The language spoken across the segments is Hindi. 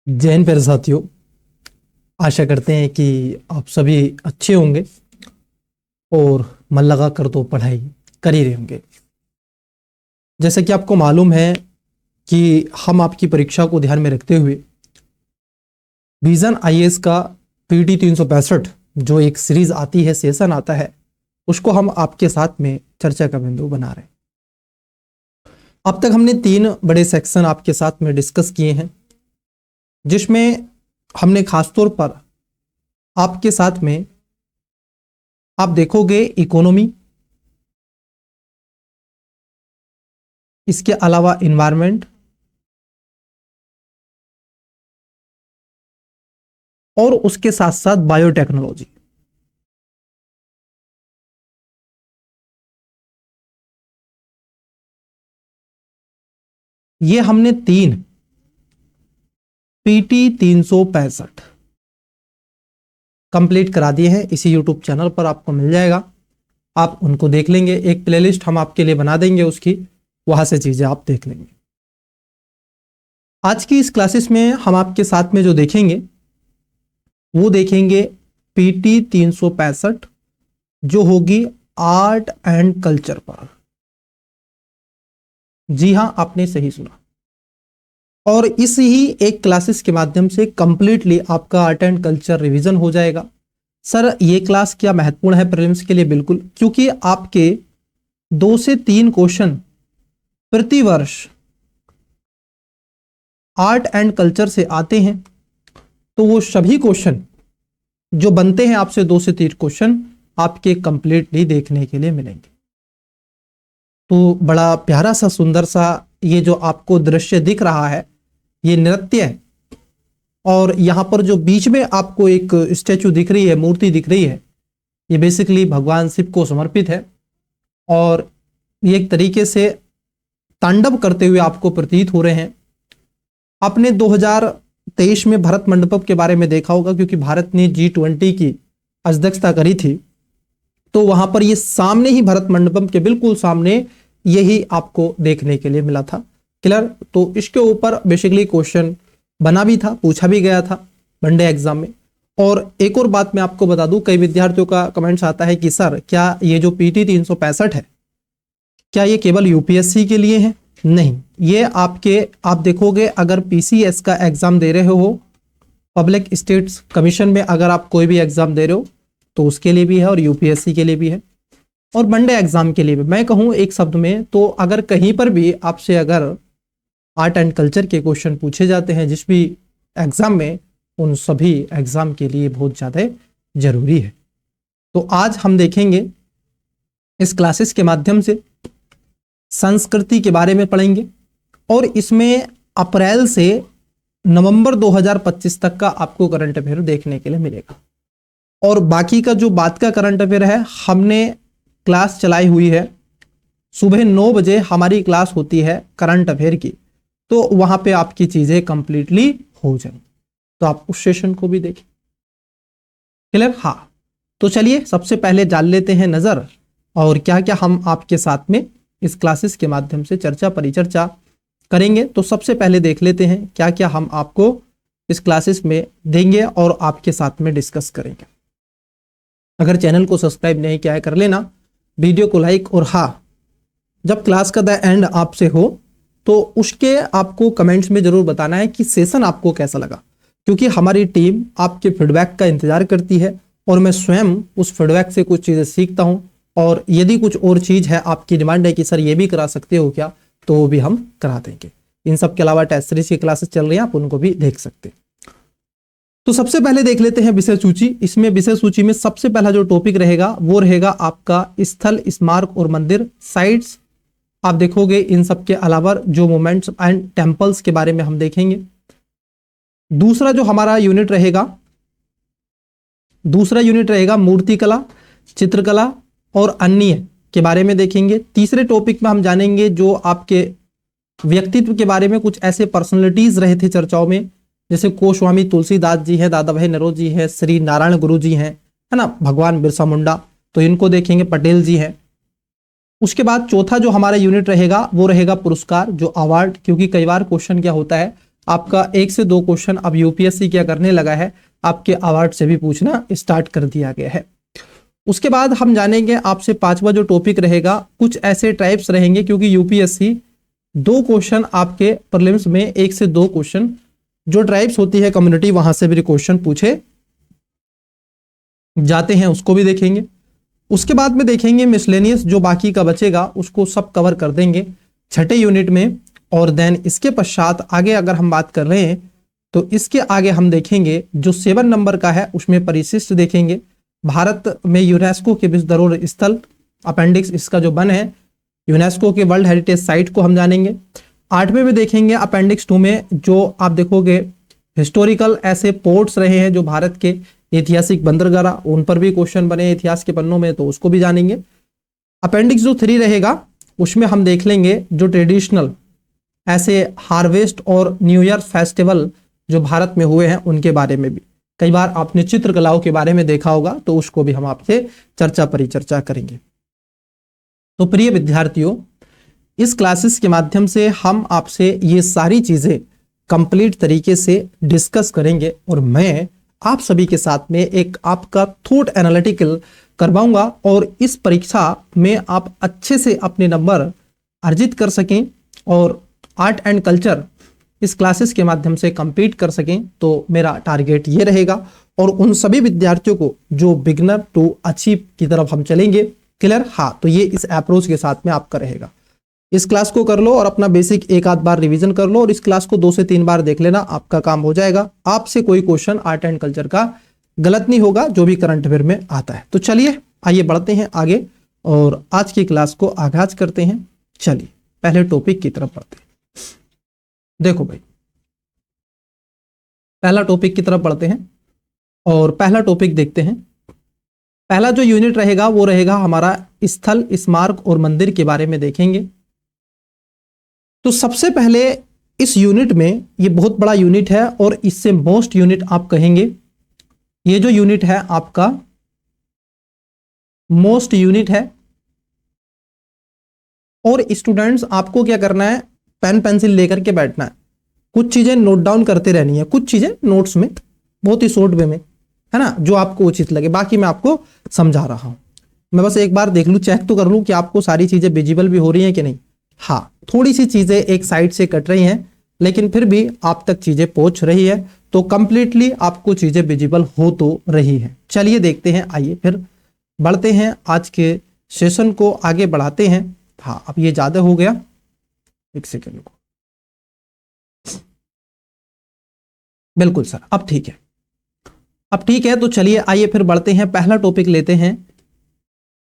जैन प्यारे साथियों, आशा करते हैं कि आप सभी अच्छे होंगे और मन लगा कर तो पढ़ाई कर ही रहे होंगे। जैसे कि आपको मालूम है कि हम आपकी परीक्षा को ध्यान में रखते हुए विजन आईएएस का पीटी 365 जो एक सीरीज आती है, सेशन आता है, उसको हम आपके साथ में चर्चा का बिंदु बना रहे हैं। अब तक हमने 3 बड़े सेक्शन आपके साथ में डिस्कस किए हैं, जिसमें हमने खासतौर पर आपके साथ में आप देखोगे इकोनॉमी, इसके अलावा इन्वायरमेंट और उसके साथ साथ बायोटेक्नोलॉजी। ये हमने 3 पीटी 365 कंप्लीट करा दिए हैं। इसी यूट्यूब चैनल पर आपको मिल जाएगा, आप उनको देख लेंगे। एक प्लेलिस्ट हम आपके लिए बना देंगे, उसकी वहां से चीजें आप देख लेंगे। आज की इस क्लासेस में हम आपके साथ में जो देखेंगे वो देखेंगे पीटी 365 जो होगी आर्ट एंड कल्चर पर। जी हां, आपने सही सुना। और इस ही एक क्लासेस के माध्यम से कंप्लीटली आपका आर्ट एंड कल्चर रिवीजन हो जाएगा। सर, ये क्लास क्या महत्वपूर्ण है प्रीलिम्स के लिए? बिल्कुल, क्योंकि आपके 2 से 3 क्वेश्चन प्रति वर्ष आर्ट एंड कल्चर से आते हैं, तो वो सभी क्वेश्चन जो बनते हैं आपसे 2 से 3 क्वेश्चन आपके कंप्लीटली देखने के लिए मिलेंगे। तो बड़ा प्यारा सा सुंदर सा ये जो आपको दृश्य दिख रहा है, ये नृत्य है। और यहां पर जो बीच में आपको एक स्टैचू दिख रही है, मूर्ति दिख रही है, ये बेसिकली भगवान शिव को समर्पित है। और ये एक तरीके से तांडव करते हुए आपको प्रतीत हो रहे हैं। आपने 2023 में भारत मंडपम के बारे में देखा होगा, क्योंकि भारत ने G20 की अध्यक्षता करी थी, तो वहां पर ये सामने ही भारत मंडपम के बिल्कुल सामने यही आपको देखने के लिए मिला था। क्लियर? तो इसके ऊपर बेसिकली क्वेश्चन बना भी था, पूछा भी गया था वनडे एग्जाम में। और एक और बात मैं आपको बता दूं, कई विद्यार्थियों का कमेंट्स आता है कि सर, क्या ये जो पीटी 365 है, क्या ये केवल यूपीएससी के लिए है? नहीं, ये आप देखोगे, अगर पीसीएस का एग्जाम दे रहे हो, पब्लिक स्टेट्स कमीशन में अगर आप कोई भी एग्जाम दे रहे हो, तो उसके लिए भी है, और यूपीएससी के लिए भी है, और वनडे एग्जाम के लिए भी। मैं कहूं एक शब्द में, तो अगर कहीं पर भी आपसे अगर आर्ट एंड कल्चर के क्वेश्चन पूछे जाते हैं जिस भी एग्जाम में, उन सभी एग्जाम के लिए बहुत ज़्यादा जरूरी है। तो आज हम देखेंगे इस क्लासेस के माध्यम से संस्कृति के बारे में पढ़ेंगे, और इसमें अप्रैल से नवंबर 2025 तक का आपको करंट अफेयर देखने के लिए मिलेगा। और बाकी का जो बात का करंट अफेयर है, हमने क्लास चलाई हुई है, सुबह 9 बजे हमारी क्लास होती है करंट अफेयर की, तो वहां पे आपकी चीजें कंप्लीटली हो जाएंगी, तो आप उस सेशन को भी देखें। क्लियर? हाँ, तो चलिए सबसे पहले डाल लेते हैं नजर, और क्या क्या हम आपके साथ में इस क्लासेस के माध्यम से चर्चा परिचर्चा करेंगे। तो सबसे पहले देख लेते हैं क्या क्या हम आपको इस क्लासेस में देंगे और आपके साथ में डिस्कस करेंगे। अगर चैनल को सब्सक्राइब नहीं किया है, कर लेना, वीडियो को लाइक, और हाँ, जब क्लास का द एंड आपसे हो तो उसके आपको कमेंट्स में जरूर बताना है कि सेशन आपको कैसा लगा, क्योंकि हमारी टीम आपके फीडबैक का इंतजार करती है, और मैं स्वयं उस फीडबैक से कुछ चीज़ें सीखता हूं। और यदि कुछ और चीज़ है, आपकी डिमांड है कि सर ये भी करा सकते हो क्या, तो वो भी हम करा देंगे। इन सब के अलावा टेस्ट सीरीज की क्लासेस चल रही हैं, आप उनको भी देख सकते हैं। तो सबसे पहले देख लेते हैं विषय सूची। इसमें विषय सूची में सबसे पहला जो टॉपिक रहेगा वो रहेगा आपका स्थल, स्मारक और मंदिर, साइट्स। आप देखोगे इन सब के अलावा जो मोमेंट्स एंड टेम्पल्स के बारे में हम देखेंगे। दूसरा जो हमारा यूनिट रहेगा, मूर्तिकला, चित्रकला और अन्य के बारे में देखेंगे। तीसरे टॉपिक में हम जानेंगे जो आपके व्यक्तित्व के बारे में, कुछ ऐसे पर्सनैलिटीज रहे थे चर्चाओं में, जैसे गोस्वामी तुलसीदास जी है, दादा भाई नौरोजी है, श्री नारायण गुरु जी हैं, है ना, भगवान बिरसा मुंडा, तो इनको देखेंगे, पटेल जी हैं। उसके बाद चौथा जो हमारा यूनिट रहेगा वो रहेगा पुरस्कार, जो अवार्ड, क्योंकि कई बार क्वेश्चन क्या होता है, आपका 1 से 2 क्वेश्चन अब यूपीएससी क्या करने लगा है, आपके अवार्ड से भी पूछना स्टार्ट कर दिया गया है। उसके बाद हम जानेंगे आपसे 5वां जो टॉपिक रहेगा, कुछ ऐसे टाइप्स रहेंगे, क्योंकि यूपीएससी 2 क्वेश्चन आपके प्रीलिम्स में 1 से 2 क्वेश्चन जो ट्राइब्स होती है कम्युनिटी, वहां से भी क्वेश्चन पूछे जाते हैं, उसको भी देखेंगे। उसके बाद में देखेंगे मिसलेनियस, जो बाकी का बचेगा उसको सब कवर कर देंगे 6ठे यूनिट में। और देन इसके पश्चात आगे अगर हम बात कर रहे हैं तो इसके आगे हम देखेंगे जो 7 नंबर का है उसमें परिशिष्ट देखेंगे, भारत में यूनेस्को के विश्व धरोहर स्थल अपेंडिक्स इसका जो बन है, यूनेस्को के वर्ल्ड हेरिटेज साइट को हम जानेंगे। 8वें में देखेंगे अपेंडिक्स 2 में जो आप देखोगे हिस्टोरिकल ऐसे पोर्ट्स रहे हैं जो भारत के ऐतिहासिक बंदरगाह, उन पर भी क्वेश्चन बने इतिहास के पन्नों में, तो उसको भी जानेंगे। अपेंडिक्स जो 3 रहेगा उसमें हम देख लेंगे जो ट्रेडिशनल ऐसे हार्वेस्ट और न्यू ईयर फेस्टिवल जो भारत में हुए हैं उनके बारे में भी, कई बार आपने चित्रकलाओं के बारे में देखा होगा तो उसको भी हम आपसे चर्चा परिचर्चा करेंगे। तो प्रिय विद्यार्थियों, इस क्लासेस के माध्यम से हम आपसे ये सारी चीजें कंप्लीट तरीके से डिस्कस करेंगे और मैं आप सभी के साथ में एक आपका थॉट एनालिटिकल करवाऊंगा और इस परीक्षा में आप अच्छे से अपने नंबर अर्जित कर सकें और आर्ट एंड कल्चर इस क्लासेस के माध्यम से कंप्लीट कर सकें। तो मेरा टारगेट ये रहेगा और उन सभी विद्यार्थियों को जो बिगनर टू अचीव की तरफ हम चलेंगे, क्लियर? हाँ, तो ये इस अप्रोच के साथ में आपका रहेगा। इस क्लास को कर लो और अपना बेसिक एक आध बार रिवीजन कर लो और इस क्लास को 2 से 3 बार देख लेना, आपका काम हो जाएगा। आपसे कोई क्वेश्चन आर्ट एंड कल्चर का गलत नहीं होगा जो भी करंट अफेयर में आता है। तो चलिए आइए बढ़ते हैं आगे और आज की क्लास को आगाज करते हैं। चलिए पहले टॉपिक की तरफ बढ़ते हैं। देखो भाई, पहला टॉपिक की तरफ बढ़ते हैं और पहला टॉपिक देखते हैं। पहला जो यूनिट रहेगा वो रहेगा हमारा स्थल, स्मारक और मंदिर के बारे में देखेंगे। तो सबसे पहले इस यूनिट में, ये बहुत बड़ा यूनिट है और इससे मोस्ट यूनिट आप कहेंगे, ये जो यूनिट है आपका मोस्ट यूनिट है। और स्टूडेंट्स आपको क्या करना है, पेन पेंसिल लेकर के बैठना है, कुछ चीजें नोट डाउन करते रहनी है, कुछ चीजें नोट्स में बहुत ही शॉर्ट वे में, है ना, जो आपको उचित लगे। बाकी मैं आपको समझा रहा हूं, मैं बस एक बार देख लूं, चेक तो कर लूं कि आपको सारी चीजें विजिबल भी हो रही हैं कि नहीं। हाँ, थोड़ी सी चीजें एक साइड से कट रही हैं लेकिन फिर भी आप तक चीजें पहुंच रही है, तो कंप्लीटली आपको चीजें विजिबल हो तो रही है। चलिए देखते हैं, आइए फिर बढ़ते हैं, आज के सेशन को आगे बढ़ाते हैं। हाँ, अब ये ज्यादा हो गया, एक सेकेंड को, बिल्कुल सर, अब ठीक है, अब ठीक है। तो चलिए आइए फिर बढ़ते हैं, पहला टॉपिक लेते हैं,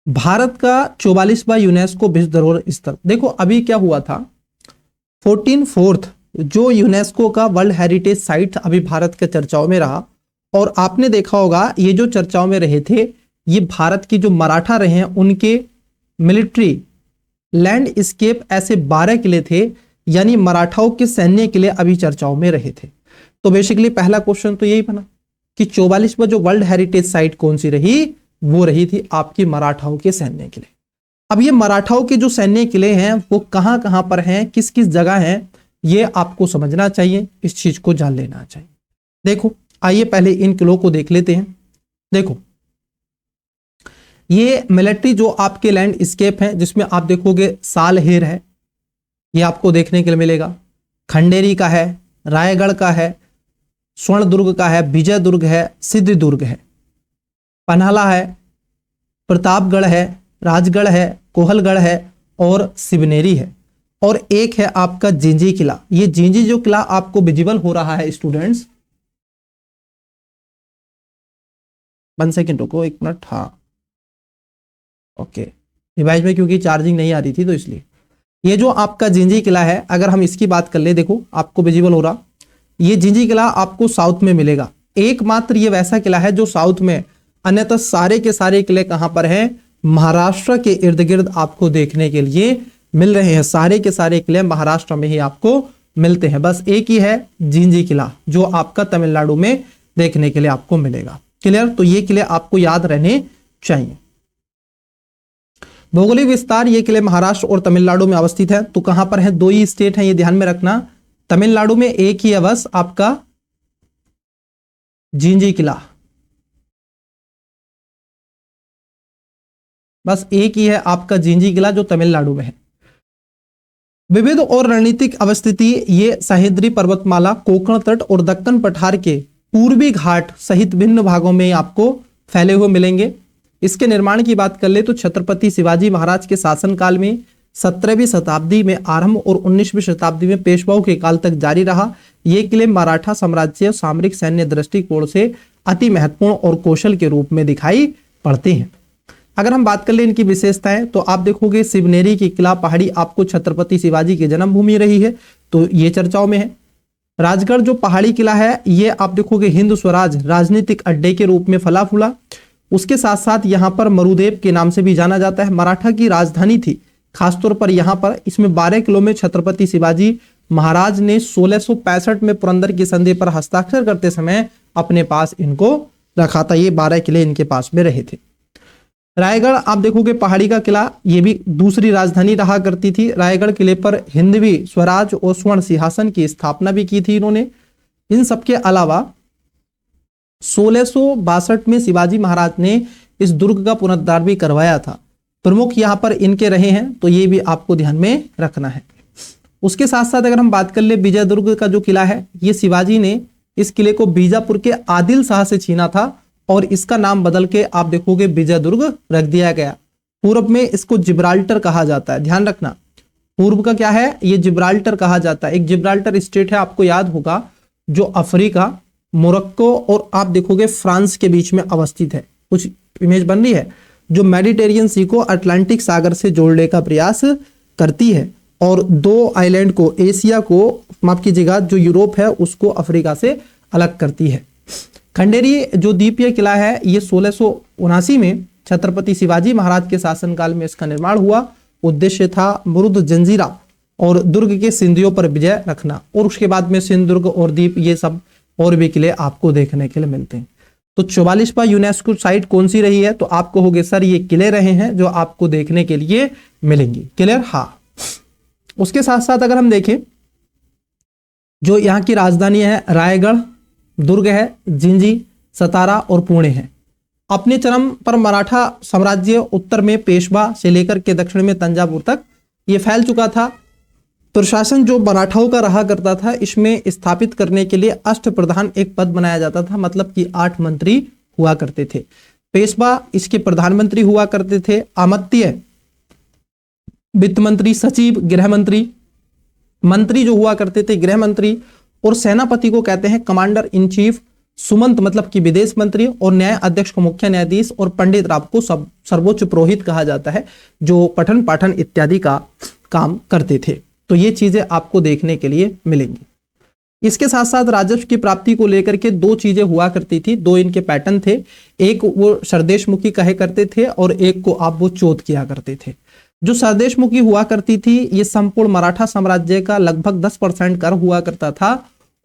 भारत का 44वां यूनेस्को विश्व धरोहर स्थल। देखो अभी क्या हुआ था, 14th जो यूनेस्को का वर्ल्ड हेरिटेज साइट अभी भारत के चर्चाओं में रहा, और आपने देखा होगा ये जो चर्चाओं में रहे थे ये भारत की जो मराठा रहे हैं उनके मिलिट्री लैंडस्केप ऐसे 12 किले थे, यानी मराठाओं के सैन्य किले अभी चर्चाओं में रहे थे। तो बेसिकली पहला क्वेश्चन तो यही बना कि 44वां जो वर्ल्ड हेरिटेज साइट कौन सी रही, वो रही थी आपकी मराठाओं के सैन्य किले। अब ये मराठाओं के जो सैन्य किले हैं वो कहां कहां पर हैं, किस किस जगह हैं, ये आपको समझना चाहिए, इस चीज को जान लेना चाहिए। देखो आइए पहले इन किलों को देख लेते हैं। देखो ये मिलिट्री जो आपके लैंडस्केप है, जिसमें आप देखोगे साल हेर है, ये आपको देखने के लिए मिलेगा, खंडेरी का है, रायगढ़ का है, स्वर्ण दुर्ग का है, विजय दुर्ग है, सिद्ध दुर्ग है, पन्हाला है, प्रतापगढ़ है, राजगढ़ है, कोहलगढ़ है और सिवनेरी है। और एक है आपका जिंजी किला। ये जिंजी जो किला आपको विजिबल हो रहा है स्टूडेंट्स, 1 सेकेंड रुको, 1 मिनट, हाँ ओके, डिवाइस में क्योंकि चार्जिंग नहीं आ रही थी तो इसलिए। ये जो आपका जिंजी किला है, अगर हम इसकी बात कर ले, देखो आपको विजिबल हो रहा, ये जिंजी किला आपको साउथ में मिलेगा। एकमात्र ये वैसा किला है जो साउथ में, अन्यथा सारे के सारे किले कहां पर हैं, महाराष्ट्र के इर्द गिर्द आपको देखने के लिए मिल रहे हैं। सारे के सारे किले महाराष्ट्र में ही आपको मिलते हैं, बस एक ही है जिंजी किला जो आपका तमिलनाडु में देखने के लिए आपको मिलेगा। क्लियर? तो ये किले आपको याद रहने चाहिए। भौगोलिक विस्तार, ये किले महाराष्ट्र और तमिलनाडु में अवस्थित है। तो कहां पर है, 2 ही स्टेट है, ये ध्यान में रखना, तमिलनाडु में एक ही है बस आपका जिंजी किला, बस एक ही है आपका जिंजी किला जो तमिलनाडु में है। विविध और रणनीतिक अवस्थिति, ये सह्याद्री पर्वतमाला, कोंकण तट और दक्कन पठार के पूर्वी घाट सहित भिन्न भागों में आपको फैले हुए मिलेंगे। इसके निर्माण की बात कर ले तो छत्रपति शिवाजी महाराज के शासनकाल में 17वीं शताब्दी में आरंभ और 19वीं शताब्दी में पेशवाओं के काल तक जारी रहा। ये किले मराठा साम्राज्य सामरिक सैन्य दृष्टिकोण से अति महत्वपूर्ण और कौशल के रूप में दिखाई पड़ते हैं। अगर हम बात कर ले इनकी विशेषताएं तो आप देखोगे शिवनेरी की किला पहाड़ी आपको छत्रपति शिवाजी की जन्मभूमि रही है, तो ये चर्चाओं में है। राजगढ़ जो पहाड़ी किला है ये आप देखोगे हिंद स्वराज राजनीतिक अड्डे के रूप में फला फूला। उसके साथ साथ यहाँ पर मरुदेव के नाम से भी जाना जाता है, मराठा की राजधानी थी खासतौर पर यहाँ पर। इसमें 12 किलो में छत्रपति शिवाजी महाराज ने 1665 में पुरंदर की संधि पर हस्ताक्षर करते समय अपने पास इनको रखा था। ये 12 किले इनके पास में रहे थे। रायगढ़ आप देखोगे पहाड़ी का किला, ये भी दूसरी राजधानी रहा करती थी। रायगढ़ किले पर हिंदवी स्वराज और स्वर्ण सिंहासन की स्थापना भी की थी इन्होंने। इन सबके अलावा 1662 में शिवाजी महाराज ने इस दुर्ग का पुनरुद्धार भी करवाया था। प्रमुख यहाँ पर इनके रहे हैं, तो ये भी आपको ध्यान में रखना है। उसके साथ साथ अगर हम बात कर ले विजय दुर्ग का जो किला है, ये शिवाजी ने इस किले को बीजापुर के आदिल शाह से छीना था और इसका नाम बदल के आप देखोगे विजय दुर्ग रख दिया गया। पूर्व में इसको जिब्राल्टर कहा जाता है, ध्यान रखना। पूर्व का क्या है, ये जिब्राल्टर कहा जाता है। एक जिब्राल्टर स्टेट है, आपको याद होगा, जो अफ्रीका, मोरक्को और आप देखोगे फ्रांस के बीच में अवस्थित है। कुछ इमेज बन रही है, जो मेडिटेरियन सी को अटलांटिक सागर से जोड़ने का प्रयास करती है और दो आइलैंड को, एशिया को माफ कीजिएगा, जो यूरोप है उसको अफ्रीका से अलग करती है। खंडेरी जो द्वीपीय किला है ये 1679 में छत्रपति शिवाजी महाराज के शासनकाल में इसका निर्माण हुआ। उद्देश्य था मरुद जंजीरा और दुर्ग के सिंधियों पर विजय रखना। और उसके बाद में सिंधुदुर्ग और द्वीप, ये सब और भी किले आपको देखने के लिए मिलते हैं। तो 44वां यूनेस्को साइट कौन सी रही है, तो आप कहोगे सर ये किले रहे हैं जो आपको देखने के लिए मिलेंगी। क्लियर, हाँ। उसके साथ साथ अगर हम देखें, जो यहाँ की राजधानी है रायगढ़, दुर्ग है जिंजी, सतारा और पुणे है। अपने चरम पर मराठा साम्राज्य उत्तर में पेशवा से लेकर के दक्षिण में तंजावुर तक ये फैल चुका था। प्रशासन जो मराठाओं का रहा करता था, इसमें स्थापित करने के लिए अष्टप्रधान एक पद बनाया जाता था, मतलब कि 8 मंत्री हुआ करते थे। पेशवा इसके प्रधानमंत्री हुआ करते थे। अमात्य वित्त मंत्री, सचिव, गृह मंत्री, मंत्री जो हुआ करते थे गृह मंत्री, और सेनापति को कहते हैं कमांडर इन चीफ, सुमंत मतलब कि विदेश मंत्री, और न्याय अध्यक्ष को मुख्य न्यायाधीश, और पंडित राव को सर्वोच्च पुरोहित कहा जाता है, जो पठन पाठन इत्यादि का काम करते थे। तो ये चीजें आपको देखने के लिए मिलेंगी। इसके साथ साथ राजस्व की प्राप्ति को लेकर के 2 चीजें हुआ करती थी, 2 इनके पैटर्न थे। एक वो सरदेशमुखी कहे करते थे और एक को आप वो चौथ किया करते थे। जो सरदेशमुखी हुआ करती थी ये संपूर्ण मराठा साम्राज्य का लगभग 10% कर हुआ करता था,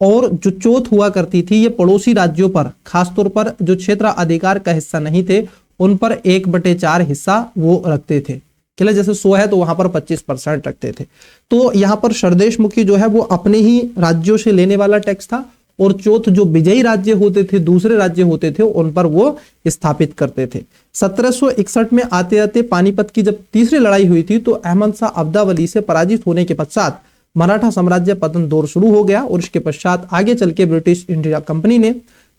और जो चौथ हुआ करती थी ये पड़ोसी राज्यों पर, खासतौर पर जो क्षेत्र अधिकार का हिस्सा नहीं थे उन पर 1/4 हिस्सा वो रखते थे। किला जैसे 100 है तो वहां पर 25% रखते थे। तो यहाँ पर सरदेशमुखी जो है वो अपने ही राज्यों से लेने वाला टैक्स था, और चौथ जो विजयी राज्य होते थे, दूसरे राज्य होते थे, उन पर वो स्थापित करते थे। 1761 में आते आते पानीपत की जब तीसरी लड़ाई हुई थी तो अहमद शाह अब्दावली से पराजित होने के पश्चात मराठा साम्राज्य पतन दौर शुरू हो गया, और इसके पश्चात आगे चल के ब्रिटिश इंडिया कंपनी ने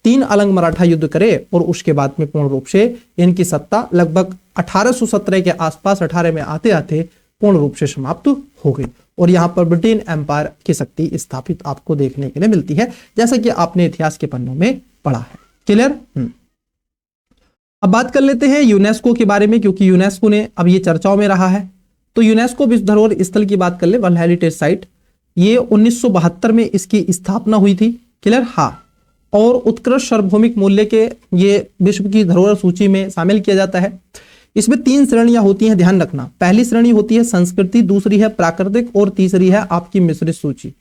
3 अलग मराठा युद्ध करे, और उसके बाद में पूर्ण रूप से इनकी सत्ता लगभग 1817 के आसपास 18 में आते आते पूर्ण रूप से समाप्त हो गई, और यहाँ पर ब्रिटेन एम्पायर की शक्ति स्थापित आपको देखने के लिए मिलती है, जैसा कि आपने इतिहास के पन्नों में पढ़ा है। क्लियर। अब बात कर लेते हैं यूनेस्को के बारे में, क्योंकि यूनेस्को ने अब ये चर्चाओं में रहा है। तो यूनेस्को विश्व धरोहर स्थल की बात कर ले, वर्ल्ड हेरिटेज साइट, ये 1972 में इसकी स्थापना हुई थी। क्लियर, हाँ। और उत्कृष्ट सार्वभौमिक मूल्य के ये विश्व की धरोहर सूची में शामिल किया जाता है। इसमें 3 श्रेणियां होती हैं, ध्यान रखना। पहली श्रेणी होती है संस्कृति, दूसरी है प्राकृतिक, और तीसरी है आपकी मिश्रित सूची।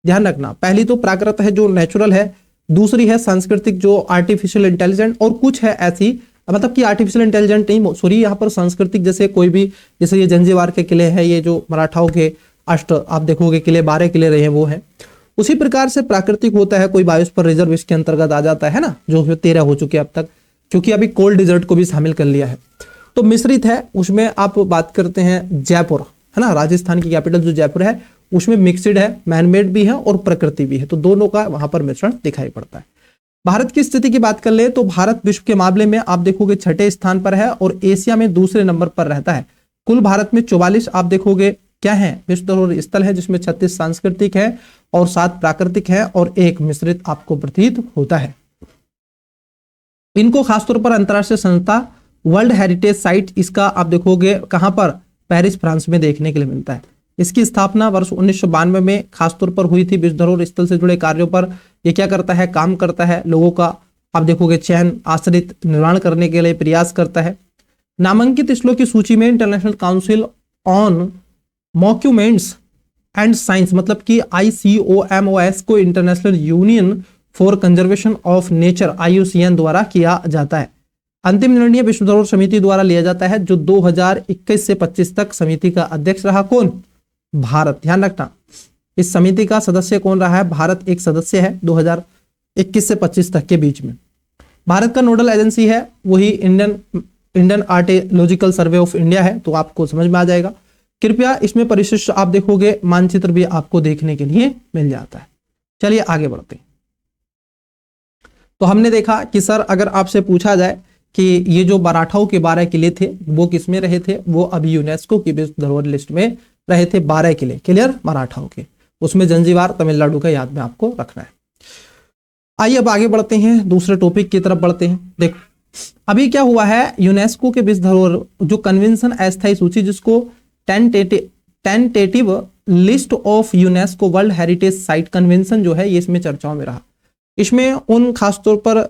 ध्यान रखना, पहली तो प्राकृत है जो नेचुरल है, दूसरी है सांस्कृतिक जो आर्टिफिशियल इंटेलिजेंट, और कुछ है ऐसी मतलब कि आर्टिफिशियल इंटेलिजेंट नहीं, सॉरी, यहाँ पर सांस्कृतिक जैसे कोई भी, जैसे ये जंजीबार के किले हैं, ये जो मराठाओं के आप देखोगे किले 12 किले रहे हैं वो है। उसी प्रकार से प्राकृतिक होता है, कोई बायोस्फीयर रिजर्व इसके अंतर्गत आ जाता है ना, जो 13 हो चुके अब तक, क्योंकि अभी कोल्ड डिजर्ट को भी शामिल कर लिया है। तो मिश्रित है, उसमें आप बात करते हैं जयपुर, है ना, राजस्थान की कैपिटल जो जयपुर है, उसमें मिक्सड है, मैनमेड भी है और प्रकृति भी है, तो दोनों का वहां पर मिश्रण दिखाई पड़ता है। भारत की स्थिति की बात कर ले तो भारत विश्व के मामले में आप देखोगे 6ठे स्थान पर है और एशिया में दूसरे नंबर पर रहता है। कुल भारत में 44 आप देखोगे क्या है, विश्व धरोहर स्थल है, जिसमें 36 सांस्कृतिक है और 7 प्राकृतिक है और 1 मिश्रित आपको प्रतीत होता है। इनको खासतौर पर अंतरराष्ट्रीय संस्था वर्ल्ड हेरिटेज साइट, इसका आप देखोगे कहां पर, पेरिस फ्रांस में देखने के लिए मिलता है। इसकी स्थापना वर्ष 1992 में खासतौर पर हुई थी। विश्व धरोहर स्थल से जुड़े कार्यों पर ये क्या करता है, काम करता है, लोगों का आप देखोगे चयन आश्रित निर्माण करने के लिए प्रयास करता है। नामांकित स्थलों की सूची में international council on monuments and science, मतलब कि ICOMOS को international union for conservation of nature IUCN द्वारा किया जाता है। अंतिम निर्णय विश्व धरोहर समिति द्वारा लिया जाता है, जो 2021 से 25 तक समिति का अध्यक्ष रहा कौन, भारत। ध्यान रखना, इस समिति का सदस्य कौन रहा है, भारत एक सदस्य है 2021 से 25 तक के बीच में। भारत का नोडल एजेंसी है वही Indian archaeological survey of India है, तो आपको समझ में आ जाएगा। कृपया इसमें परिशिष्ट आप देखोगे, मानचित्र भी आपको देखने के लिए मिल जाता है। चलिए आगे बढ़ते हैं। तो हमने देखा कि सर अगर आपसे पूछा जाए कि ये जो मराठाओं के 12 किले थे वो किसमें रहे थे, वो अभी यूनेस्को की विश्व धरोहर लिस्ट में रहे थे 12 किले, क्लियर, मराठाओं के, उसमें जंजीबार तमिलनाडु का याद में आपको रखना है। आइए अब आगे बढ़ते हैं, दूसरे टॉपिक की तरफ बढ़ते हैं। देखो अभी क्या हुआ है, यूनेस्को के विश्व धरोहर जो कन्वेंशन अस्थायी सूची, जिसको tentative list of UNESCO world heritage site convention जो है, ये इसमें चर्चाओं में रहा। इसमें उन खासतौर पर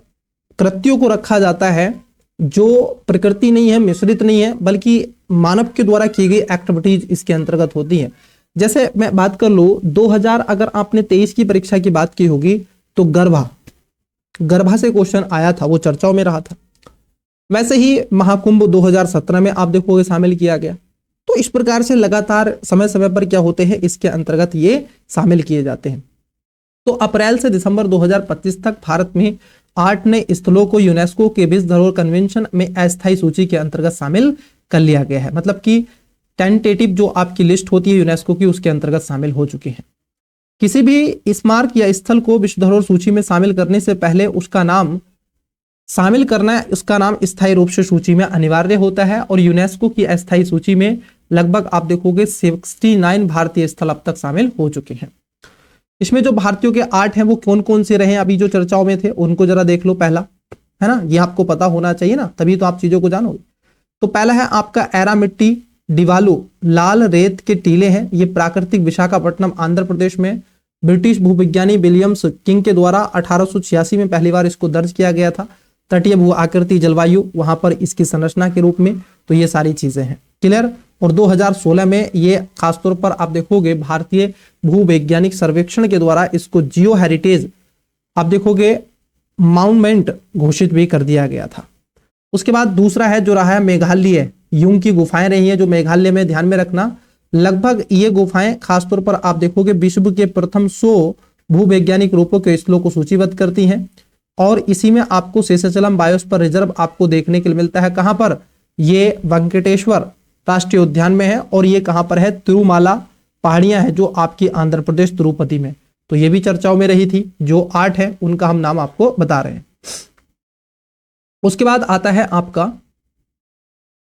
कृत्यों को रखा जाता है जो प्रकृति नहीं है, मिश्रित नहीं है, बल्कि मानव के द्वारा की गई एक्टिविटीज इसके अंतर्गत होती है। जैसे मैं बात कर लूं 2000, अगर आपने 23 की परीक्षा की बात की होगी तो गर्भा से क्वेश्चन आया था, वो चर्चाओं में रहा था। वैसे ही महाकुंभ 2017 में आप देखोगे शामिल किया गया। तो इस प्रकार से लगातार समय समय पर क्या होते हैं, इसके अंतर्गत ये शामिल किए जाते हैं। तो अप्रैल से दिसंबर 2025 तक भारत में 8 नए स्थलों को यूनेस्को के विश्व धरोहर कन्वेंशन में अस्थायी सूची के अंतर्गत शामिल कर लिया गया है, मतलब कि टेंटेटिव जो आपकी लिस्ट होती है यूनेस्को की, उसके अंतर्गत शामिल हो चुके हैं। किसी भी स्मारक या स्थल को विश्व धरोहर सूची में शामिल करने से पहले उसका नाम स्थायी रूप से सूची में अनिवार्य होता है। और यूनेस्को की अस्थायी सूची में लगभग आप देखोगे 69 भारतीय स्थल अब तक शामिल हो चुके हैं। इसमें जो भारतीयों के 8 हैं वो कौन कौन से रहे, अभी जो चर्चाओं में थे उनको जरा देख लो। पहला है ना, ये आपको पता होना चाहिए ना, तभी तो आप चीजों को जानोगे। तो पहला है आपका एरा मिट्टी डिवालू, लाल रेत के टीले हैं, ये प्राकृतिक विशाखापट्टनम आंध्र प्रदेश में ब्रिटिश भूविज्ञानी विलियम्स किंग के द्वारा 1886 में पहली बार इसको दर्ज किया गया था। तटीय भू आकृति जलवायु वहां पर इसकी संरचना के रूप में, तो ये सारी चीजें हैं, क्लियर। और 2016 में ये खासतौर पर आप देखोगे भारतीय भूवैज्ञानिक सर्वेक्षण के द्वारा इसको जियो हेरिटेज आप देखोगे माउंटमेंट घोषित भी कर दिया गया था। उसके बाद दूसरा है जो रहा है मेघालय, यूं की गुफाएं रही हैं जो मेघालय में, ध्यान में रखना। लगभग ये गुफाएं खासतौर पर आप देखोगे विश्व के प्रथम 100 भूवैज्ञानिक रूपों के स्थलों को सूचीबद्ध करती हैं। और इसी में आपको शेषाचलम बायोस्फीयर रिजर्व आपको देखने के लिए मिलता है। कहां पर, ये वेंकटेश्वर राष्ट्रीय उद्यान में है। और ये कहां पर है, तिरुमाला पहाड़ियां हैं जो आपकी आंध्र प्रदेश तिरुपति में। तो ये भी चर्चाओं में रही थी। जो 8 है उनका हम नाम आपको बता रहे हैं। उसके बाद आता है आपका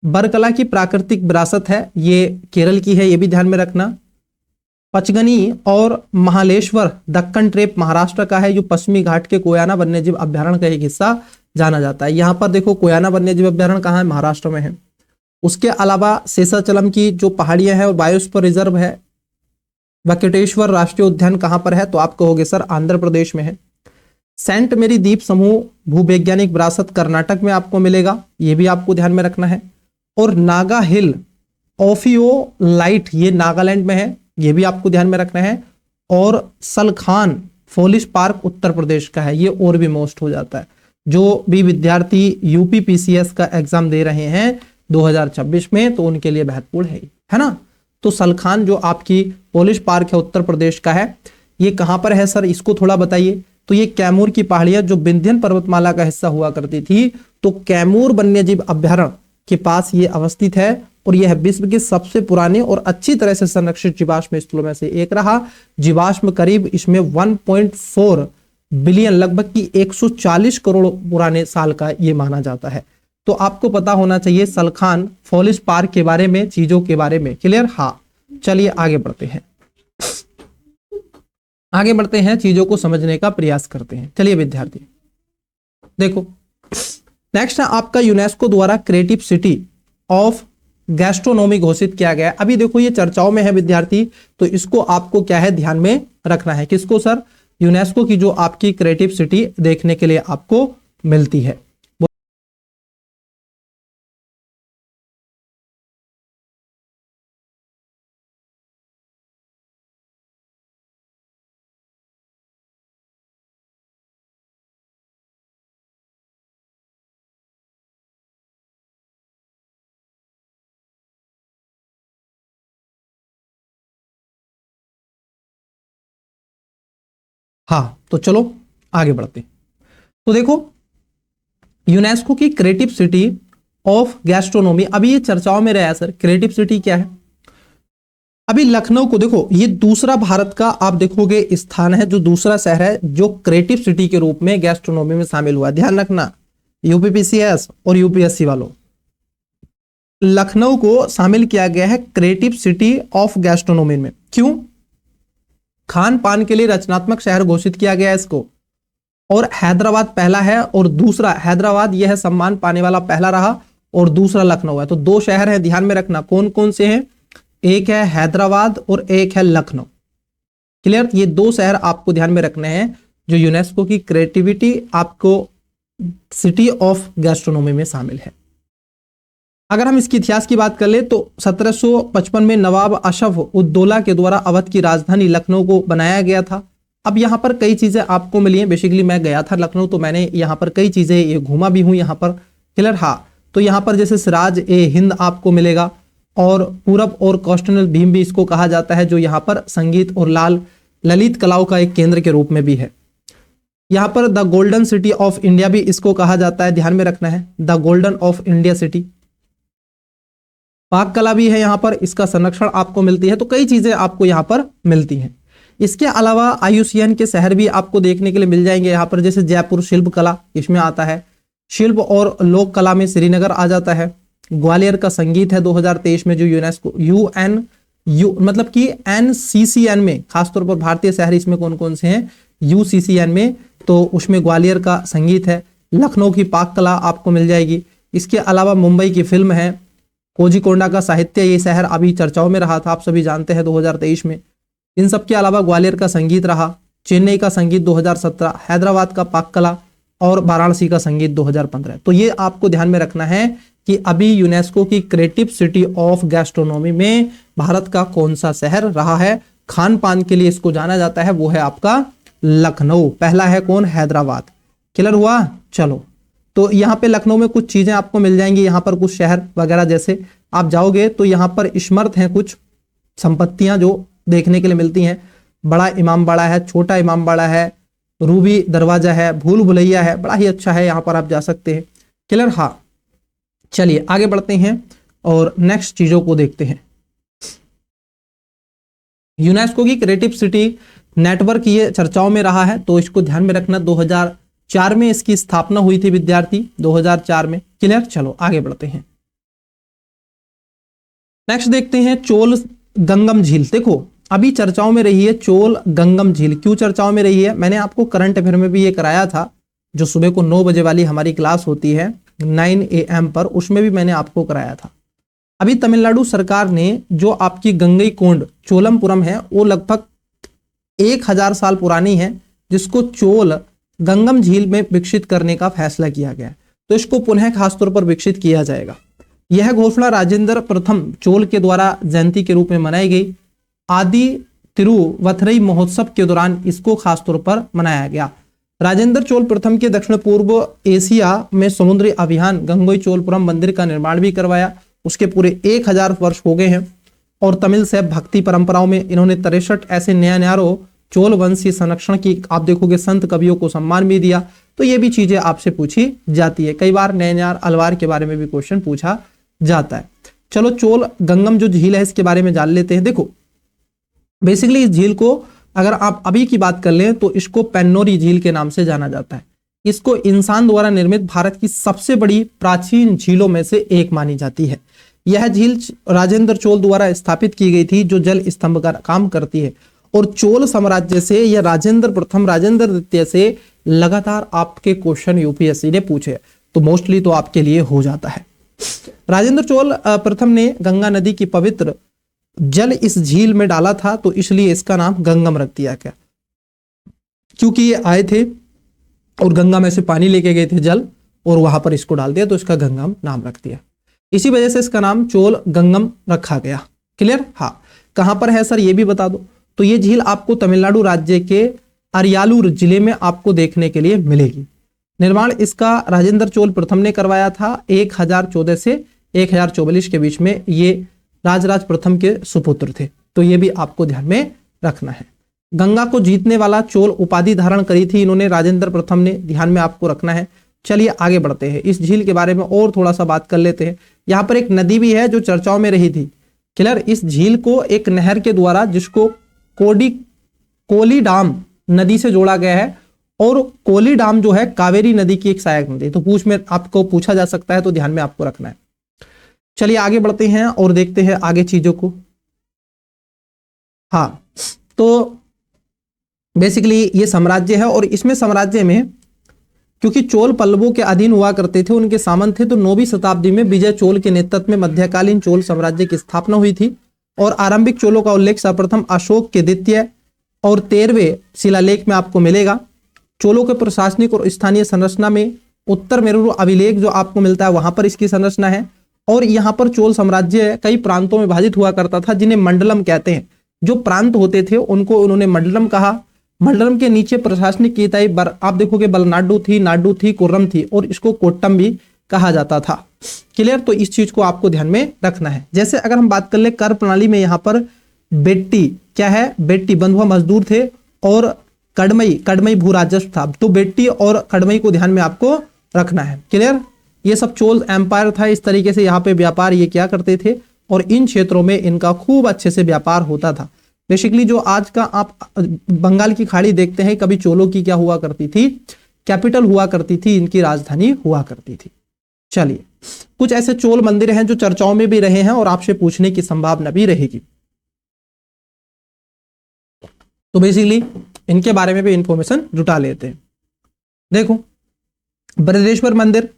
बरकला की प्राकृतिक विरासत है, ये केरल की है, ये भी ध्यान में रखना। पचगनी और महालेश्वर दक्कन ट्रेप महाराष्ट्र का है, जो पश्चिमी घाट के कोयाना वन्यजीव अभ्यारण्य का एक हिस्सा जाना जाता है। यहां पर देखो कोयाना वन्यजीव अभ्यारण्य कहाँ है, महाराष्ट्र में है। उसके अलावा शेषाचलम की जो पहाड़ियां हैं और बायोस्फीयर रिजर्व है, वेंकटेश्वर राष्ट्रीय उद्यान कहां पर है, तो आप कहोगे सर आंध्र प्रदेश में है। सेंट मेरी द्वीप समूह भूवैज्ञानिक विरासत कर्नाटक में आपको मिलेगा, ये भी आपको ध्यान में रखना है। और नागा हिल ओफियोलाइट ये नागालैंड में है, ये भी आपको ध्यान में रखना है। और सलखान फोलिस पार्क उत्तर प्रदेश का है, ये और भी मोस्ट हो जाता है। जो भी विद्यार्थी यूपीपीसीएस का एग्जाम दे रहे हैं 2026 में, तो उनके लिए महत्वपूर्ण है ना। तो सलखान जो आपकी पोलिश पार्क है उत्तर प्रदेश का है, ये कहां पर है सर, इसको थोड़ा बताइए। तो ये कैमूर की पहाड़ियां जो विंध्यन पर्वतमाला का हिस्सा हुआ करती थी, तो कैमूर वन्यजीव अभ्यारण्य के पास ये अवस्थित है और यह विश्व के सबसे पुराने और अच्छी तरह से संरक्षित जीवाश्म स्थलों में से एक रहा। जीवाश्म करीब इसमें 1.4 बिलियन, लगभग की 140 करोड़ पुराने साल का ये माना जाता है। तो आपको पता होना चाहिए सलखान फॉलिस पार्क के बारे में, चीजों के बारे में। क्लियर? हाँ, चलिए आगे बढ़ते हैं, आगे बढ़ते हैं, चीजों को समझने का प्रयास करते हैं। चलिए विद्यार्थी देखो, नेक्स्ट है आपका यूनेस्को द्वारा क्रिएटिव सिटी ऑफ गैस्ट्रोनोमी घोषित किया गया है। अभी देखो ये चर्चाओं में है विद्यार्थी, तो इसको आपको क्या है ध्यान में रखना है। किसको सर? यूनेस्को की जो आपकी क्रिएटिव सिटी देखने के लिए आपको मिलती है। हाँ, तो चलो आगे बढ़ते हैं। तो देखो यूनेस्को की क्रिएटिव सिटी ऑफ गैस्ट्रोनोमी, अभी ये चर्चाओं में रहा है सर, क्रिएटिव सिटी क्या है। अभी लखनऊ को देखो, ये दूसरा भारत का आप देखोगे स्थान है, जो दूसरा शहर है जो क्रिएटिव सिटी के रूप में गैस्ट्रोनोमी में शामिल हुआ। ध्यान रखना यूपीपीसीएस और यूपीएससी वालों, लखनऊ को शामिल किया गया है क्रिएटिव सिटी ऑफ गैस्ट्रोनोमी में। क्यों? खान पान के लिए रचनात्मक शहर घोषित किया गया है इसको, और हैदराबाद पहला है, और दूसरा हैदराबाद यह सम्मान पाने वाला पहला रहा, और दूसरा लखनऊ है। तो दो शहर हैं, ध्यान में रखना। कौन कौन से हैं? एक है हैदराबाद और एक है लखनऊ। क्लियर? ये दो शहर आपको ध्यान में रखने हैं जो यूनेस्को की क्रिएटिविटी आपको सिटी ऑफ गैस्ट्रोनोमी में शामिल है। अगर हम इसके इतिहास की बात कर ले तो 1755 में नवाब अशरफ उद्दौला के द्वारा अवध की राजधानी लखनऊ को बनाया गया था। अब यहाँ पर कई चीजें आपको मिली हैं। बेसिकली मैं गया था लखनऊ, तो मैंने यहाँ पर कई चीजें ये घूमा भी हूँ यहाँ पर। क्लियर? हाँ, तो यहाँ पर जैसे सिराज ए हिंद आपको मिलेगा, और पूरब और कोस्टल भीम भी इसको कहा जाता है, जो यहाँ पर संगीत और ललित कलाओं का एक केंद्र के रूप में भी है। यहाँ पर the golden city of India भी इसको कहा जाता है, ध्यान में रखना है, the golden of India city. पाक कला भी है यहाँ पर, इसका संरक्षण आपको मिलती है। तो कई चीजें आपको यहाँ पर मिलती हैं। इसके अलावा आयुसियन के शहर भी आपको देखने के लिए मिल जाएंगे यहाँ पर, जैसे जयपुर शिल्प कला इसमें आता है, शिल्प और लोक कला में श्रीनगर आ जाता है। ग्वालियर का संगीत है 2023 में, जो यूनेस्को मतलब कि NCCN में, खासतौर पर भारतीय शहर इसमें कौन कौन से हैं UCCN में, तो उसमें ग्वालियर का संगीत है। लखनऊ की पाक कला आपको मिल जाएगी। इसके अलावा मुंबई की फिल्म है, कोझिकोड का साहित्य, ये शहर अभी चर्चाओं में रहा था, आप सभी जानते हैं 2023 में। इन सब के अलावा ग्वालियर का संगीत रहा, चेन्नई का संगीत 2017, हैदराबाद का पाक कला और वाराणसी का संगीत 2015। तो ये आपको ध्यान में रखना है कि अभी यूनेस्को की क्रिएटिव सिटी ऑफ गैस्ट्रोनोमी में भारत का कौन सा शहर रहा है। खान पान के लिए इसको जाना जाता है, वो है आपका लखनऊ। पहला है कौन? हैदराबाद। क्लियर हुआ? चलो, तो यहाँ पे लखनऊ में कुछ चीजें आपको मिल जाएंगी। यहाँ पर कुछ शहर वगैरह जैसे आप जाओगे तो यहाँ पर स्मृत हैं कुछ संपत्तियां जो देखने के लिए मिलती हैं। बड़ा इमामबाड़ा है, छोटा इमामबाड़ा है, रूबी दरवाजा है, भूल भुलैया है, बड़ा ही अच्छा है, यहाँ पर आप जा सकते हैं। क्लियर? हाँ, चलिए आगे बढ़ते हैं और नेक्स्ट चीजों को देखते हैं। यूनेस्को की क्रिएटिव सिटी नेटवर्क ये चर्चाओं में रहा है, तो इसको ध्यान में रखना। 2004 में इसकी स्थापना हुई थी विद्यार्थी, 2004 में। क्लियर? चलो आगे बढ़ते हैं। नेक्स्ट देखते हैं चोल गंगम झील। देखो अभी चर्चाओं में रही है चोल गंगम झील। क्यों चर्चाओं में रही है? मैंने आपको करंट अफेयर में भी ये कराया था, जो सुबह को 9 बजे वाली हमारी क्लास होती है 9 AM पर, उसमें भी मैंने आपको कराया था। अभी तमिलनाडु सरकार ने जो आपकी गंगईकोंड चोलमपुरम है, वो लगभग 1000 साल पुरानी है, जिसको चोल गंगम झील में विकसित करने का फैसला किया गया है। तो इसको पुनः खासतौर पर विकसित किया जाएगा। यह घोषणा राजेंद्र प्रथम चोल के द्वारा जयंती के रूप में मनाई गई। आदि तिरुवथरई महोत्सव के दौरान इसको खासतौर पर मनाया गया। राजेंद्र चोल प्रथम के दक्षिण पूर्व एशिया में समुद्री अभियान गंगईचोलपुरम मंदिर का निर्माण भी करवाया। उसके पूरे 1000 वर्ष हो गए हैं और तमिल से भक्ति परंपराओं में इन्होंने 63 ऐसे न्यारो चोल वंशीय संरक्षण की आप देखोगे संत कवियों को सम्मान भी दिया। तो ये भी चीजें आपसे पूछी जाती है। कई बार नैनार अलवार के बारे में भी क्वेश्चन पूछा जाता है। चलो चोल गंगम जो झील है इसके बारे में जान लेते हैं। देखो बेसिकली इस झील को अगर आप अभी की बात कर लें तो इसको पेन्नोरी झील के नाम से जाना जाता है। इसको इंसान द्वारा निर्मित भारत की सबसे बड़ी प्राचीन झीलों में से एक मानी जाती है। यह झील राजेंद्र चोल द्वारा स्थापित की गई थी जो जल स्तंभ का काम करती है। और चोल साम्राज्य से या राजेंद्र प्रथम राजेंद्र द्वितीय से लगातार आपके क्वेश्चन यूपीएससी ने पूछे तो मोस्टली तो आपके लिए हो जाता है। राजेंद्र चोल प्रथम ने गंगा नदी की पवित्र जल इस झील में डाला था तो इसलिए इसका नाम गंगम रख दिया गया, क्योंकि ये आए थे और गंगा में से पानी लेके गए थे जल और वहां पर इसको डाल दिया तो इसका गंगम नाम रख दिया। इसी वजह से इसका नाम चोल गंगम रखा गया। क्लियर? हाँ। कहां पर है सर ये भी बता दो। तो ये झील आपको तमिलनाडु राज्य के अरियालूर जिले में आपको देखने के लिए मिलेगी। निर्माण इसका राजेंद्र चोल प्रथम ने करवाया था 1014 से 1044 के बीच में। ये राजराज प्रथम के सुपुत्र थे तो ये भी आपको ध्यान में रखना है। गंगा को जीतने वाला चोल उपाधि धारण करी थी इन्होंने राजेंद्र प्रथम ने, ध्यान में आपको रखना है। चलिए आगे बढ़ते हैं, इस झील के बारे में और थोड़ा सा बात कर लेते हैं। यहाँ पर एक नदी भी है जो चर्चाओं में रही थी। क्लियर? इस झील को एक नहर के द्वारा जिसको कोलीडाम नदी से जोड़ा गया है और कोलीडाम जो है कावेरी नदी की एक सहायक नदी। तो आपको पूछा जा सकता है तो ध्यान में आपको रखना है। चलिए आगे बढ़ते हैं और देखते हैं आगे चीजों को। हाँ, तो बेसिकली ये साम्राज्य है और इसमें साम्राज्य में क्योंकि चोल पल्लवों के अधीन हुआ करते थे, उनके सामंत थे, तो 9वीं शताब्दी में विजय चोल के नेतृत्व में मध्यकालीन चोल साम्राज्य की स्थापना हुई थी। और आरंभिक चोलों का उल्लेख सर्वप्रथम अशोक के द्वितीय और 13वें शिलालेख में आपको मिलेगा। चोलों के प्रशासनिक और स्थानीय संरचना में उत्तर मेरू अभिलेख जो आपको मिलता है वहां पर इसकी संरचना है। और यहाँ पर चोल साम्राज्य कई प्रांतों में विभाजित हुआ करता था जिन्हें मंडलम कहते हैं। जो प्रांत होते थे उनको उन्होंने मंडलम कहा। मंडलम के नीचे प्रशासनिक की इकाई आप देखोगे बलनाडु थी, नाडु थी, कुर्रम थी और इसको कोट्टम भी कहा जाता था। क्लियर? तो इस चीज को आपको ध्यान में रखना है। जैसे अगर हम बात कर ले कर प्रणाली में यहाँ पर बेट्टी क्या है, बेट्टी बंधुआ मजदूर थे और कड़मई भू राजस्व था। तो बेट्टी और कड़मई को ध्यान में आपको रखना है। क्लियर? ये सब चोल एम्पायर था। इस तरीके से यहाँ पे व्यापार ये क्या करते थे और इन क्षेत्रों में इनका खूब अच्छे से व्यापार होता था। बेसिकली जो आज का आप बंगाल की खाड़ी देखते हैं, कभी चोलों की क्या हुआ करती थी, कैपिटल हुआ करती थी, इनकी राजधानी हुआ करती थी। चलिए कुछ ऐसे चोल मंदिर हैं जो चर्चाओं में भी रहे हैं और आपसे पूछने की संभावना भी रहेगी। तो बेसिकली इनके बारे में भी इंफॉर्मेशन जुटा लेते हैं। देखो बृहदेश्वर मंदिर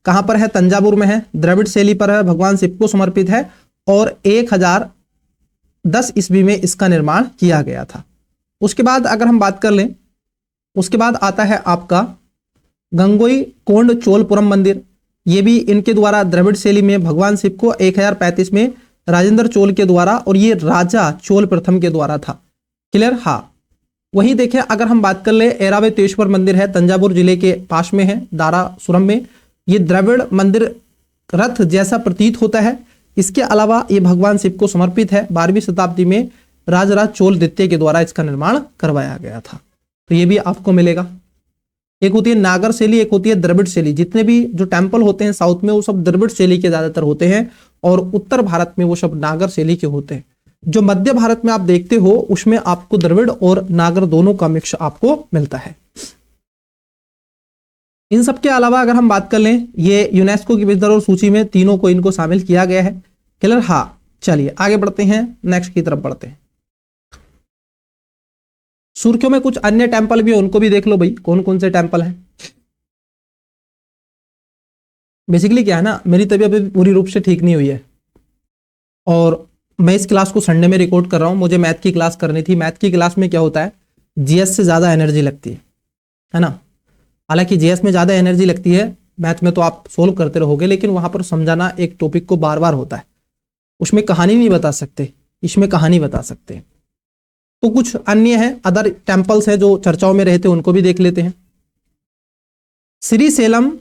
कहां पर है? तंजावुर में है, द्रविड़ शैली पर है, भगवान शिव को समर्पित है और 1010 ईस्वी में इसका निर्माण किया गया था। उसके बाद अगर हम बात कर लें, उसके बाद आता है आपका गंगोई कोंड चोलपुरम मंदिर। ये भी इनके द्वारा द्रविड़ शैली में भगवान शिव को 1035 में राजेंद्र चोल के द्वारा और ये राजा चोल प्रथम के द्वारा था। क्लियर? हाँ। वही देखें अगर हम बात कर ले ऐरावतेश्वर मंदिर है, तंजावुर जिले के पास में है, दारासुरम में। ये द्रविड़ मंदिर रथ जैसा प्रतीत होता है। इसके अलावा ये भगवान शिव को समर्पित है। 12वीं शताब्दी में राजराज चोल द्वितीय के द्वारा इसका निर्माण करवाया गया था। तो ये भी आपको मिलेगा। एक होती है नागर शैली, एक होती है द्रविड़ शैली। जितने भी जो टेम्पल होते हैं साउथ में वो सब द्रविड़ शैली के ज्यादातर होते हैं और उत्तर भारत में वो सब नागर शैली के होते हैं। जो मध्य भारत में आप देखते हो उसमें आपको द्रविड़ और नागर दोनों का मिक्स आपको मिलता है। इन सब के अलावा अगर हम बात कर लें, ये यूनेस्को की विश्व धरोहर सूची में तीनों को इनको शामिल किया गया है। क्लियर? हाँ। चलिए आगे बढ़ते हैं, नेक्स्ट की तरफ बढ़ते हैं। सुर्खियों में कुछ अन्य टेंपल भी है, उनको भी देख लो भाई कौन कौन से टेंपल हैं। बेसिकली क्या है ना, मेरी तबीयत अभी पूरी रूप से ठीक नहीं हुई है और मैं इस क्लास को संडे में रिकॉर्ड कर रहा हूं। मुझे मैथ की क्लास करनी थी। मैथ की क्लास में क्या होता है, जीएस से ज्यादा एनर्जी लगती है ना। हालांकि जीएस में ज्यादा एनर्जी लगती है, मैथ में तो आप सोल्व करते रहोगे, लेकिन वहां पर समझाना एक टॉपिक को बार बार होता है। उसमें कहानी नहीं बता सकते, इसमें कहानी बता सकते हैं। तो कुछ अन्य है, अदर टेम्पल्स है जो चर्चाओं में रहते हैं, उनको भी देख लेते हैं। श्री सेलम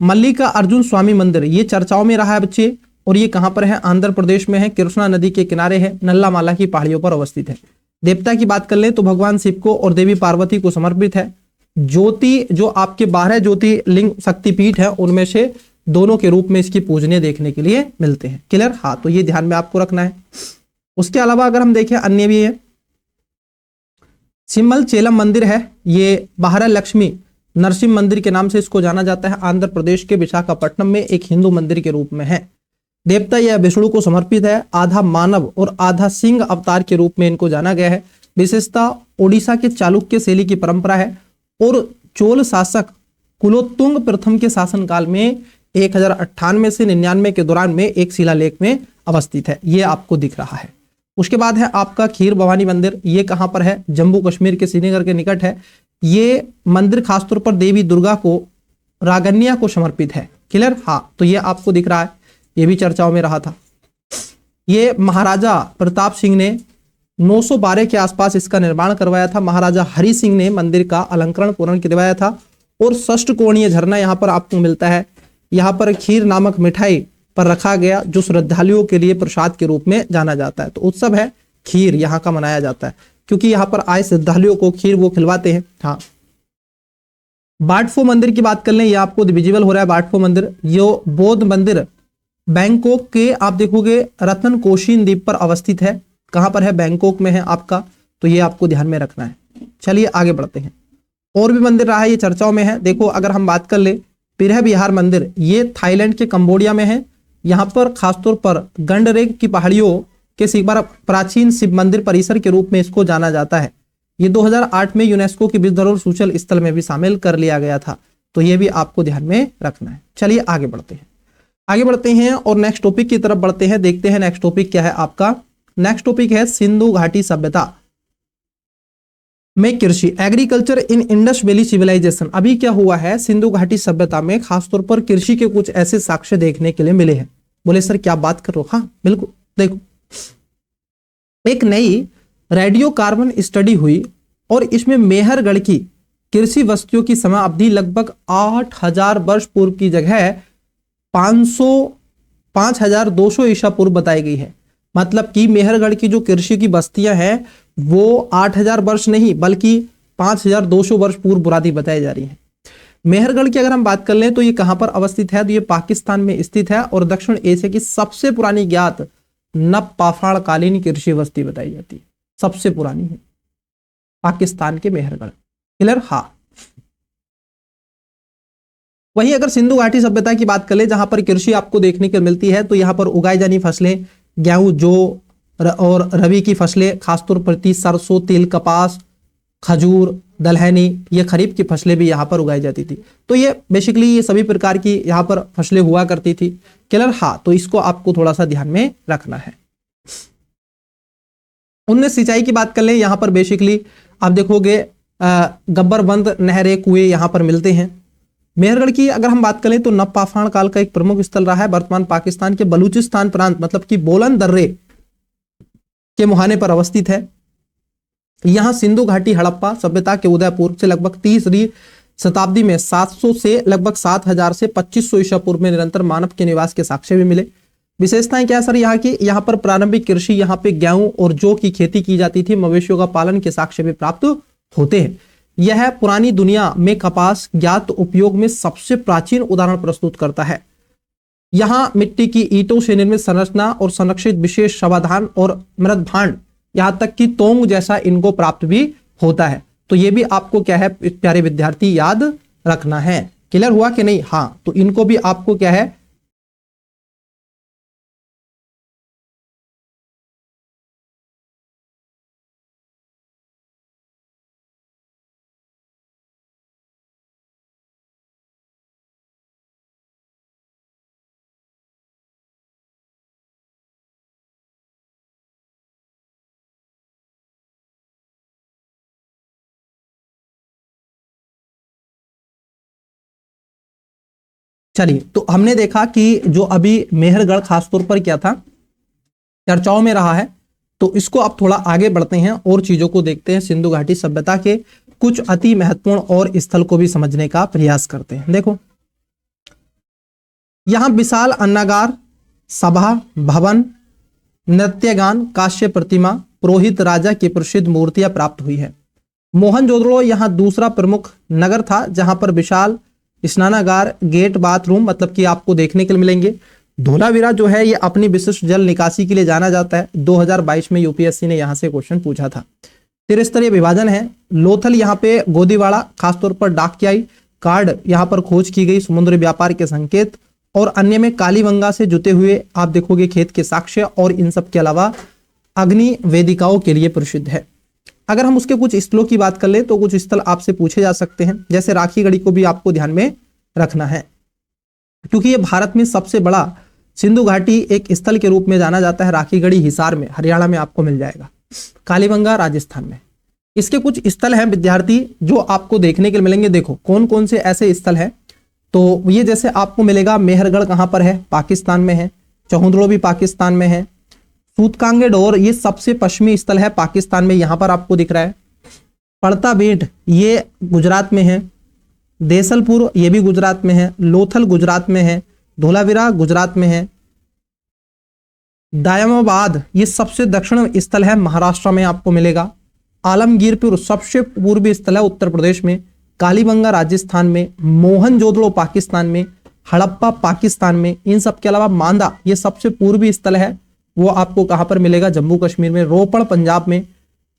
मल्लिका अर्जुन स्वामी मंदिर, ये चर्चाओं में रहा है बच्चे और ये कहां पर है? आंध्र प्रदेश में है, कृष्णा नदी के किनारे है, नल्लामाला की पहाड़ियों पर अवस्थित है। देवता की बात कर लें तो भगवान शिव को और देवी पार्वती को समर्पित है। ज्योति जो आपके 12 ज्योतिर्लिंग शक्तिपीठ है उनमें से दोनों के रूप में इसकी पूजनीय देखने के लिए मिलते हैं। क्लियर? हाँ, तो ये ध्यान में आपको रखना है। उसके अलावा अगर हम देखें अन्य भी है, सिम्मल चेलम मंदिर है, ये महालक्ष्मी नरसिंह मंदिर के नाम से इसको जाना जाता है। आंध्र प्रदेश के विशाखापट्टनम में एक हिंदू मंदिर के रूप में है। देवता यह विष्णु को समर्पित है। आधा मानव और आधा सिंह अवतार के रूप में इनको जाना गया है। विशेषता ओडिशा के चालुक्य शैली की परंपरा है और चोल शासक कुलोत्तुंग प्रथम के शासनकाल में 1098 से 99 के दौरान में एक शिलालेख में अवस्थित है। ये आपको दिख रहा है। उसके बाद है आपका खीर भवानी मंदिर। ये कहां पर है? जम्मू कश्मीर के श्रीनगर के निकट है। ये मंदिर खासतौर पर देवी दुर्गा को, रागन्या को समर्पित है। क्लियर? हाँ, तो ये आपको दिख रहा है, ये भी चर्चाओं में रहा था। ये महाराजा प्रताप सिंह ने 912 के आसपास इसका निर्माण करवाया था। महाराजा हरि सिंह ने मंदिर का अलंकरण पूर्ण करवाया था। और षष्ठ कोणीय झरना यहाँ पर आपको मिलता है। यहाँ पर खीर नामक मिठाई पर रखा गया जो श्रद्धालुओं के लिए प्रसाद के रूप में जाना जाता है। तो उत्सव है खीर यहाँ का मनाया जाता है, क्योंकि यहाँ पर आए श्रद्धालुओं को खीर वो खिलवाते हैं। हाँ, बाटफो मंदिर की बात कर लें, ये आपको विजिबल हो रहा है बाटफो मंदिर। यो बौद्ध मंदिर बैंकॉक के आप देखोगे रतन कोशिन द्वीप पर अवस्थित है। कहां पर है? बैंकॉक में है आपका, तो ये आपको ध्यान में रखना है। चलिए आगे बढ़ते हैं। और भी मंदिर रहा है, ये चर्चाओं में है। देखो अगर हम बात कर ले पिरह बिहार मंदिर, ये थाईलैंड के कंबोडिया में है। यहाँ पर खासतौर पर गंडरेग की पहाड़ियों के शिखर प्राचीन शिव मंदिर परिसर के रूप में इसको जाना जाता है। ये 2008 में यूनेस्को की विश्व धरोहर सूचल स्थल में भी शामिल कर लिया गया था। तो ये भी आपको ध्यान में रखना है। चलिए आगे बढ़ते हैं। आगे बढ़ते हैं और नेक्स्ट टॉपिक की तरफ बढ़ते हैं। देखते हैं नेक्स्ट टॉपिक क्या है आपका। नेक्स्ट टॉपिक है सिंधु घाटी सभ्यता में कृषि, agriculture in Indus valley civilization. अभी क्या हुआ है, सिंधु घाटी सभ्यता में खासतौर पर कृषि के कुछ ऐसे साक्ष्य देखने के लिए मिले हैं। बोले सर क्या बात कर रहे हो? हाँ बिल्कुल। देखो एक नई रेडियो कार्बन स्टडी हुई और इसमें मेहरगढ़ की कृषि वस्तुओं की समय अवधि लगभग 8000 वर्ष पूर्व की जगह 5200 ईसा पूर्व बताई गई है। मतलब कि मेहरगढ़ की जो कृषि की बस्तियां हैं वो 8000 वर्ष नहीं बल्कि 5200 वर्ष पूर्व बुरादी बताई जा रही है। मेहरगढ़ की अगर हम बात कर लें तो ये कहां पर अवस्थित है? तो ये पाकिस्तान में स्थित है और दक्षिण एशिया की सबसे पुरानी ज्ञात नवपाषाण कालीन कृषि बस्ती बताई जाती है। सबसे पुरानी है पाकिस्तान के मेहरगढ़। क्लियर? हाँ। वहीं अगर सिंधु घाटी सभ्यता की बात करें जहां पर कृषि आपको देखने को मिलती है तो यहां पर उगाई जानी फसलें गेहूं, जौ और रबी की फसलें, खासतौर पर सरसों, तिल, कपास, खजूर, दलहनी, ये खरीफ की फसलें भी यहाँ पर उगाई जाती थी। तो ये बेसिकली ये सभी प्रकार की यहाँ पर फसलें हुआ करती थी। क्लियर? हाँ, तो इसको आपको थोड़ा सा ध्यान में रखना है। उनमें सिंचाई की बात कर लें, यहाँ पर बेसिकली आप देखोगे गब्बरबंद नहरें, कुएं यहाँ पर मिलते हैं। मेहरगढ़ की अगर हम बात करें तो नवपाषाण काल का एक प्रमुख स्थल रहा है। वर्तमान पाकिस्तान के बलूचिस्तान प्रांत मतलब कि बोलन दर्रे के मुहाने पर अवस्थित है। यहां सिंधु घाटी हड़प्पा सभ्यता के उदय पूर्व से लगभग 30वीं शताब्दी में 700 से लगभग 7000 से 2500 ईसा पूर्व में निरंतर मानव के निवास के साक्ष्य भी मिले। विशेषताएं क्या सर यहाँ की? यहाँ पर प्रारंभिक कृषि, यहाँ पे गेहूं और जौ की खेती की जाती थी। मवेशियों का पालन के साक्ष्य भी प्राप्त होते हैं। यह पुरानी दुनिया में कपास ज्ञात उपयोग में सबसे प्राचीन उदाहरण प्रस्तुत करता है। यहाँ मिट्टी की ईंटों से निर्मित संरचना और संरक्षित विशेष समाधान और मृद भांड, यहाँ तक कि तोंग जैसा इनको प्राप्त भी होता है। तो ये भी आपको क्या है प्यारे विद्यार्थी याद रखना है। क्लियर हुआ कि नहीं? हाँ, तो इनको भी आपको क्या है चलिए, तो हमने देखा कि जो अभी मेहरगढ़ खासतौर पर क्या था चर्चाओं में रहा है, तो इसको अब थोड़ा आगे बढ़ते हैं और चीजों को देखते हैं। सिंधु घाटी सभ्यता के कुछ अति महत्वपूर्ण और स्थल को भी समझने का प्रयास करते हैं। देखो यहां विशाल अन्नागार, सभा भवन, नृत्यगान, कांस्य प्रतिमा, पुरोहित राजा की प्रसिद्ध मूर्तियां प्राप्त हुई है। मोहनजोदड़ो यहाँ दूसरा प्रमुख नगर था जहां पर विशाल स्नानागार, गेट, बाथरूम मतलब कि आपको देखने के लिए मिलेंगे। धोलावीरा जो है ये अपनी विशिष्ट जल निकासी के लिए जाना जाता है। 2022 में यूपीएससी ने यहां से क्वेश्चन पूछा था। त्रिस्तरीय विभाजन है। लोथल यहाँ पे गोदीवाड़ा, खासतौर पर डाकियाई कार्ड यहाँ पर खोज की गई समुद्री व्यापार के संकेत, और अन्य में कालीबंगा से जुटे हुए आप देखोगे खेत के साक्ष्य, और इन सब के अलावा अग्नि वेदिकाओं के लिए प्रसिद्ध है। अगर हम उसके कुछ स्थलों की बात कर ले तो कुछ स्थल आपसे पूछे जा सकते हैं, जैसे राखीगढ़ी को भी आपको ध्यान में रखना है, क्योंकि ये भारत में सबसे बड़ा सिंधु घाटी एक स्थल के रूप में जाना जाता है। राखीगढ़ी हिसार में, हरियाणा में आपको मिल जाएगा, कालीबंगा राजस्थान में। इसके कुछ स्थल हैं विद्यार्थी जो आपको देखने के लिए मिलेंगे। देखो कौन कौन से ऐसे स्थल हैं, तो ये जैसे आपको मिलेगा मेहरगढ़ कहां पर है, पाकिस्तान में है। चौहुंदड़ो भी पाकिस्तान में है। सूतकांगे डोर ये सबसे पश्चिमी स्थल है पाकिस्तान में, यहां पर आपको दिख रहा है। पड़ता बेट ये गुजरात में है। देसलपुर ये भी गुजरात में है। लोथल गुजरात में है। धोलावीरा गुजरात में है। दायमाबाद ये सबसे दक्षिण स्थल है, महाराष्ट्र में आपको मिलेगा। आलमगीरपुर सबसे पूर्वी स्थल है उत्तर प्रदेश में। कालीबंगा राजस्थान में। मोहनजोदड़ो पाकिस्तान में। हड़प्पा पाकिस्तान में। इन सब के अलावा मांदा ये सबसे पूर्वी स्थल है, वो आपको कहां पर मिलेगा, जम्मू कश्मीर में। रोपड़ पंजाब में।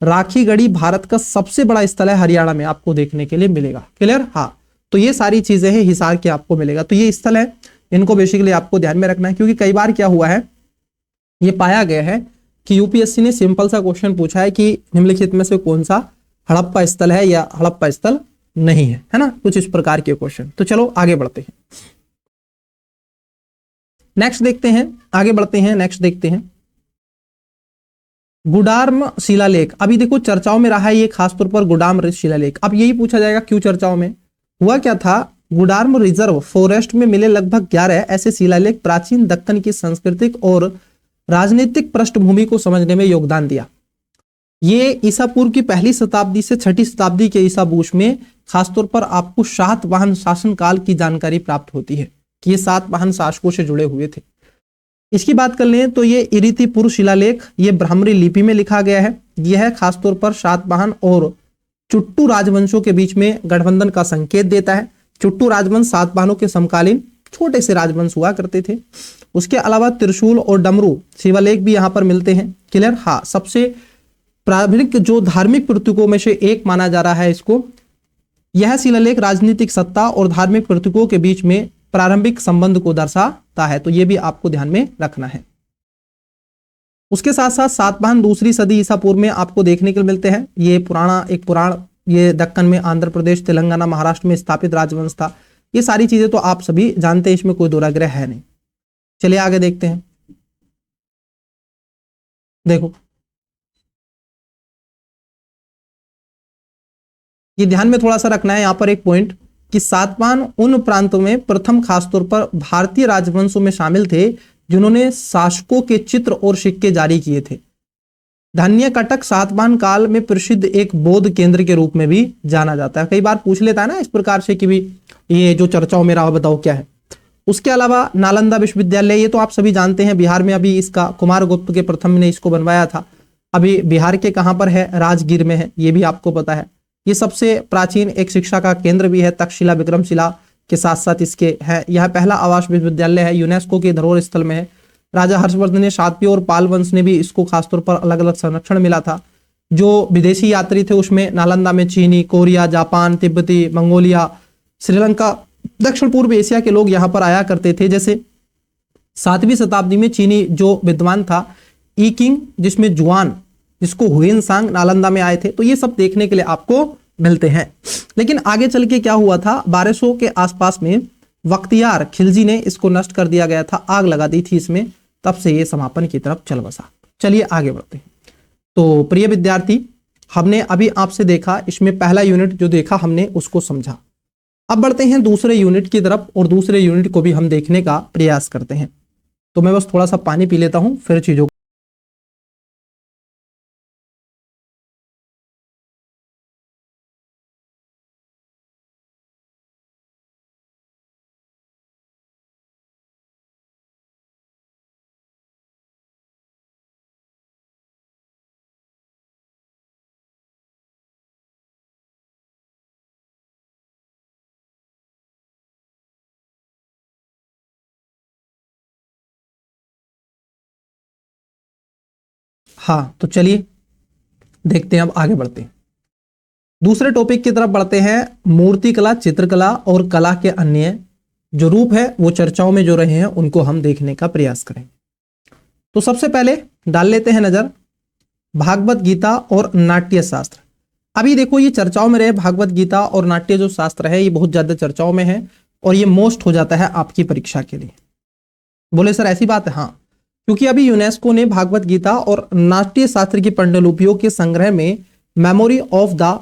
राखीगढ़ी भारत का सबसे बड़ा स्थल है, हरियाणा में आपको देखने के लिए मिलेगा। क्लियर? हाँ, तो ये सारी चीजें हैं, हिसार के आपको मिलेगा। तो ये स्थल है, इनको बेसिकली आपको ध्यान में रखना है, क्योंकि कई बार क्या हुआ है, ये पाया गया है कि यूपीएससी ने सिंपल सा क्वेश्चन पूछा है कि निम्नलिखित में से कौन सा हड़प्पा स्थल है या हड़प्पा स्थल नहीं है, है ना, कुछ इस प्रकार के क्वेश्चन। तो चलो आगे बढ़ते हैं, नेक्स्ट देखते हैं, आगे बढ़ते हैं, नेक्स्ट देखते हैं गुडार्म शिलालेख। अभी देखो चर्चाओं में रहा है ये, खासतौर पर गुडार्म शिलालेख। अब यही पूछा जाएगा क्यों चर्चाओं में हुआ क्या था। गुडार्म रिजर्व फॉरेस्ट में मिले लगभग 11 ऐसे शिलालेख प्राचीन दक्कन की सांस्कृतिक और राजनीतिक पृष्ठभूमि को समझने में योगदान दिया। ये ईसा पूर्व की पहली शताब्दी से छठी शताब्दी के ईसा बूश में खासतौर पर आपको सातवाहन शासनकाल की जानकारी प्राप्त होती है कि ये सातवाहन शासकों से जुड़े हुए थे। इसकी बात कर लें तो ये इरितिपुर शिलालेख ये ब्राह्मणी लिपि में लिखा गया है। यह खासतौर पर सातवाहन और चुट्टू राजवंशों के बीच में गठबंधन का संकेत देता है। चुट्टू राजवंश सातवाहनों के समकालीन छोटे से राजवंश हुआ करते थे। उसके अलावा त्रिशूल और डमरू शिलालेख भी यहाँ पर मिलते हैं। क्लियर? हाँ, सबसे प्रारंभिक जो धार्मिक प्रतीकों में से एक माना जा रहा है इसको। यह शिलालेख राजनीतिक सत्ता और धार्मिक प्रतीकों के बीच में प्रारंभिक संबंध को दर्शाता है, तो यह भी आपको ध्यान में रखना है। उसके साथ साथ सातवाहन दूसरी सदी ईसा पूर्व में आपको देखने को मिलते हैं। ये पुराण ये दक्कन में आंध्र प्रदेश, तेलंगाना, महाराष्ट्र में स्थापित राजवंश था। ये सारी चीजें तो आप सभी जानते हैं, इसमें कोई दोहराग्रह है नहीं। चलिए आगे देखते हैं। देखो ये ध्यान में थोड़ा सा रखना है यहां पर एक पॉइंट कि सातवाहन उन प्रांतों में प्रथम खासतौर पर भारतीय राजवंशों में शामिल थे जिन्होंने शासकों के चित्र और सिक्के जारी किए थे। धान्यकटक सातवाहन काल में प्रसिद्ध एक बौद्ध केंद्र के रूप में भी जाना जाता है। कई बार पूछ लेता है ना इस प्रकार से कि भी ये जो चर्चाओं में रहा बताओ क्या है। उसके अलावा नालंदा विश्वविद्यालय, ये तो आप सभी जानते हैं, बिहार में अभी इसका कुमारगुप्त के प्रथम ने इसको बनवाया था। अभी बिहार के कहां पर है, राजगीर में है, ये भी आपको पता है। ये सबसे प्राचीन एक शिक्षा का केंद्र भी है। तक्षशिला विक्रमशिला के साथ साथ इसके है। यह पहला आवास विश्वविद्यालय है, यूनेस्को के धरोहर स्थल में है। राजा हर्षवर्धन ने सातवीं और पाल वंश ने भी इसको खासतौर पर अलग अलग संरक्षण मिला था। जो विदेशी यात्री थे उसमें नालंदा में चीनी, कोरिया, जापान, तिब्बती, मंगोलिया, श्रीलंका, दक्षिण पूर्व एशिया के लोग यहाँ पर आया करते थे। जैसे 7वीं शताब्दी में चीनी जो विद्वान था ई किंग, जिसमें जुआन, जिसको हुएन सांग नालंदा में आए थे। तो ये सब देखने के लिए आपको मिलते हैं। लेकिन आगे चल के क्या हुआ था, 1200 के आसपास में बख्तियार खिलजी ने इसको नष्ट कर दिया गया था, आग लगा दी थी इसमें, तब से ये समापन की तरफ चल बसा। चलिए आगे बढ़ते हैं। तो प्रिय विद्यार्थी, हमने अभी आपसे देखा, इसमें पहला यूनिट जो देखा हमने उसको समझा। अब बढ़ते हैं दूसरे यूनिट की तरफ और दूसरे यूनिट को भी हम देखने का प्रयास करते हैं। तो मैं बस थोड़ा सा पानी पी लेता हूं, फिर चीजों हाँ, तो चलिए देखते हैं, अब आगे बढ़ते हैं, दूसरे टॉपिक की तरफ बढ़ते हैं। मूर्तिकला, चित्रकला और कला के अन्य जो रूप है वो चर्चाओं में जो रहे हैं उनको हम देखने का प्रयास करेंगे। तो सबसे पहले डाल लेते हैं नजर भागवत गीता और नाट्य शास्त्र। अभी देखो ये चर्चाओं में रहे, भागवत गीता और नाट्य जो शास्त्र है ये बहुत ज्यादा चर्चाओं में है और ये मोस्ट हो जाता है आपकी परीक्षा के लिए। बोले सर ऐसी बात है? हाँ, क्योंकि अभी यूनेस्को ने भागवत गीता और नाट्य शास्त्र की पांडुलिपियों के संग्रह में memory of the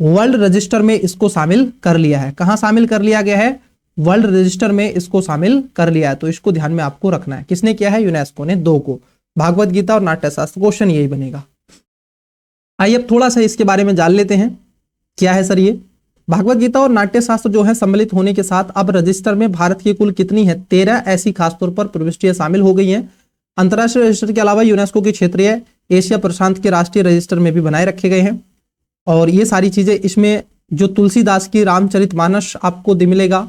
world register में इसको शामिल कर लिया है। कहां शामिल कर लिया गया है? वर्ल्ड रजिस्टर में इसको शामिल कर लिया है। तो इसको ध्यान में आपको रखना है। किसने किया है? यूनेस्को ने, दो को, भागवत गीता और नाट्य शास्त्र। क्वेश्चन यही बनेगा। आइए अब थोड़ा सा इसके बारे में जान लेते हैं, क्या है सर ये भागवत गीता और नाट्य शास्त्र जो है सम्मिलित होने के साथ अब रजिस्टर में भारत की कुल कितनी है? 13 ऐसी खासतौर पर प्रविष्टियां शामिल हो गई हैं। अंतर्राष्ट्रीय रजिस्टर के अलावा यूनेस्को के क्षेत्रीय एशिया प्रशांत के राष्ट्रीय रजिस्टर में भी बनाए रखे गए हैं। और ये सारी चीजें, इसमें जो तुलसीदास की रामचरितमानस आपको मिलेगा,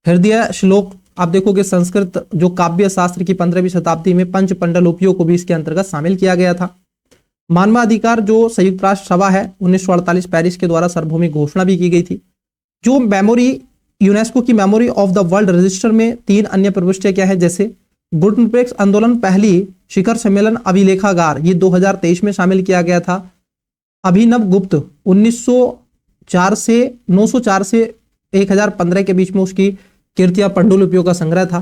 हृदय श्लोक आप देखोगे, संस्कृत जो काव्य शास्त्र की 15वीं शताब्दी में पंच पांडुलिपियों को भी इसके अंतर्गत शामिल किया गया था। मानवाधिकार जो संयुक्त राष्ट्र सभा है 1948 पेरिस के द्वारा सार्वभौमिक घोषणा भी की गई थी। जो मेमोरी, यूनेस्को की memory of the world register में 3 अन्य प्रविष्टियां क्या है, जैसे बुडनपेक्स आंदोलन पहली शिखर सम्मेलन अभिलेखागार, ये 2023 में शामिल किया गया था। अभिनव गुप्त 904 से 1015 के बीच में उसकी कीर्तियां पांडुलिपियों का संग्रह था।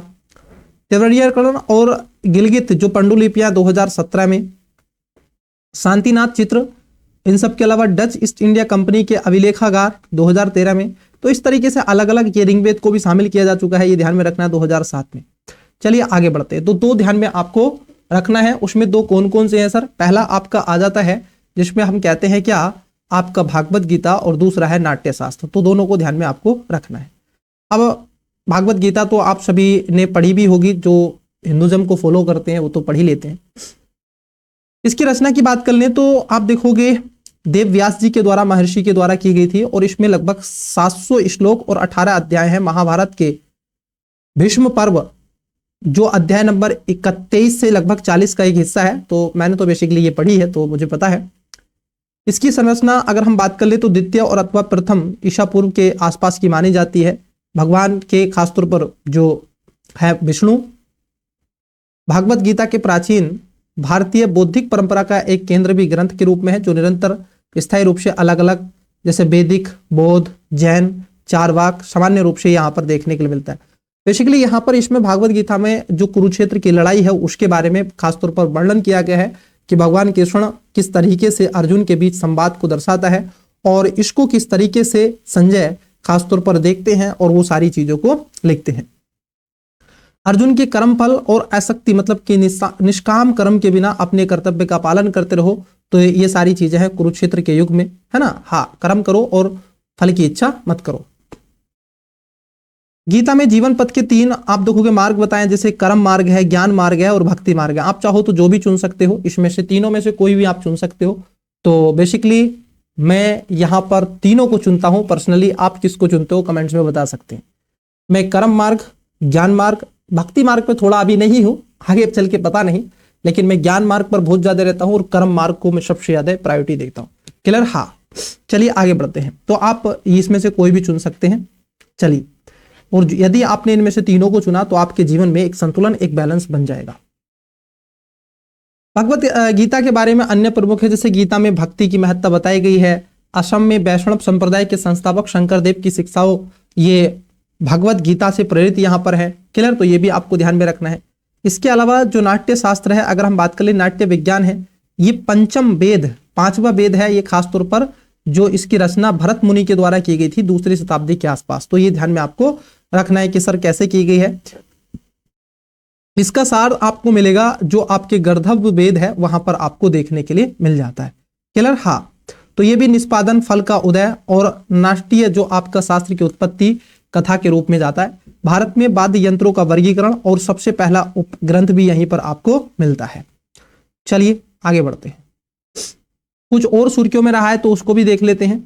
तेवरियाकरण और गिलगित जो पांडुलिपियां 2017 में, शांतिनाथ चित्र, इन सब के अलावा डच ईस्ट इंडिया कंपनी के अभिलेखागार 2013 में। तो इस तरीके से अलग अलग ये ऋग्वेद को भी शामिल किया जा चुका है, ये ध्यान में रखना है 2007 में। चलिए आगे बढ़ते हैं। तो 2 ध्यान में आपको रखना है, उसमें 2 कौन कौन से हैं सर? पहला आपका आ जाता है जिसमें हम कहते हैं क्या, आपका भागवत गीता, और दूसरा है नाट्य शास्त्र। तो दोनों को ध्यान में आपको रखना है। अब भागवत गीता तो आप सभी ने पढ़ी भी होगी, जो हिंदुज्म को फॉलो करते हैं वो तो पढ़ ही लेते हैं। इसकी रचना की बात कर लें तो आप देखोगे देव व्यास जी के द्वारा, महर्षि के द्वारा की गई थी और इसमें लगभग 700 श्लोक और 18 अध्याय हैं। महाभारत के भीष्म पर्व जो अध्याय नंबर 31 से लगभग 40 का एक हिस्सा है। तो मैंने तो बेसिकली ये पढ़ी है तो मुझे पता है। इसकी संरचना अगर हम बात कर ले तो द्वितीय और अथवा प्रथम ईसा पूर्व के आसपास की मानी जाती है। भगवान के खासतौर पर जो है विष्णु। भागवत गीता के प्राचीन भारतीय बौद्धिक परंपरा का एक केंद्र भी ग्रंथ के रूप में है, जो निरंतर स्थायी रूप से अलग अलग, जैसे वैदिक, बौद्ध, जैन, चारवाक सामान्य रूप से यहाँ पर देखने के लिए मिलता है। बेसिकली यहाँ पर इसमें भागवत गीता में जो कुरुक्षेत्र की लड़ाई है उसके बारे में खासतौर पर वर्णन किया गया है कि भगवान कृष्ण किस तरीके से अर्जुन के बीच संवाद को दर्शाता है और इसको किस तरीके से संजय खासतौर पर देखते हैं और वो सारी चीजों को लिखते हैं। अर्जुन के कर्म फल और आसक्ति, मतलब कि निष्काम कर्म के बिना अपने कर्तव्य का पालन करते रहो। तो ये सारी चीजें हैं कुरुक्षेत्र के युग में, है ना। हाँ, कर्म करो और फल की इच्छा मत करो। गीता में जीवन पथ के 3 आप देखोगे मार्ग बताएं, जैसे कर्म मार्ग है, ज्ञान मार्ग है और भक्ति मार्ग है। आप चाहो तो जो भी चुन सकते हो, इसमें से तीनों में से कोई भी आप चुन सकते हो। तो बेसिकली मैं यहां पर तीनों को चुनता हूं पर्सनली। आप किसको चुनते हो कमेंट्स में बता सकते हैं। मैं कर्म मार्ग, ज्ञान मार्ग, भक्ति मार्ग पे थोड़ा अभी नहीं हूं, आगे चल के पता नहीं, लेकिन मैं ज्ञान मार्ग पर बहुत ज्यादा रहता हूं और कर्म मार्ग को मैं सबसे ज्यादा प्रायोरिटी देता हूं। क्लियर? हाँ, चलिए आगे बढ़ते हैं। तो आप इसमें से कोई भी चुन सकते हैं। चलिए, और यदि आपने इनमें से तीनों को चुना तो आपके जीवन में एक संतुलन, एक बैलेंस बन जाएगा। भगवत गीता के बारे में अन्य प्रमुख है, जैसे गीता में भक्ति की महत्ता बताई गई है। असम में वैष्णव संप्रदाय के संस्थापक शंकरदेव की शिक्षाओं ये भगवत गीता से प्रेरित यहाँ पर है। क्लियर? तो ये भी आपको ध्यान में रखना है। इसके अलावा जो नाट्य शास्त्र है, अगर हम बात कर ले, नाट्य विज्ञान है, ये पंचम वेद, 5वां वेद है। ये खासतौर पर जो इसकी रचना भरत मुनि के द्वारा की गई थी 2री शताब्दी के आसपास। तो ये ध्यान में आपको रखना है कि सर कैसे की गई है। इसका सार आपको मिलेगा जो आपके गर्धव वेद है वहां पर आपको देखने के लिए मिल जाता है। क्लियर? हाँ, तो ये भी निष्पादन, फल का उदय और नाट्य जो आपका शास्त्र की उत्पत्ति कथा के रूप में जाता है। भारत में वाद्य यंत्रों का वर्गीकरण और सबसे पहला उपग्रंथ भी यहीं पर आपको मिलता है। चलिए आगे बढ़ते हैं। कुछ और सुर्खियों में रहा है तो उसको भी देख लेते हैं।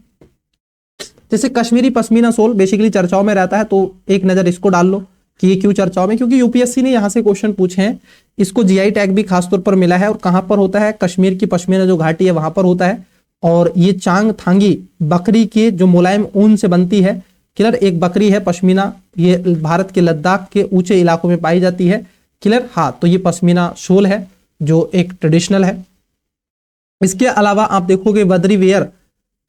जैसे कश्मीरी पश्मीना शॉल बेसिकली चर्चाओं में रहता है, तो एक नजर इसको डाल लो। कि ये क्यों चर्चाओं में, क्योंकि यूपीएससी ने यहाँ से क्वेश्चन पूछे हैं। इसको जीआई टैग भी खासतौर पर मिला है और कहाँ पर होता है, कश्मीर की पश्मीना जो घाटी है वहां पर होता है। और ये चांग थांगी बकरी के जो मुलायम ऊन से बनती है। क्लियर, एक बकरी है पश्मीना, ये भारत के लद्दाख के ऊंचे इलाकों में पाई जाती है। क्लियर, हाँ, तो ये पश्मीना शोल है जो एक ट्रेडिशनल है। इसके अलावा आप देखोगे बद्री वेयर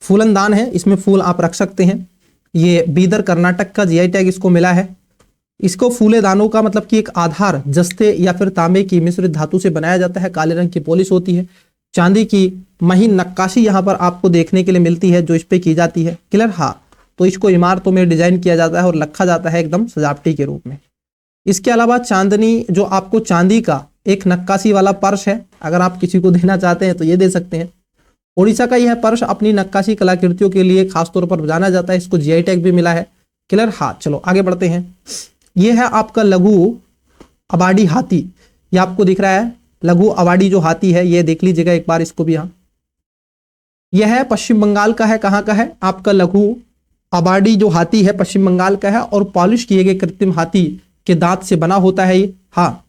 फूलनदान है, इसमें फूल आप रख सकते हैं। ये बीदर कर्नाटक का जीआई टैग इसको मिला है। इसको फूले दानों का मतलब कि एक आधार जस्ते या फिर तांबे की मिश्रित धातु से बनाया जाता है। काले रंग की पॉलिश होती है। चांदी की महीन नक्काशी यहाँ पर आपको देखने के लिए मिलती है जो इस पे की जाती है। क्लियर, हाँ, तो इसको इमारतों में डिजाइन किया जाता है और रखा जाता है एकदम सजावटी के रूप में। इसके अलावा चांदनी जो आपको चांदी का एक नक्काशी वाला पर्स है, अगर आप किसी को देना चाहते हैं तो ये दे सकते हैं। उड़ीसा का यह पर्स अपनी नक्काशी कलाकृतियों के लिए खासतौर पर जाना जाता है। इसको जीआई टैग भी मिला है। क्लियर, हाँ, चलो आगे बढ़ते हैं। यह है आपका लघु अबाडी हाथी, ये आपको दिख रहा है लघु अबाडी जो हाथी है, ये देख लीजिएगा एक बार इसको भी। यहाँ यह है पश्चिम बंगाल का है। कहाँ का है आपका लघु अबाडी जो हाथी है, पश्चिम बंगाल का है और पॉलिश किए गए कृत्रिम हाथी के दांत से बना होता है ये। हाँ,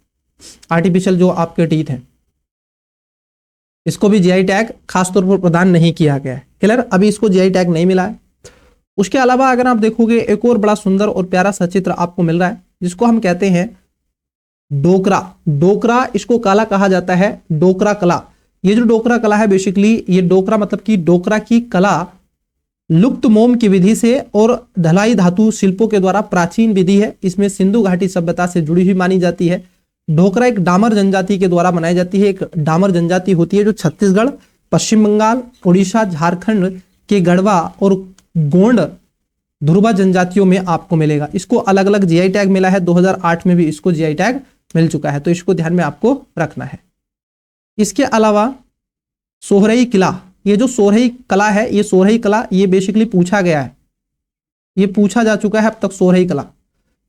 आर्टिफिशियल जो आपके टीथ हैं, इसको भी जीआई टैग खासतौर पर प्रदान नहीं किया गया है। क्लियर, अभी इसको जीआई टैग नहीं मिला है। उसके अलावा अगर आप देखोगे एक और बड़ा सुंदर और प्यारा सा चित्र आपको मिल रहा है जिसको हम कहते हैं डोकरा। डोकरा इसको कला कहा जाता है, डोकरा कला। ये जो डोकरा कला है बेसिकली ये डोकरा मतलब कि डोकरा की कला लुप्त मोम की विधि से और ढलाई धातु शिल्पों के द्वारा प्राचीन विधि है। इसमें सिंधु घाटी सभ्यता से जुड़ी हुई मानी जाती है। ढोकरा एक डामर जनजाति के द्वारा बनाई जाती है। एक डामर जनजाति होती है जो छत्तीसगढ़, पश्चिम बंगाल, उड़ीसा, झारखंड के गढ़वा और गोंड ध्रुवा जनजातियों में आपको मिलेगा। इसको अलग अलग जीआई टैग मिला है। 2008 में भी इसको जीआई टैग मिल चुका है, तो इसको ध्यान में आपको रखना है। इसके अलावा सोहरई किला, ये जो सोहरई कला है, ये सोहरई कला ये बेसिकली पूछा गया है, ये पूछा जा चुका है अब तक। सोहरई कला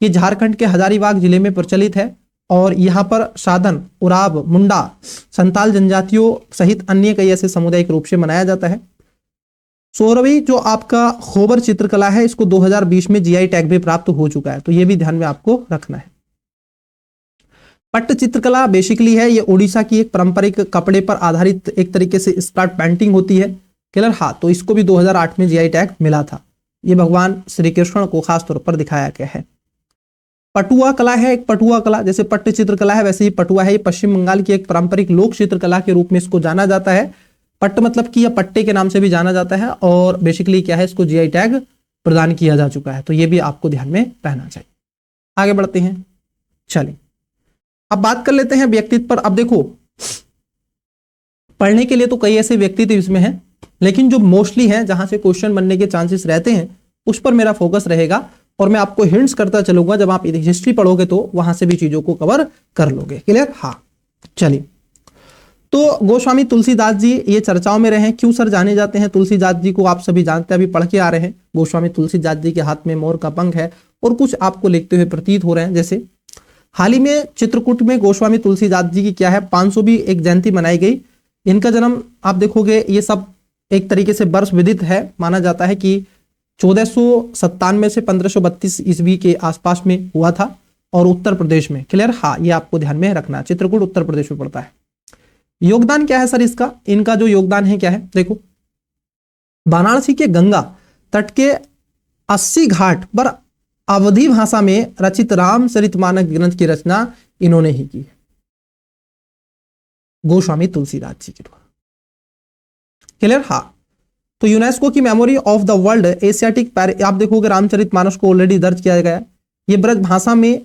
ये झारखंड के हजारीबाग जिले में प्रचलित है और यहाँ पर साधन, उराव, मुंडा, संताल जनजातियों सहित अन्य कई ऐसे सामुदायिक रूप से मनाया जाता है। सोहरई जो आपका खोबर चित्रकला है, इसको 2020 में जीआई टैग भी प्राप्त हो चुका है, तो ये भी ध्यान में आपको रखना है। पट्ट चित्रकला बेसिकली है ये उड़ीसा की एक पारंपरिक कपड़े पर आधारित एक तरीके से स्पॉट पेंटिंग होती है। क्लियर, हाँ, तो इसको भी 2008 में जीआई टैग मिला था। ये भगवान श्री कृष्ण को खास तौर पर दिखाया गया है। पटुआ कला है, एक पटुआ कला जैसे पट्ट चित्रकला है वैसे ही पटुआ है। ये पश्चिम बंगाल की एक पारंपरिक लोक चित्रकला के रूप में इसको जाना जाता है। पट्ट मतलब कि यह पट्टे के नाम से भी जाना जाता है और बेसिकली क्या है, इसको जीआई टैग प्रदान किया जा चुका है, तो ये भी आपको ध्यान में रहना चाहिए। आगे बढ़ते हैं, चलिए अब बात कर लेते हैं व्यक्तित्व पर। अब देखो पढ़ने के लिए तो कई ऐसे व्यक्तित्व इसमें हैं, लेकिन जो मोस्टली हैं जहां से क्वेश्चन बनने के चांसेस रहते हैं उस पर मेरा फोकस रहेगा और मैं आपको हिंट्स करता चलूंगा। जब आप हिस्ट्री पढ़ोगे तो वहां से भी चीजों को कवर कर लोगे। क्लियर, हाँ, चलिए। तो गोस्वामी तुलसीदास जी ये चर्चाओं में रहे। क्यों सर जाने जाते हैं तुलसीदास जी को? आप सभी जानते हैं, अभी पढ़ के आ रहे हैं। गोस्वामी तुलसीदास जी के हाथ में मोर का पंख है और कुछ आपको लिखते हुए प्रतीत हो रहे हैं। जैसे हाल ही में चित्रकूट में गोस्वामी तुलसीदास जी की क्या है 500वीं एक जयंती मनाई गई। इनका जन्म आप देखोगे ये सब एक तरीके से वर्ष विदित है। माना जाता है कि 1497 से 1532 ईस्वी के आसपास में हुआ था और उत्तर प्रदेश में। क्लियर, हाँ, ये आपको ध्यान में रखना है। चित्रकूट उत्तर प्रदेश में पड़ता है। योगदान क्या है सर इसका? इनका जो योगदान है क्या है, देखो वाराणसी के गंगा तट के 80 घाट पर अवधी भाषा में रचित रामचरितमानस ग्रंथ की रचना इन्होंने ही की है, गोस्वामी तुलसीदास जी के द्वारा। क्लियर, हाँ, तो यूनेस्को की memory of the world Asiatic आप देखोगे रामचरितमानस को ऑलरेडी दर्ज किया गया है। ये ब्रज भाषा में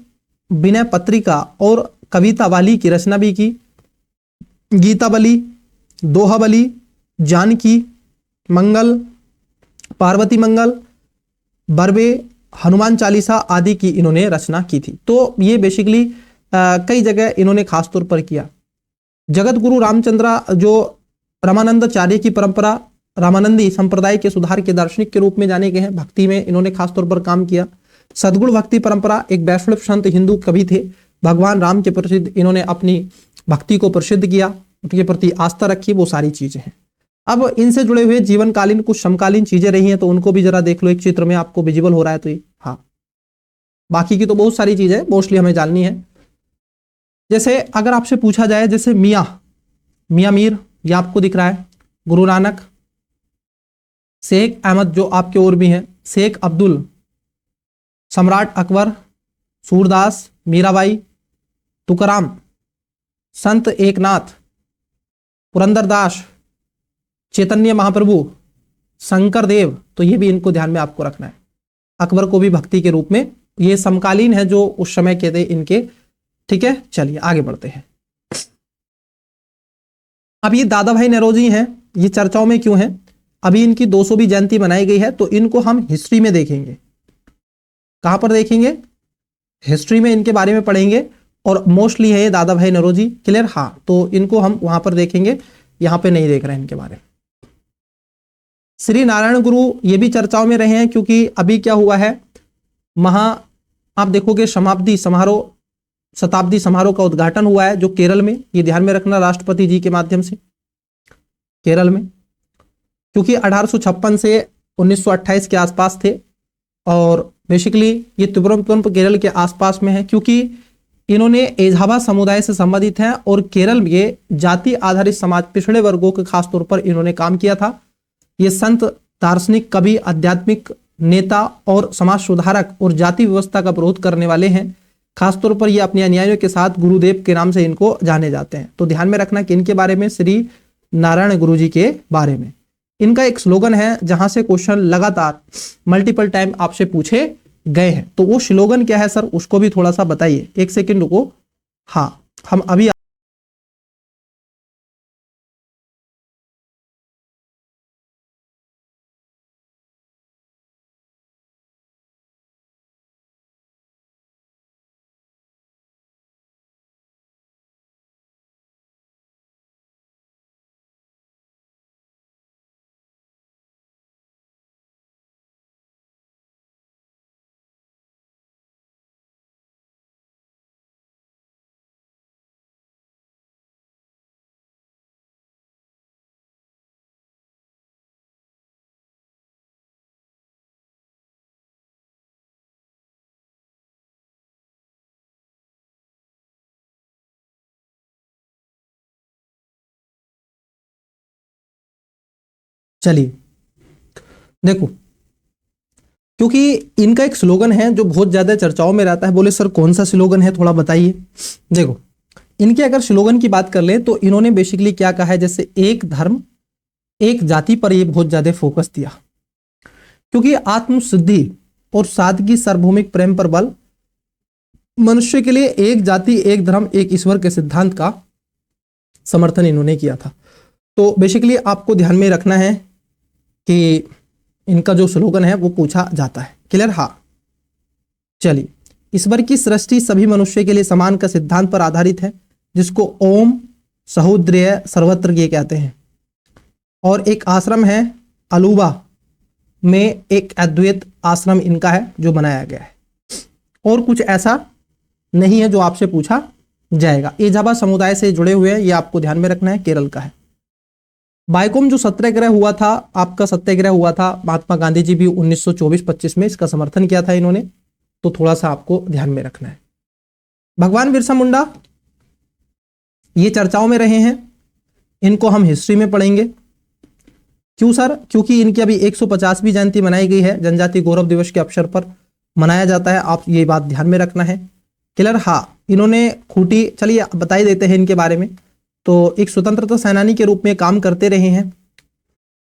विनय पत्रिका और कवितावली की रचना भी की। गीतावली, दोहावली, जानकी मंगल, पार्वती मंगल, बरबे, हनुमान चालीसा आदि की इन्होंने रचना की थी। तो ये बेसिकली कई जगह इन्होंने खासतौर पर किया। जगत गुरु रामचंद्र जो रामानंदाचार्य की परंपरा रामानंदी संप्रदाय के सुधार के दार्शनिक के रूप में जाने गए हैं। भक्ति में इन्होंने खासतौर पर काम किया। सदगुण भक्ति परंपरा, एक वैष्णव संत हिंदू कवि थे। भगवान राम के प्रसिद्ध इन्होंने अपनी भक्ति को प्रसिद्ध किया, उनके प्रति आस्था रखी, वो सारी चीजें हैं। अब इनसे जुड़े हुए जीवनकालीन कुछ समकालीन चीजें रही हैं तो उनको भी जरा देख लो। एक चित्र में आपको विजिबल हो रहा है तो ये, हाँ, बाकी की तो बहुत सारी चीजें मोस्टली हमें जाननी है। जैसे अगर आपसे पूछा जाए, जैसे मियां मीर, ये आपको दिख रहा है, गुरु नानक, शेख अहमद जो आपके और भी हैं, शेख अब्दुल, सम्राट अकबर, सूरदास, मीराबाई, तुकाराम, संत एकनाथ, पुरंदरदास, चैतन्य महाप्रभु, शंकर देव, तो ये भी इनको ध्यान में आपको रखना है। अकबर को भी भक्ति के रूप में, ये समकालीन है जो उस समय के थे इनके। ठीक है, चलिए आगे बढ़ते हैं। अब ये दादा भाई नौरोजी हैं, ये चर्चाओं में क्यों हैं? अभी इनकी 200वीं जयंती मनाई गई है, तो इनको हम हिस्ट्री में देखेंगे। कहां पर देखेंगे? हिस्ट्री में इनके बारे में पढ़ेंगे, और मोस्टली है ये दादा भाई नौरोजी। क्लियर? हाँ, तो इनको हम वहां पर देखेंगे, यहां पे नहीं देख रहे हैं इनके बारे में। श्री नारायण गुरु ये भी चर्चाओं में रहे हैं, क्योंकि अभी क्या हुआ है, आप देखोगे शताब्दी समारोह का उद्घाटन हुआ है जो केरल में, ये ध्यान में रखना, राष्ट्रपति जी के माध्यम से केरल में, क्योंकि 1856 से 1928 के आसपास थे, और बेसिकली ये तिरुवनंतपुरम केरल के आसपास में है, क्योंकि इन्होंने एझावा समुदाय से संबंधित हैं, और केरल में जाति आधारित समाज, पिछड़े वर्गों के खासतौर पर इन्होंने काम किया था। ये संत, दार्शनिक, कवि, आध्यात्मिक नेता और समाज सुधारक और जाति व्यवस्था का विरोध करने वाले हैं। खासतौर पर ये अपने अनुयायियों के साथ गुरुदेव के नाम से इनको जाने जाते हैं। तो ध्यान में रखना कि इनके बारे में, श्री नारायण गुरु जी के बारे में। इनका एक स्लोगन है जहां से क्वेश्चन लगातार मल्टीपल टाइम आपसे पूछे गए हैं, तो वो स्लोगन क्या है सर, उसको भी थोड़ा सा बताइए। एक सेकंड रुको। हाँ, हम अभी चलिए देखो, क्योंकि इनका एक स्लोगन है जो बहुत ज्यादा चर्चाओं में रहता है। बोले सर कौन सा स्लोगन है, थोड़ा बताइए। देखो, इनके अगर स्लोगन की बात कर ले तो इन्होंने बेसिकली क्या कहा है, जैसे एक धर्म एक जाति पर ये बहुत ज्यादा फोकस दिया, क्योंकि आत्मसिद्धि और सादगी, सार्वभौमिक प्रेम पर बल, मनुष्य के लिए एक जाति एक धर्म एक ईश्वर के सिद्धांत का समर्थन इन्होंने किया था। तो बेसिकली आपको ध्यान में रखना है कि इनका जो स्लोगन है वो पूछा जाता है। क्लियर? हाँ, चलिए। ईश्वर की सृष्टि सभी मनुष्य के लिए समान का सिद्धांत पर आधारित है, जिसको ओम सहोदर्य सर्वत्र ये कहते हैं। और एक आश्रम है अलुवा में, एक अद्वैत आश्रम इनका है जो बनाया गया है, और कुछ ऐसा नहीं है जो आपसे पूछा जाएगा। एझावा समुदाय से जुड़े हुए हैं, ये आपको ध्यान में रखना है, केरल का है। बाइकोम जो सत्याग्रह हुआ था, आपका सत्याग्रह हुआ था, महात्मा गांधी जी भी 1924-25 में इसका समर्थन किया था इन्होंने, तो थोड़ा सा आपको ध्यान में रखना है। भगवान बिरसा मुंडा ये चर्चाओं में रहे हैं, इनको हम हिस्ट्री में पढ़ेंगे। क्यों सर? क्योंकि इनकी अभी 150वीं जयंती मनाई गई है, जनजाति गौरव दिवस के अवसर पर मनाया जाता है, आप ये बात ध्यान में रखना है। क्लियर? हाँ, इन्होंने खूंटी, चलिए बता ही देते हैं इनके बारे में। तो एक स्वतंत्रता सेनानी के रूप में काम करते रहे हैं,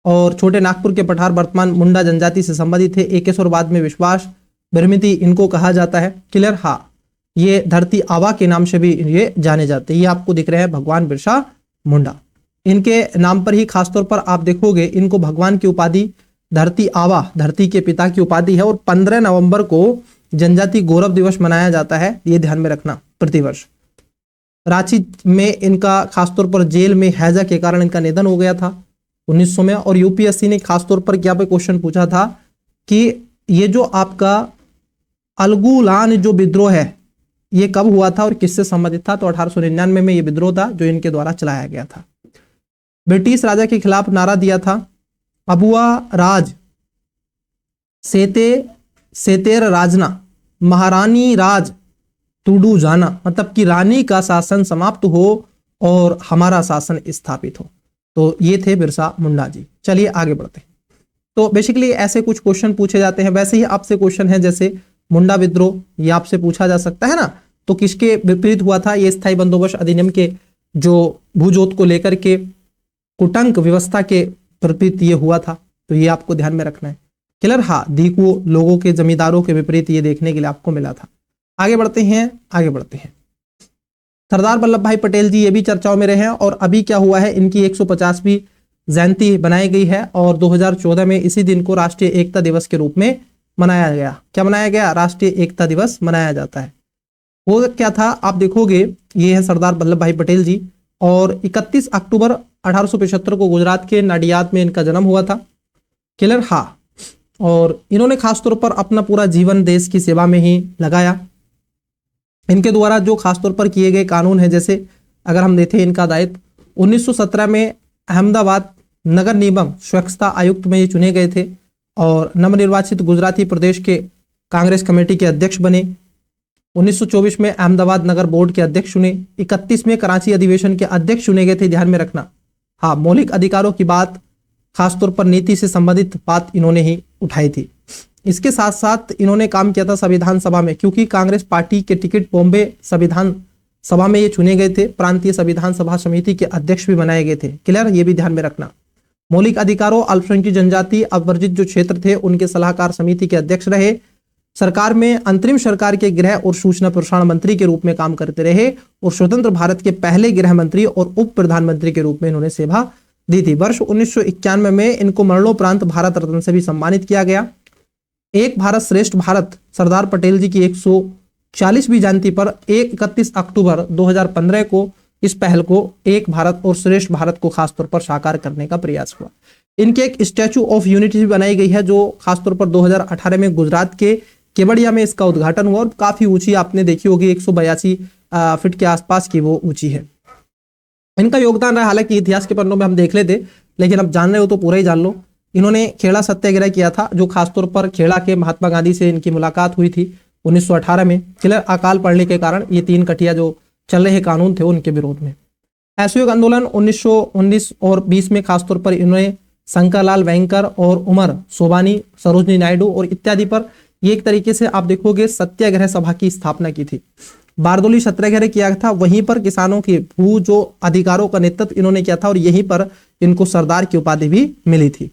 और छोटे नागपुर के पठार वर्तमान मुंडा जनजाति से संबंधित थे। एकेश्वरवाद में विश्वास, ब्रह्मिति इनको कहा जाता है। क्लियर? हाँ, ये धरती आबा के नाम से भी ये जाने जाते हैं। ये आपको दिख रहे हैं भगवान बिरसा मुंडा, इनके नाम पर ही खासतौर पर आप देखोगे इनको भगवान की उपाधि, धरती आबा, धरती के पिता की उपाधि है। और 15 नवंबर को जनजाति गौरव दिवस मनाया जाता है, ये ध्यान में रखना, प्रतिवर्ष। रांची में इनका खासतौर पर जेल में हैजा के कारण इनका निधन हो गया था 1900 में। और यूपीएससी ने खासतौर पर क्या पे क्वेश्चन पूछा था कि ये जो आपका अलगुलान जो विद्रोह है ये कब हुआ था और किससे संबंधित था? तो 1899 में ये विद्रोह था जो इनके द्वारा चलाया गया था। ब्रिटिश राजा के खिलाफ नारा दिया था, अबुआ राज सेतेर राजना महारानी राज टूडू जाना, मतलब कि रानी का शासन समाप्त हो और हमारा शासन स्थापित हो। तो ये थे बिरसा मुंडा जी। चलिए आगे बढ़ते हैं। तो बेसिकली ऐसे कुछ क्वेश्चन पूछे जाते हैं। वैसे ही आपसे क्वेश्चन है जैसे मुंडा विद्रोह, ये आपसे पूछा जा सकता है ना, तो किसके विपरीत हुआ था? ये स्थायी बंदोबस्त अधिनियम के जो भूजोत को लेकर के कुटंक व्यवस्था के विपरीत ये हुआ था, तो ये आपको ध्यान में रखना है। क्लियर? हाँ, दीको लोगों के जमींदारों के विपरीत ये देखने के लिए आपको मिला था। आगे बढ़ते हैं, आगे बढ़ते हैं। सरदार वल्लभ भाई पटेल जी ये भी चर्चाओं में रहे हैं और अभी क्या हुआ है, इनकी 150वीं जयंती बनाई गई है और 2014 में इसी दिन को राष्ट्रीय एकता दिवस के रूप में मनाया गया। क्या मनाया गया? राष्ट्रीय एकता दिवस मनाया जाता है। वो क्या था आप देखोगे, ये है सरदार वल्लभ भाई पटेल जी और 31 अक्टूबर 1875 को गुजरात के नाडियाद में इनका जन्म हुआ था। क्लियर? हाँ, और इन्होंने खासतौर पर अपना पूरा जीवन देश की सेवा में ही लगाया। इनके द्वारा जो खासतौर पर किए गए कानून है, जैसे अगर हम देखें इनका दायित्व, 1917 में अहमदाबाद नगर निगम स्वच्छता आयुक्त में ये चुने गए थे और नवनिर्वाचित गुजराती प्रदेश के कांग्रेस कमेटी के अध्यक्ष बने। 1924 में अहमदाबाद नगर बोर्ड के अध्यक्ष चुने। 31 में कराची अधिवेशन के अध्यक्ष चुने गए थे, ध्यान में रखना। हाँ, मौलिक अधिकारों की बात, खासतौर पर नीति से संबंधित बात इन्होंने ही उठाई थी। इसके साथ साथ इन्होंने काम किया था संविधान सभा में, क्योंकि कांग्रेस पार्टी के टिकट बॉम्बे संविधान सभा में ये चुने गए थे। प्रांतीय संविधान सभा समिति के अध्यक्ष भी बनाए गए थे। क्लियर? ये भी ध्यान में रखना। मौलिक अधिकारों, अल्पसंख्यक जनजाति, अवर्जित जो क्षेत्र थे उनके सलाहकार समिति के अध्यक्ष रहे। सरकार में अंतरिम सरकार के गृह और सूचना प्रसारण मंत्री के रूप में काम करते रहे और स्वतंत्र भारत के पहले गृह मंत्री और उप प्रधानमंत्री के रूप में इन्होंने सेवा दी थी। वर्ष 1991 में इनको मरणोपरांत भारत रत्न से भी सम्मानित किया गया। एक भारत श्रेष्ठ भारत सरदार पटेल जी की 140वीं जयंती पर 31 अक्टूबर 2015 को इस पहल को एक भारत और श्रेष्ठ भारत को खासतौर पर साकार करने का प्रयास हुआ। इनके एक स्टैचू ऑफ यूनिटी भी बनाई गई है, जो खासतौर पर 2018 में गुजरात के केवड़िया में इसका उद्घाटन हुआ और काफी ऊंची आपने देखी होगी, 182 फीट के आसपास की वो ऊंची है। इनका योगदान रहा, हालांकि इतिहास के पन्नों में हम देख लेते, लेकिन अब जान रहे हो तो पूरा ही जान लो। इन्होंने खेड़ा सत्याग्रह किया था, जो खासतौर पर खेड़ा के महात्मा गांधी से इनकी मुलाकात हुई थी 1918 में। क्लियर? अकाल पड़ने के कारण ये 3 कटिया जो चल रहे कानून थे उनके विरोध में। असहयोग आंदोलन 1919 और 20 में खासतौर पर इन्होंने शंकरलाल वेंकर और उमर सोबानी, सरोजनी नायडू और इत्यादि पर ये एक तरीके से आप देखोगे सत्याग्रह सभा की स्थापना की थी। बारदोली सत्याग्रह किया था, वहीं पर किसानों के भू जो अधिकारों का नेतृत्व इन्होंने किया था और यहीं पर इनको सरदार की उपाधि भी मिली थी।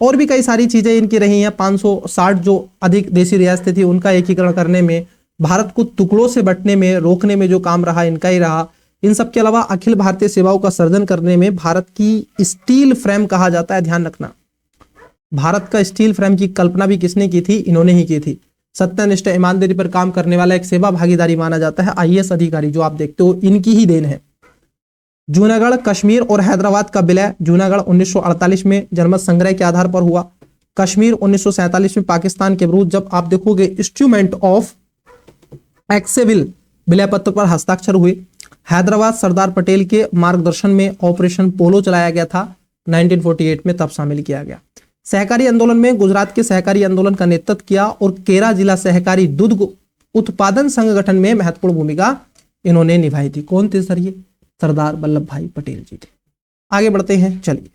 और भी कई सारी चीजें इनकी रही हैं। 560 जो अधिक देशी रियासतें थी उनका एकीकरण करने में, भारत को टुकड़ों से बंटने में, रोकने में जो काम रहा इनका ही रहा। इन सब के अलावा अखिल भारतीय सेवाओं का सर्जन करने में भारत की स्टील फ्रेम कहा जाता है, ध्यान रखना। भारत का स्टील फ्रेम की कल्पना भी किसने की थी? इन्होंने ही की थी। सत्यनिष्ठा ईमानदारी पर काम करने वाला एक सेवा भागीदारी माना जाता है आईएएस अधिकारी, जो आप देखते हो इनकी ही देन है। जूनागढ़, कश्मीर और हैदराबाद का विलय जूनागढ़ 1948 में जनमत संग्रह के आधार पर हुआ। कश्मीर 1947 में पाकिस्तान के विरुद्ध जब आप देखोगे इंस्ट्रूमेंट ऑफ एक्सेविल विलय पत्र पर हस्ताक्षर हुए। हैदराबाद सरदार पटेल के मार्गदर्शन में ऑपरेशन पोलो चलाया गया था 1948 में, तब शामिल किया गया। सहकारी आंदोलन में गुजरात के सहकारी आंदोलन का नेतृत्व किया और केरा जिला सहकारी दुग्ध उत्पादन संगठन में महत्वपूर्ण भूमिका इन्होंने निभाई थी। कौन थे सर? ये सरदार वल्लभ भाई पटेल जी थे। आगे बढ़ते हैं, चलिए।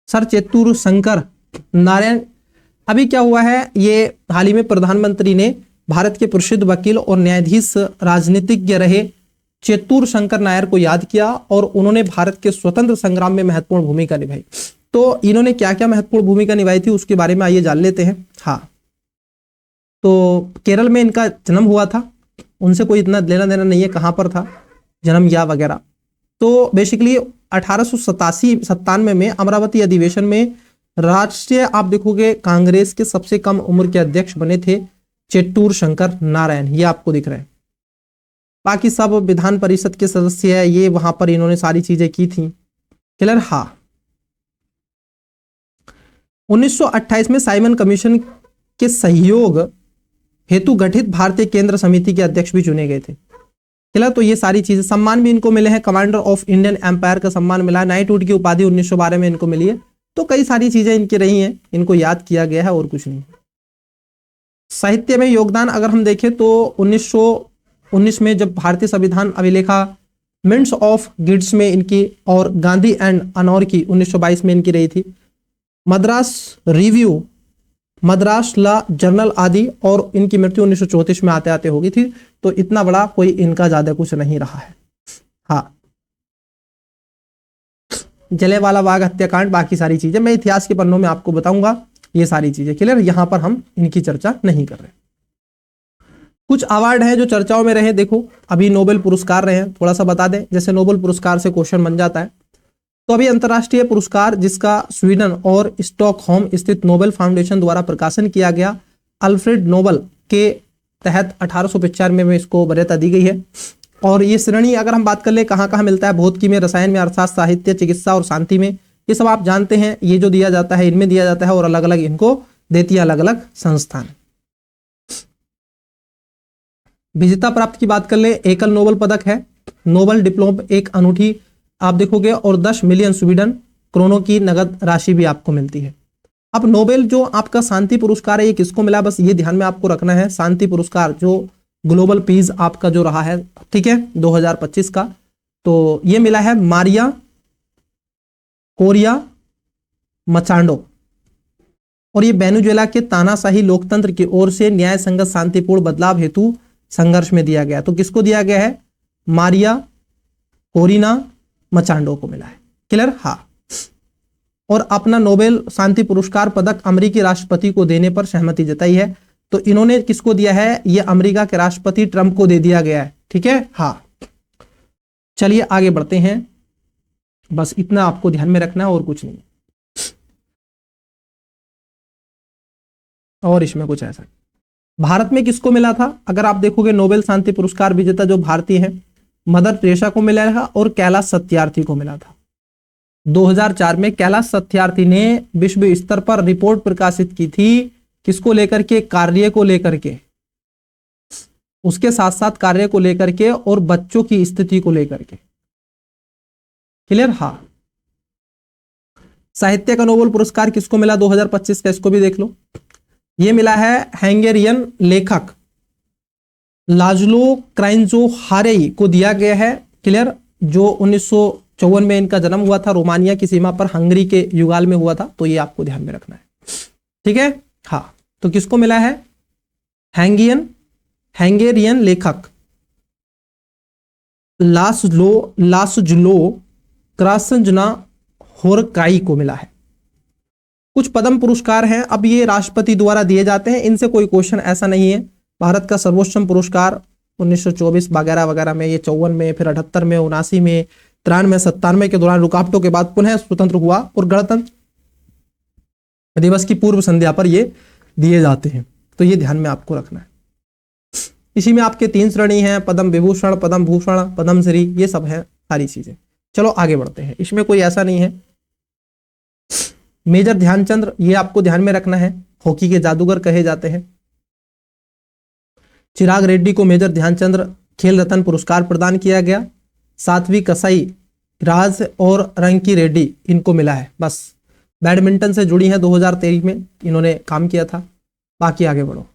सर चेतुर शंकर नारायण, अभी क्या हुआ है, ये हाल ही में प्रधानमंत्री ने भारत के प्रसिद्ध वकील और न्यायाधीश राजनीतिज्ञ रहे चेतुर शंकर नायर को याद किया और उन्होंने भारत के स्वतंत्र संग्राम में महत्वपूर्ण भूमिका निभाई। तो इन्होंने क्या क्या महत्वपूर्ण भूमिका निभाई थी उसके बारे में आइए जान लेते हैं। हाँ, तो केरल में इनका जन्म हुआ था, उनसे कोई इतना लेना देना नहीं है कहां पर था जन्म या वगैरह। तो बेसिकली 1897 में अमरावती अधिवेशन में राष्ट्रीय आप देखोगे कांग्रेस के सबसे कम उम्र के अध्यक्ष बने थे चेतुर शंकर नारायण, ये आपको दिख रहा है। बाकी सब विधान परिषद के सदस्य है, ये वहां पर इन्होंने सारी चीजें की थी। क्लियर? हाँ, 1928 में साइमन कमीशन के सहयोग हेतु गठित भारतीय केंद्र समिति के अध्यक्ष भी चुने गए थे। क्लियर? तो ये सारी चीजें, सम्मान भी इनको मिले हैं, कमांडर ऑफ इंडियन एम्पायर का सम्मान मिला, नाइटहुड की उपाधि 1912 में इनको मिली है। तो कई सारी चीजें इनकी रही हैं, इनको याद किया गया है और कुछ नहीं। साहित्य में योगदान अगर हम देखें तो 1919 में जब भारतीय संविधान अभिलेखामेंट्स ऑफ गिड्स में इनकी और गांधी एंड अनौर की 1922 में इनकी रही थी। Madras review, Madras law journal आदि, और इनकी मृत्यु 1934 में आते आते हो गई थी। तो इतना बड़ा कोई इनका ज्यादा कुछ नहीं रहा है। हाँ, जलियांवाला बाग हत्याकांड, बाकी सारी चीजें मैं इतिहास के पन्नों में आपको बताऊंगा, ये सारी चीजें क्लियर। यहां पर हम इनकी चर्चा नहीं कर रहे। कुछ अवार्ड हैं जो चर्चाओं में रहे। देखो अभी नोबेल पुरस्कार रहे हैं, थोड़ा सा बता दें, जैसे नोबेल पुरस्कार से क्वेश्चन बन जाता है। तो अभी अंतर्राष्ट्रीय पुरस्कार जिसका स्वीडन और स्टॉकहोम स्थित नोबेल फाउंडेशन द्वारा प्रकाशन किया गया, अल्फ्रेड नोबल के तहत 1895 में इसको वरीयता दी गई है। और ये श्रेणी अगर हम बात कर ले कहाँ कहाँ मिलता है, भौतिकी में, रसायन में, अर्थशास्त्र, साहित्य, चिकित्सा और शांति में, ये सब आप जानते हैं। ये जो दिया जाता है इनमें दिया जाता है, और अलग अलग इनको देती है अलग अलग संस्थान। विजेता प्राप्त की बात कर ले, एकल नोबल पदक है, नोबल डिप्लोमा एक अनूठी आप देखोगे, और 10 मिलियन स्वीडन क्रोनों की नगद राशि भी आपको मिलती है। अब नोबेल जो आपका शांति पुरस्कार है ये किसको मिला, बस ये ध्यान में आपको रखना है। शांति पुरस्कार जो ग्लोबल पीस आपका जो रहा है, ठीक है, 2025 का, तो ये मिला है मारिया कोरिया मचांडो, और ये वेनेजुएला के तानाशाही लोकतंत्र की ओर से न्याय संगत शांतिपूर्ण बदलाव हेतु संघर्ष में दिया गया। तो किसको दिया गया है, मारिया कोरिना मचांडो को मिला है। क्लियर। हाँ, और अपना नोबेल शांति पुरस्कार पदक अमेरिकी राष्ट्रपति को देने पर सहमति जताई है। तो इन्होंने किसको दिया है, ये अमेरिका के राष्ट्रपति ट्रंप को दे दिया गया है। ठीक है। हाँ, चलिए आगे बढ़ते हैं, बस इतना आपको ध्यान में रखना है और कुछ नहीं। और इसमें कुछ ऐसा, भारत में किसको मिला था, अगर आप देखोगे नोबेल शांति पुरस्कार विजेता जो भारतीय हैं, मदर टेरेसा को मिला था और कैलाश सत्यार्थी को मिला था। 2004 में कैलाश सत्यार्थी ने विश्व स्तर पर रिपोर्ट प्रकाशित की थी, किसको लेकर के, कार्य को लेकर के, उसके साथ साथ कार्य को लेकर के और बच्चों की स्थिति को लेकर के। क्लियर। हाँ, साहित्य का नोबेल पुरस्कार किसको मिला 2025 का, इसको भी देख लो। ये मिला है हंगेरियन लेखक लाजलो क्राइंजोहारेई को दिया गया है। क्लियर। जो 1954 में इनका जन्म हुआ था, रोमानिया की सीमा पर हंगरी के युगाल में हुआ था। तो ये आपको ध्यान में रखना है। ठीक है। हाँ, तो किसको मिला है, हंगेरियन लेखक लासजुलो क्रास्नहोरकाई को मिला है। कुछ पद्म पुरस्कार हैं, अब ये राष्ट्रपति द्वारा दिए जाते हैं, इनसे कोई क्वेश्चन ऐसा नहीं है। भारत का सर्वोच्च पुरस्कार 1924 वगैरह वगैरह में, ये 54 में, फिर 78 में, 79 में, 93, 97 के दौरान रुकावटों के बाद पुनः स्वतंत्र हुआ, और गणतंत्र दिवस की पूर्व संध्या पर ये दिए जाते हैं। तो ये ध्यान में आपको रखना है। इसी में आपके 3 श्रेणी हैं, पद्म विभूषण, पद्म भूषण, पद्मश्री, ये सब है सारी चीजें। चलो आगे बढ़ते हैं, इसमें कोई ऐसा नहीं है। मेजर ध्यानचंद, ये आपको ध्यान में रखना है, हॉकी के जादूगर कहे जाते हैं। चिराग रेड्डी को मेजर ध्यानचंद खेल रत्न पुरस्कार प्रदान किया गया। साध्वी कसाई, राज और रंकी रेड्डी इनको मिला है। बस बैडमिंटन से जुड़ी है, 2023 में इन्होंने काम किया था। बाकी आगे बढ़ो।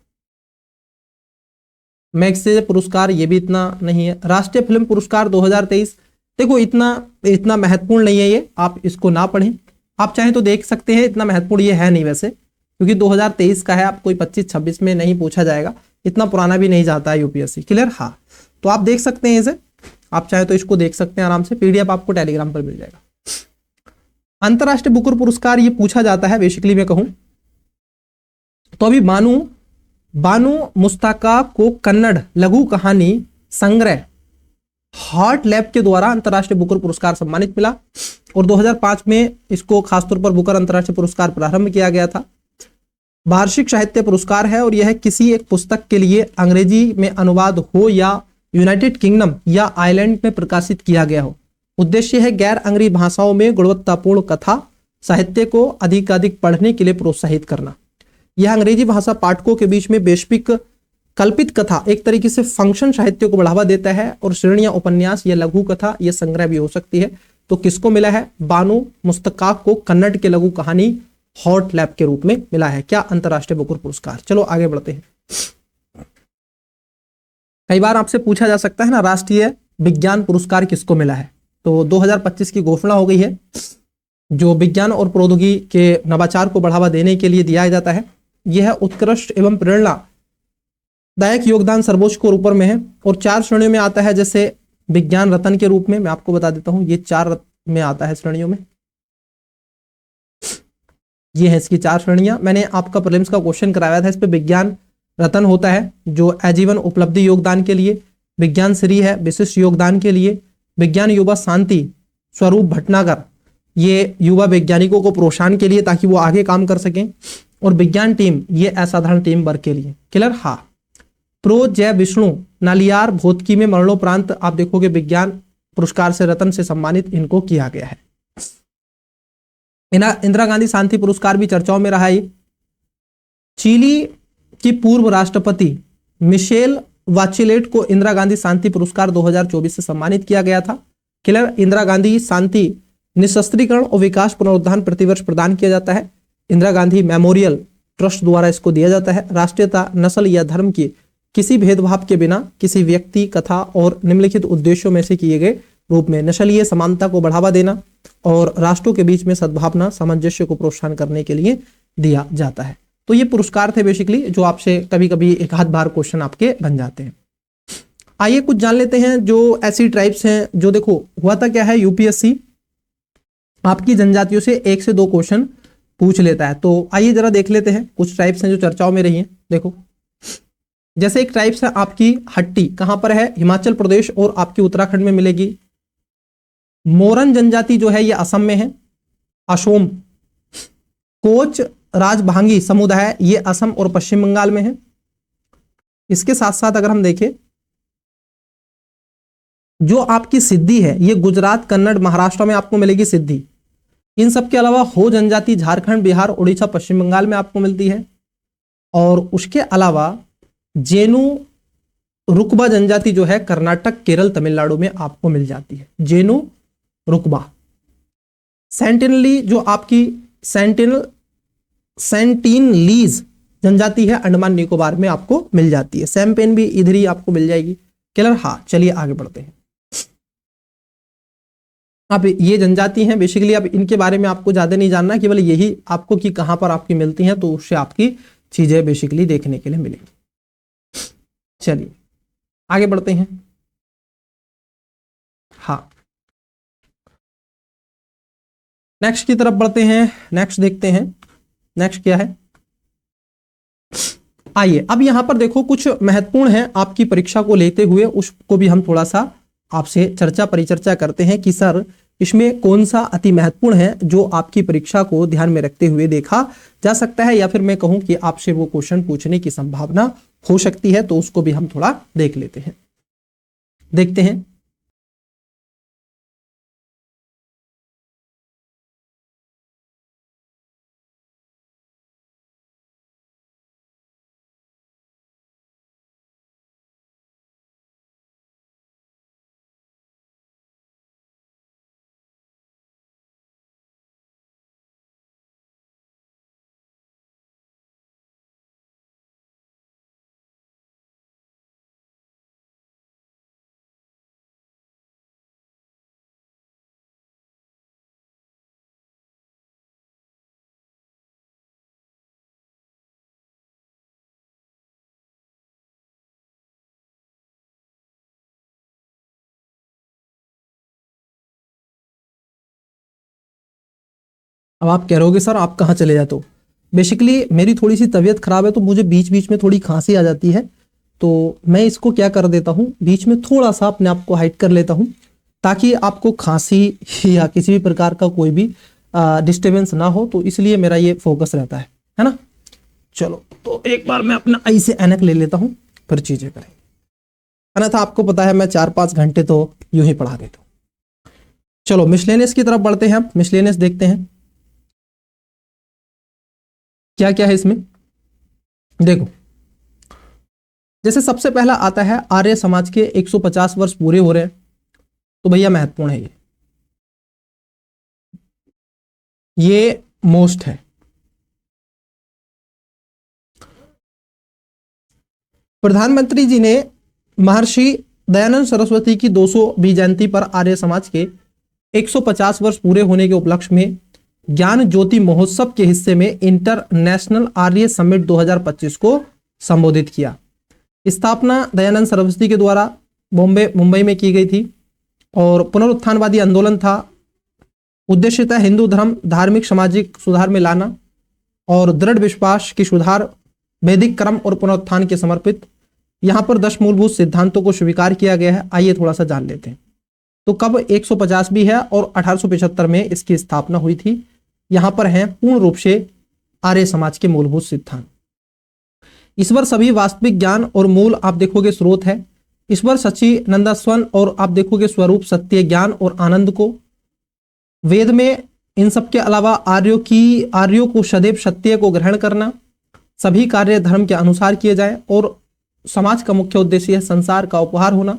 मैग्सेसे पुरस्कार, ये भी इतना नहीं है। राष्ट्रीय फिल्म पुरस्कार 2023, देखो इतना महत्वपूर्ण नहीं है ये, आप इसको ना पढ़ें। आप चाहें तो देख सकते हैं, इतना महत्वपूर्ण ये है नहीं वैसे, क्योंकि 2023 का है। आप कोई 25-26 में नहीं पूछा जाएगा, इतना पुराना भी नहीं जाता है यूपीएससी। क्लियर। हाँ, तो आप देख सकते हैं इसे, आप चाहे तो इसको देख सकते हैं आराम से, पीडीएफ आपको टेलीग्राम पर मिल जाएगा। अंतरराष्ट्रीय बुकर पुरस्कार ये पूछा जाता है बेसिकली मैं कहूं तो। अभी बानू मुस्ताका को कन्नड़ लघु कहानी संग्रह हार्ट लैब के द्वारा अंतरराष्ट्रीय बुकर पुरस्कार सम्मानित मिला, और 2005 में इसको खासतौर पर बुकर अंतरराष्ट्रीय पुरस्कार प्रारंभ किया गया था। वार्षिक साहित्य पुरस्कार है, और यह किसी एक पुस्तक के लिए अंग्रेजी में अनुवाद हो या यूनाइटेड किंगडम या आयरलैंड में प्रकाशित किया गया हो। उद्देश्य है गैर अंग्रेजी भाषाओं में गुणवत्तापूर्ण कथा साहित्य को अधिकाधिक पढ़ने के लिए प्रोत्साहित करना। यह अंग्रेजी भाषा पाठकों के बीच में वैश्विक कल्पित कथा, एक तरीके से फंक्शन साहित्य को बढ़ावा देता है, और श्रेणियां उपन्यास या लघु कथा या संग्रह भी हो सकती है। तो किसको मिला है, बानू मुस्तकाक को कन्नड़ के लघु कहानी हॉट लैब के रूप में मिला है। क्या, अंतरराष्ट्रीय बुकर पुरस्कार। चलो आगे बढ़ते हैं। कई बार आपसे पूछा जा सकता है ना, राष्ट्रीय विज्ञान पुरस्कार किसको मिला है? तो 2025 की घोषणा हो गई है, जो विज्ञान और प्रौद्योगिकी के नवाचार को बढ़ावा देने के लिए दिया जाता है। यह उत्कृष्ट एवं प्रेरणादायक योगदान सर्वोच्च को ऊपर में है और 4 श्रेणियों में आता है, जैसे विज्ञान रत्न के रूप में। मैं आपको बता देता हूं, ये 4 में आता है श्रेणियों में। ये है इसकी 4 श्रेणियां। मैंने आपका प्रीलिम्स का क्वेश्चन कराया था, इस पे विज्ञान रत्न होता है जो आजीवन उपलब्धि योगदान के लिए, विज्ञान श्री है विशिष्ट योगदान के लिए, विज्ञान युवा शांति स्वरूप भटनागर, ये युवा वैज्ञानिकों को प्रोत्साहन के लिए ताकि वो आगे काम कर सकें, और विज्ञान टीम ये असाधारण टीम वर्क के लिए। क्लियर? हाँ। प्रो जय विष्णु नालियार भौतिकी में मरणोपरांत आप देखोगे विज्ञान पुरस्कार से रत्न से सम्मानित इनको किया गया है। इंदिरा गांधी शांति पुरस्कार भी चर्चाओं में रहा है। चिली की पूर्व राष्ट्रपति मिशेल वाचेलेट को इंदिरा गांधी शांति पुरस्कार 2024 से सम्मानित किया गया था। क्लियर? इंदिरा गांधी शांति निशस्त्रीकरण और विकास पुनरुत्थान प्रतिवर्ष प्रदान किया जाता है। इंदिरा गांधी मेमोरियल ट्रस्ट द्वारा इसको दिया जाता है। राष्ट्रीयता, नस्ल या धर्म की किसी भेदभाव के बिना किसी व्यक्ति, कथा और निम्नलिखित उद्देश्यों में से किए गए रूप में नस्लीय समानता को बढ़ावा देना और राष्ट्रों के बीच में सद्भावना सामंजस्य को प्रोत्साहन करने के लिए दिया जाता है। तो ये पुरस्कार थे बेसिकली, जो आपसे कभी कभी एक आध बार क्वेश्चन आपके बन जाते हैं। आइए कुछ जान लेते हैं जो ऐसी ट्राइब्स हैं जो, देखो हुआ था क्या है, यूपीएससी आपकी जनजातियों से 1 से 2 क्वेश्चन पूछ लेता है। तो आइए जरा देख लेते हैं कुछ ट्राइब्स हैं जो चर्चाओं में रही हैं। देखो, जैसे एक ट्राइब्स है आपकी हट्टी, कहां पर है? हिमाचल प्रदेश और आपकी उत्तराखंड में मिलेगी। मोरन जनजाति जो है ये असम में है, असोम। कोच राजभांगी समुदाय ये असम और पश्चिम बंगाल में है। इसके साथ साथ अगर हम देखें, जो आपकी सिद्धि है ये गुजरात, कन्नड़, महाराष्ट्र में आपको मिलेगी सिद्धि। इन सब के अलावा हो जनजाति झारखंड, बिहार, उड़ीसा, पश्चिम बंगाल में आपको मिलती है। और उसके अलावा जेनु रुकबा जनजाति जो है कर्नाटक, केरल, तमिलनाडु में आपको मिल जाती है। जेनु रुकबा। सेंटिनली जो आपकी सेंटिनलीज जनजाति है अंडमान निकोबार में आपको मिल जाती है। सैम्पेन भी इधर ही आपको मिल जाएगी। क्लियर? हाँ। चलिए आगे बढ़ते हैं। अब ये जनजाति हैं बेसिकली, अब इनके बारे में आपको ज्यादा नहीं जानना, केवल यही आपको कि कहां पर आपकी मिलती हैं, तो उससे आपकी चीजें बेसिकली देखने के लिए मिलेंगी। चलिए आगे बढ़ते हैं। हाँ, नेक्स्ट की तरफ बढ़ते हैं। नेक्स्ट देखते हैं, नेक्स्ट क्या है। आइए अब यहां पर देखो कुछ महत्वपूर्ण है आपकी परीक्षा को लेते हुए, उसको भी हम थोड़ा सा आपसे परिचर्चा करते हैं कि सर इसमें कौन सा अति महत्वपूर्ण है जो आपकी परीक्षा को ध्यान में रखते हुए देखा जा सकता है, या फिर मैं कहूं कि आपसे वो क्वेश्चन पूछने की संभावना हो सकती है। तो उसको भी हम थोड़ा देख लेते हैं, देखते हैं। अब आप कह रहोगे सर आप कहाँ चले जाते हो। बेसिकली मेरी थोड़ी सी तबीयत खराब है, तो मुझे बीच बीच में थोड़ी खांसी आ जाती है। तो मैं इसको क्या कर देता हूँ, बीच में थोड़ा सा अपने आप को हाइड कर लेता हूँ, ताकि आपको खांसी या किसी भी प्रकार का कोई भी डिस्टर्बेंस ना हो। तो इसलिए मेरा ये फोकस रहता है ना। चलो तो एक बार मैं अपना आई से ऐनक ले लेता हूँ, फिर चीजें करें। अन्यथा आपको पता है मैं 4-5 घंटे तो यूं ही पढ़ा देता हूँ। चलो मिसलेनियस की तरफ बढ़ते हैं। मिसलेनियस देखते हैं क्या क्या है इसमें। देखो, जैसे सबसे पहला आता है आर्य समाज के 150 वर्ष पूरे हो रहे हैं, तो भैया महत्वपूर्ण है ये मोस्ट है। प्रधानमंत्री जी ने महर्षि दयानंद सरस्वती की 220 जयंती पर आर्य समाज के 150 वर्ष पूरे होने के उपलक्ष्य में ज्ञान ज्योति महोत्सव के हिस्से में इंटरनेशनल आर्य समिट 2025 को संबोधित किया। स्थापना दयानंद सरस्वती के द्वारा मुंबई में की गई थी और पुनरुत्थानवादी आंदोलन था। उद्देश्य था हिंदू धर्म धार्मिक सामाजिक सुधार में लाना और दृढ़ विश्वास की सुधार, वैदिक क्रम और पुनरुत्थान के समर्पित। यहाँ पर 10 मूलभूत सिद्धांतों को स्वीकार किया गया है। आइए थोड़ा सा जान लेते हैं। तो कब 150 भी है और 1875 में इसकी स्थापना हुई थी। यहाँ पर हैं पूर्ण रूप से आर्य समाज के मूलभूत सिद्धांत। ईश्वर सभी वास्तविक ज्ञान और मूल आप देखोगे स्रोत है। ईश्वर सच्चिदानंद और आप देखोगे स्वरूप सत्य ज्ञान और आनंद को। वेद में इन सब के अलावा आर्यों को सदैव सत्य को ग्रहण करना, सभी कार्य धर्म के अनुसार किए जाए और समाज का मुख्य उद्देश्य है संसार का उपहार होना,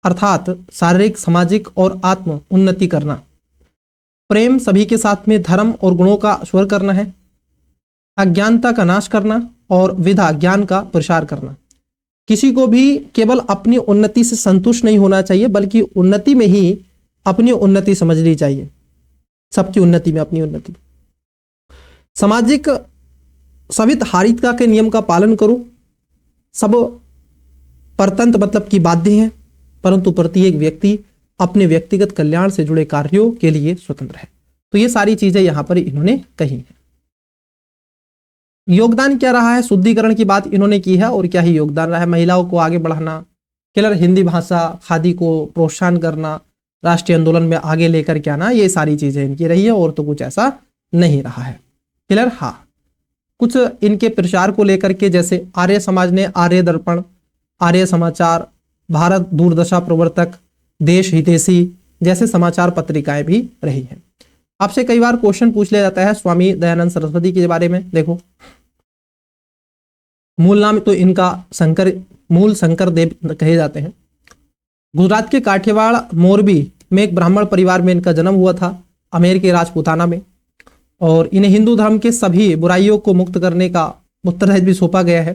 अर्थात शारीरिक सामाजिक और आत्म उन्नति करना। प्रेम सभी के साथ में धर्म और गुणों का स्वर करना है, अज्ञानता का नाश करना और विद्या ज्ञान का प्रसार करना। किसी को भी केवल अपनी उन्नति से संतुष्ट नहीं होना चाहिए, बल्कि उन्नति में ही अपनी उन्नति समझनी चाहिए, सबकी उन्नति में अपनी उन्नति। सामाजिक संविधारिकता के नियम का पालन करो। सब परतंत्र मतलब की बाध्य हैं, परंतु प्रत्येक व्यक्ति अपने व्यक्तिगत कल्याण से जुड़े कार्यों के लिए स्वतंत्र है। तो ये सारी चीजें यहां पर इन्होंने कही हैं। योगदान क्या रहा है, शुद्धिकरण की बात इन्होंने की है और क्या ही योगदान रहा है। महिलाओं को आगे बढ़ाना, केवल हिंदी भाषा खादी को प्रोत्साहन करना, राष्ट्रीय आंदोलन में आगे लेकर के आना, ये सारी चीजें इनकी रही है और तो कुछ ऐसा नहीं रहा है। क्लियर। हाँ, कुछ इनके प्रचार को लेकर के जैसे आर्य समाज ने आर्य दर्पण, आर्य समाचार, भारत दूरदशा प्रवर्तक, देश हितैषी जैसे समाचार पत्रिकाएं भी रही हैं। आपसे कई बार क्वेश्चन पूछ लिया जाता है स्वामी दयानंद सरस्वती के बारे में। देखो, मूल नाम तो इनका शंकर देव कहे जाते हैं। गुजरात के काठियावाड़ मोरबी में एक ब्राह्मण परिवार में इनका जन्म हुआ था, अमेर के राजपूताना में। और इन्हें हिंदू धर्म के सभी बुराइयों को मुक्त करने का उत्तरदायित्व भी सौंपा गया है।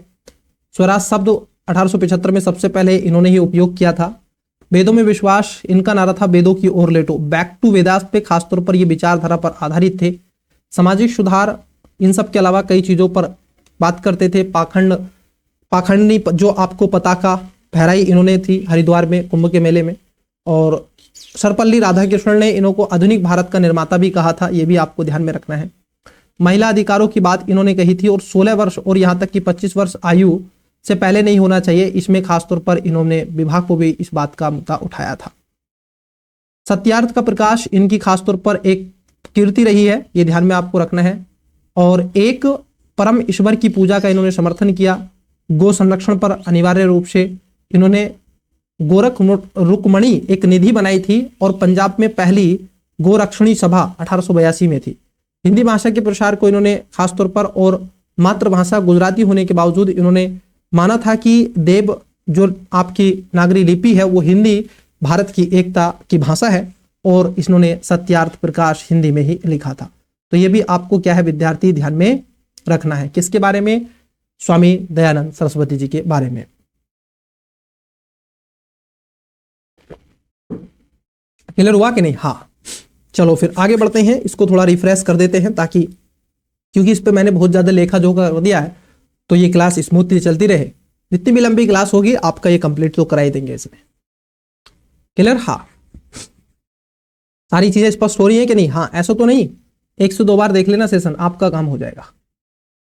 स्वराज शब्द 1875 में सबसे पहले इन्होंने ही उपयोग किया था। वेदों में विश्वास इनका नारा था, वेदों की ओर लेटो। बैक टू वेदास पे खासतौर पर ये विचारधारा पर आधारित थे। सामाजिक सुधार इन सब के अलावा कई चीजों पर बात करते थे। पाखंडी जो आपको पताका फहराई इन्होंने थी हरिद्वार में कुंभ के मेले में। और सर्वपल्ली राधाकृष्णन ने इनको आधुनिक भारत का निर्माता भी कहा था, ये भी आपको ध्यान में रखना है। महिला अधिकारों की बात इन्होंने कही थी और 16 वर्ष और यहाँ तक कि 25 वर्ष आयु से पहले नहीं होना चाहिए, इसमें खासतौर पर इन्होंने विभाग को भी इस बात का मुद्दा उठाया था। सत्यार्थ का प्रकाश इनकी खासतौर पर एक कीर्ति रही है, ये ध्यान में आपको रखना है। और एक परम ईश्वर की पूजा का इन्होंने समर्थन किया। गो संरक्षण पर अनिवार्य रूप से इन्होंने गोरख रुक्मणी एक निधि बनाई थी और पंजाब में पहली गोरक्षणी सभा 1882 में थी। हिंदी भाषा के प्रसार को इन्होंने खासतौर पर, और मातृभाषा गुजराती होने के बावजूद इन्होंने माना था कि देव जो आपकी नागरी लिपि है वो हिंदी भारत की एकता की भाषा है, और इन्होंने सत्यार्थ प्रकाश हिंदी में ही लिखा था। तो ये भी आपको क्या है विद्यार्थी ध्यान में रखना है। किसके बारे में? स्वामी दयानंद सरस्वती जी के बारे में। क्लियर हुआ कि नहीं? हाँ, चलो फिर आगे बढ़ते हैं। इसको थोड़ा रिफ्रेश कर देते हैं ताकि, क्योंकि इस पे मैंने बहुत ज्यादा लेखा जोखा कर दिया है, तो ये क्लास स्मूथली चलती रहे। जितनी भी लंबी क्लास होगी आपका ये कंप्लीट तो कराई देंगे इसमें। क्लियर? हाँ, सारी चीजें स्पष्ट हो रही है कि नहीं? हाँ, ऐसा तो नहीं, 1 से 2 बार देख लेना सेशन, आपका काम हो जाएगा।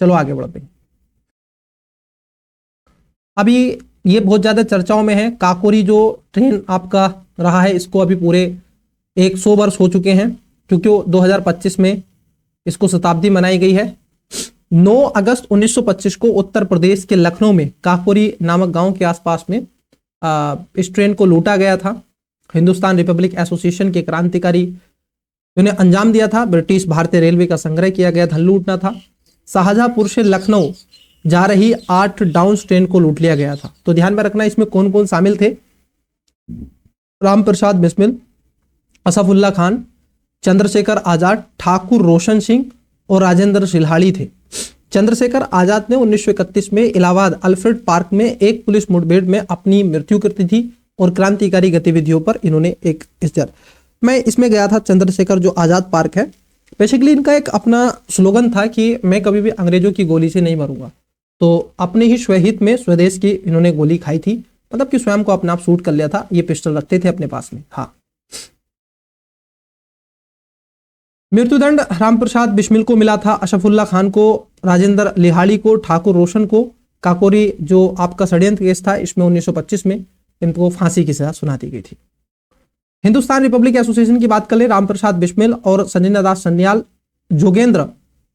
चलो आगे बढ़ते हैं। अभी ये बहुत ज्यादा चर्चाओं में है। काकोरी जो ट्रेन आपका रहा है, इसको अभी पूरे 100 वर्ष हो चुके हैं, क्योंकि 2025 में इसको शताब्दी मनाई गई है। 9 अगस्त 1925 को उत्तर प्रदेश के लखनऊ में काकोरी नामक गांव के आसपास में इस ट्रेन को लूटा गया था। हिंदुस्तान रिपब्लिक एसोसिएशन के क्रांतिकारी उन्हें अंजाम दिया था। ब्रिटिश भारतीय रेलवे का संग्रह किया गया धन लूटना था। शाहजहांपुर से लखनऊ जा रही 8 डाउन ट्रेन को लूट लिया गया था। तो ध्यान में रखना इसमें कौन कौन शामिल थे? राम प्रसाद बिस्मिल, असफुल्ला खान, चंद्रशेखर आजाद, ठाकुर रोशन सिंह और राजेंद्र सिल्हाड़ी थे। चंद्रशेखर आजाद ने 1931 में इलाहाबाद अल्फ्रेड पार्क में एक पुलिस मुठभेड़ में अपनी मृत्यु कर दी थी और क्रांतिकारी गतिविधियों पर इन्होंने एक इस्तेहार, मैं इसमें गया था चंद्रशेखर जो आजाद पार्क है, बेसिकली इनका एक अपना स्लोगन था कि मैं कभी भी अंग्रेजों की गोली से नहीं मरूंगा। तो अपने ही स्वहित में स्वदेश की इन्होंने गोली खाई थी, मतलब कि स्वयं को अपने आप शूट कर लिया था। ये पिस्टल रखते थे अपने पास में। हाँ, मृत्युदंड रामप्रसाद बिस्मिल को मिला था, अशफुल्ला खान को, राजेंद्र लिहाड़ी को, ठाकुर रोशन को, काकोरी जो आपका षड्यंत्र केस था इसमें 1925 में इनको फांसी की सजा सुना दी गई थी। हिंदुस्तान रिपब्लिक एसोसिएशन की बात कर ले, रामप्रसाद बिस्मिल और संजय दास सन्याल, जोगेंद्र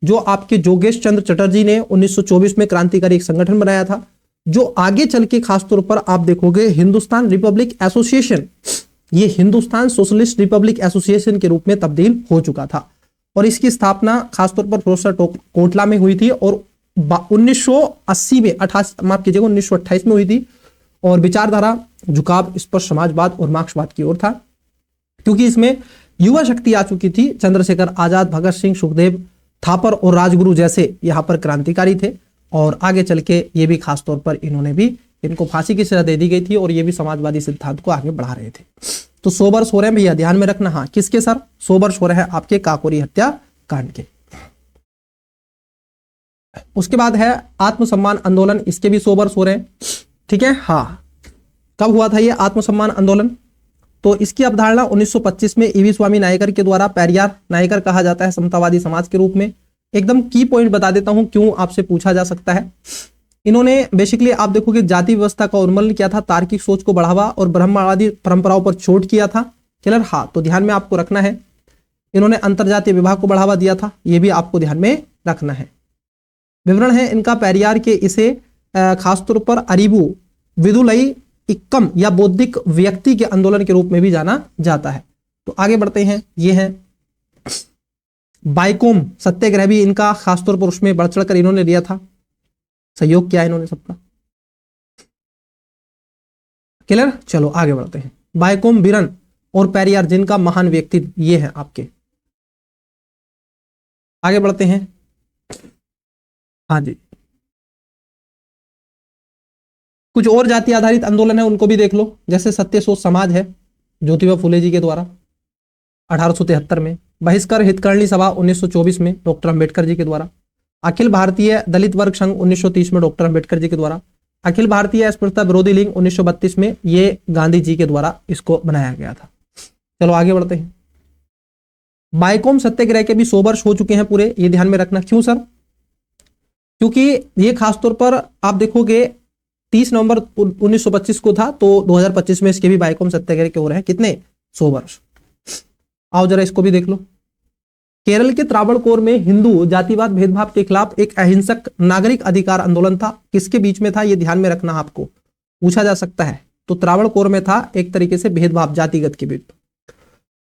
जो आपके जोगेश चंद्र चटर्जी ने 1924 में क्रांतिकारी एक संगठन बनाया था, जो आगे चल के खासतौर पर आप देखोगे हिंदुस्तान रिपब्लिक एसोसिएशन, ये हिंदुस्तान सोशलिस्ट रिपब्लिक एसोसिएशन के रूप में तब्दील हो चुका था। और इसकी स्थापना खासतौर पर प्रोफेसर कोटला में हुई थी और 1980 में 1928 में हुई थी। और विचारधारा झुकाव इस पर समाजवाद और मार्क्सवाद की ओर था, क्योंकि इसमें युवा शक्ति आ चुकी थी। चंद्रशेखर आजाद, भगत सिंह, सुखदेव, थापर और राजगुरु जैसे यहाँ पर क्रांतिकारी थे। और आगे चल के ये भी खासतौर पर इनको फांसी की सजा दे दी गई थी और ये भी समाजवादी सिद्धांत को आगे बढ़ा रहे थे। तो 100 वर्ष हो रहे हैं भैया, ध्यान में रखना। हाँ, किसके सर? 100 वर्ष हो रहे हैं आपके काकोरी हत्या कांड के। उसके बाद है आत्मसम्मान आंदोलन, इसके भी 100 वर्ष हो रहे हैं। ठीक है, हाँ, कब हुआ था ये आत्मसम्मान आंदोलन? तो इसकी अवधारणा 1925 में ईवी स्वामी नायकर के द्वारा, पेरियार नायकर कहा जाता है समतावादी समाज के रूप में। एकदम की पॉइंट बता देता हूं, क्यों आपसे पूछा जा सकता है। इन्होंने बेसिकली आप देखोगे जाति व्यवस्था का उन्मूलन किया था, तार्किक सोच को बढ़ावा और ब्रह्मवादी परंपराओं पर चोट किया था। क्लियर? हाँ, तो ध्यान में आपको रखना है। इन्होंने अंतरजातीय विवाह को बढ़ावा दिया था, यह भी आपको ध्यान में रखना है। विवरण है इनका पेरियार के, इसे खासतौर पर अरिबू विदुलई इक्कम या बौद्धिक व्यक्ति के आंदोलन के रूप में भी जाना जाता है। तो आगे बढ़ते हैं, ये है बाइकोम सत्याग्रह भी इनका खासतौर पर उसमें बढ़ चढ़कर इन्होंने लिया था, सहयोग किया इन्होंने सबका। क्लियर? चलो आगे बढ़ते हैं। बाइकोम, बिरन और पेरियार जिनका महान व्यक्तित्व ये है आपके। आगे बढ़ते हैं। हाँ जी, कुछ और जाति आधारित आंदोलन है उनको भी देख लो, जैसे सत्य सोच समाज है ज्योतिबा फुले जी के द्वारा 1873 में, बहिष्कार हितकर्णी सभा 1924 में डॉक्टर अंबेडकर जी के द्वारा, अखिल भारतीय दलित वर्ग संघ 1930 में डॉक्टर अंबेडकर जी के द्वारा, अखिल भारतीय अस्पृश्यता विरोधी लीग 1932 में ये गांधी जी के द्वारा इसको बनाया गया था। चलो आगे बढ़ते हैं। बाइकोम सत्याग्रह के भी 100 वर्ष हो चुके हैं पूरे, ये ध्यान में रखना। क्यों सर? क्योंकि ये खासतौर पर आप देखोगे 30 नवंबर 1925 को था, तो 2025 में इसके भी बाइकोम सत्याग्रह के हो रहे हैं कितने? 100 वर्ष। आओ जरा इसको भी देख लो। केरल के त्रावणकोर में हिंदू जातिवाद भेदभाव के खिलाफ एक अहिंसक नागरिक अधिकार आंदोलन था। किसके बीच में था? ये ध्यान में रखना, आपको पूछा जा सकता है। तो त्रावणकोर में था एक तरीके से भेदभाव जातिगत के बीच।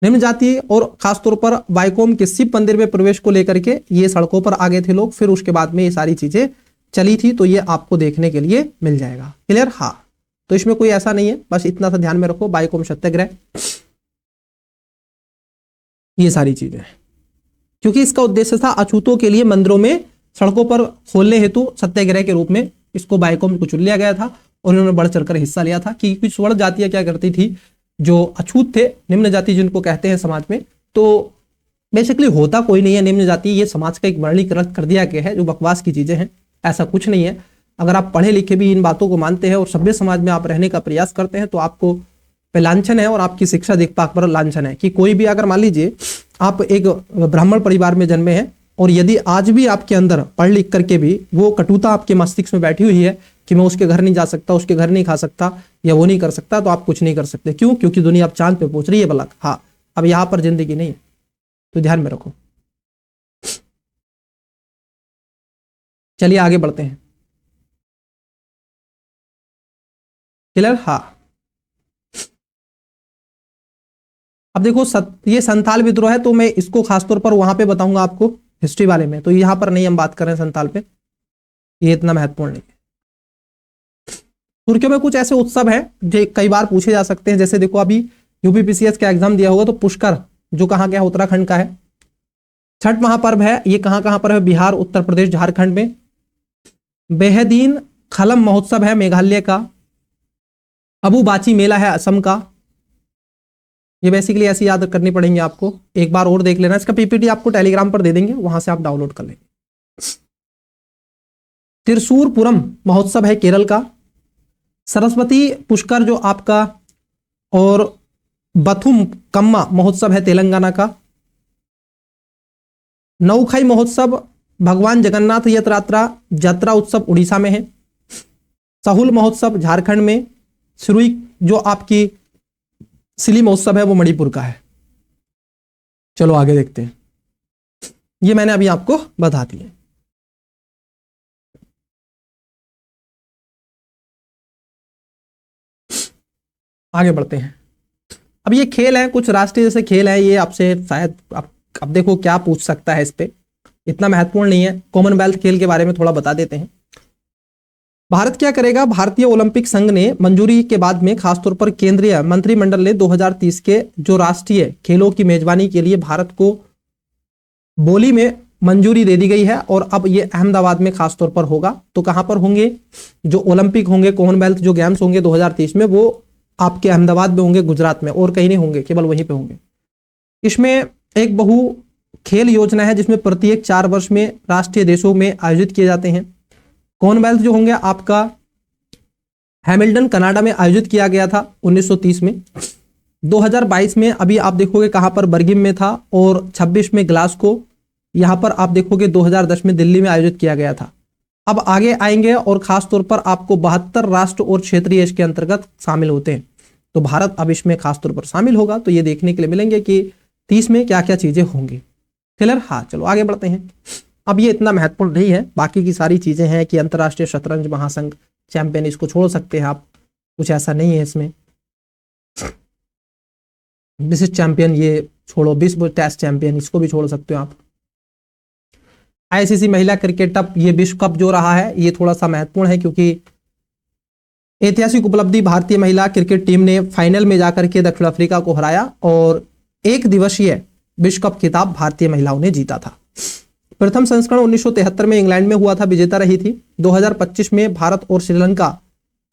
निम्न जाति और खासतौर पर बाइकोम के शिव मंदिर में प्रवेश को लेकर के ये सड़कों पर आ गए थे लोग, फिर उसके बाद में ये सारी चीजें चली थी, तो ये आपको देखने के लिए मिल जाएगा। क्लियर? हाँ, तो इसमें कोई ऐसा नहीं है, बस इतना सा ध्यान में रखो, बाइकोम सत्याग्रह, ये सारी चीजें, क्योंकि इसका उद्देश्य था अछूतों के लिए मंदिरों में सड़कों पर खोलने हेतु सत्याग्रह के रूप में इसको बाइकोम को चुन लिया गया था और उन्होंने बढ़ चढ़कर हिस्सा लिया था। कि कुछ स्वर्ण जातियां क्या करती थी, जो अछूत थे, निम्न जाति जिनको कहते हैं समाज में, तो बेसिकली होता कोई नहीं है निम्न जाति, ये समाज का एक वर्गीकरण कर दिया गया है, जो बकवास की चीजें हैं, ऐसा कुछ नहीं है। अगर आप पढ़े लिखे भी इन बातों को मानते हैं और सभ्य समाज में आप रहने का प्रयास करते हैं, तो आपको पे लांछन है और आपकी शिक्षा दीक्षा पर लांछन है। कि कोई भी अगर मान लीजिए आप एक ब्राह्मण परिवार में जन्मे हैं और यदि आज भी आपके अंदर पढ़ लिख करके भी वो कटुता आपके मस्तिष्क में बैठी हुई है कि मैं उसके घर नहीं जा सकता, उसके घर नहीं खा सकता या वो नहीं कर सकता, तो आप कुछ नहीं कर सकते। क्यों? क्योंकि दुनिया अब चांद पे पहुंच रही है बलक। हाँ, अब यहां पर जिंदगी नहीं है, तो ध्यान में रखो। चलिए आगे बढ़ते हैं। क्लियर? हाँ, अब देखो ये संथाल विद्रोह है, तो मैं इसको खासतौर पर वहां पे बताऊंगा आपको हिस्ट्री वाले में, तो यहां पर नहीं हम बात कर रहे हैं संथाल पे, ये इतना महत्वपूर्ण नहीं है। तुर्कियों में कुछ ऐसे उत्सव हैं जो कई बार पूछे जा सकते हैं, जैसे देखो अभी यूपीपीसीएस का एग्जाम दिया होगा, तो पुष्कर जो कहाँ क्या उत्तराखंड का है। छठ महापर्व है, ये कहाँ पर है? बिहार, उत्तर प्रदेश, झारखंड में। बेहदीन खलम महोत्सव है मेघालय का। अबुबाची मेला है असम का। ये बेसिकली ऐसी याद करनी पड़ेंगे आपको, एक बार और देख लेना। इसका पीपीटी आपको टेलीग्राम पर दे देंगे, वहां से आप डाउनलोड कर लेंगे। त्रिशूरपुरम महोत्सव है केरल का। सरस्वती पुष्कर जो आपका, और बथुम कम्मा महोत्सव है तेलंगाना का। नौखाई महोत्सव भगवान जगन्नाथ यात्रा उत्सव उड़ीसा में है। सहूल महोत्सव झारखंड में। सिरुई जो आपकी सिली महोत्सव है वो मणिपुर का है। चलो आगे देखते हैं, ये मैंने अभी आपको बता दिए। आगे बढ़ते हैं। अब ये खेल है, कुछ राष्ट्रीय जैसे खेल है, ये आपसे शायद अब देखो क्या पूछ सकता है, इस पे इतना महत्वपूर्ण नहीं है। कॉमनवेल्थ खेल के बारे में थोड़ा बता देते हैं। भारत क्या करेगा? भारतीय ओलंपिक संघ ने मंजूरी के बाद में खासतौर पर केंद्रीय मंत्रिमंडल ने 2030 के जो राष्ट्रीय खेलों की मेजबानी के लिए भारत को बोली में मंजूरी दे दी गई है। और अब ये अहमदाबाद में खासतौर पर होगा। तो कहां पर होंगे? जो ओलंपिक होंगे, कॉमनवेल्थ जो गेम्स होंगे 2030 में, वो आपके अहमदाबाद में होंगे, गुजरात में, और कहीं नहीं होंगे, केवल वहीं पे होंगे। इसमें एक बहु खेल योजना है जिसमें प्रत्येक 4 वर्ष में राष्ट्रीय देशों में आयोजित किए जाते हैं। कॉमनवेल्थ जो होंगे आपका हैमिल्टन कनाडा में आयोजित किया गया था 1930 में। 2022 में अभी आप देखोगे कहां पर, बर्गिम में था, और 26 में ग्लासगो, यहां पर आप देखोगे 2010 में दिल्ली में आयोजित किया गया था। अब आगे आएंगे और खास तौर पर आपको 72 राष्ट्र और क्षेत्रीय इसके अंतर्गत शामिल होते हैं। तो भारत अब इसमें खास तौर पर शामिल होगा। तो ये देखने के लिए मिलेंगे कि 30 में क्या क्या चीजें होंगी। क्लियर? हाँ, चलो आगे बढ़ते हैं। अब ये इतना महत्वपूर्ण नहीं है, बाकी की सारी चीजें हैं कि अंतर्राष्ट्रीय शतरंज महासंघ चैंपियन, इसको छोड़ सकते हैं आप, कुछ ऐसा नहीं है इसमें। विशिष्ट चैंपियन ये छोड़ो, विश्व टेस्ट चैंपियन इसको भी छोड़ सकते हो आप। आईसीसी महिला क्रिकेट कप, ये विश्व कप जो रहा है ये थोड़ा सा महत्वपूर्ण है, क्योंकि ऐतिहासिक उपलब्धि, भारतीय महिला क्रिकेट टीम ने फाइनल में जाकर के दक्षिण अफ्रीका को हराया और 1 दिवसीय विश्व कप खिताब भारतीय महिलाओं ने जीता था। प्रथम संस्करण 1973 में इंग्लैंड में हुआ था, विजेता रही थी। 2025 में भारत और श्रीलंका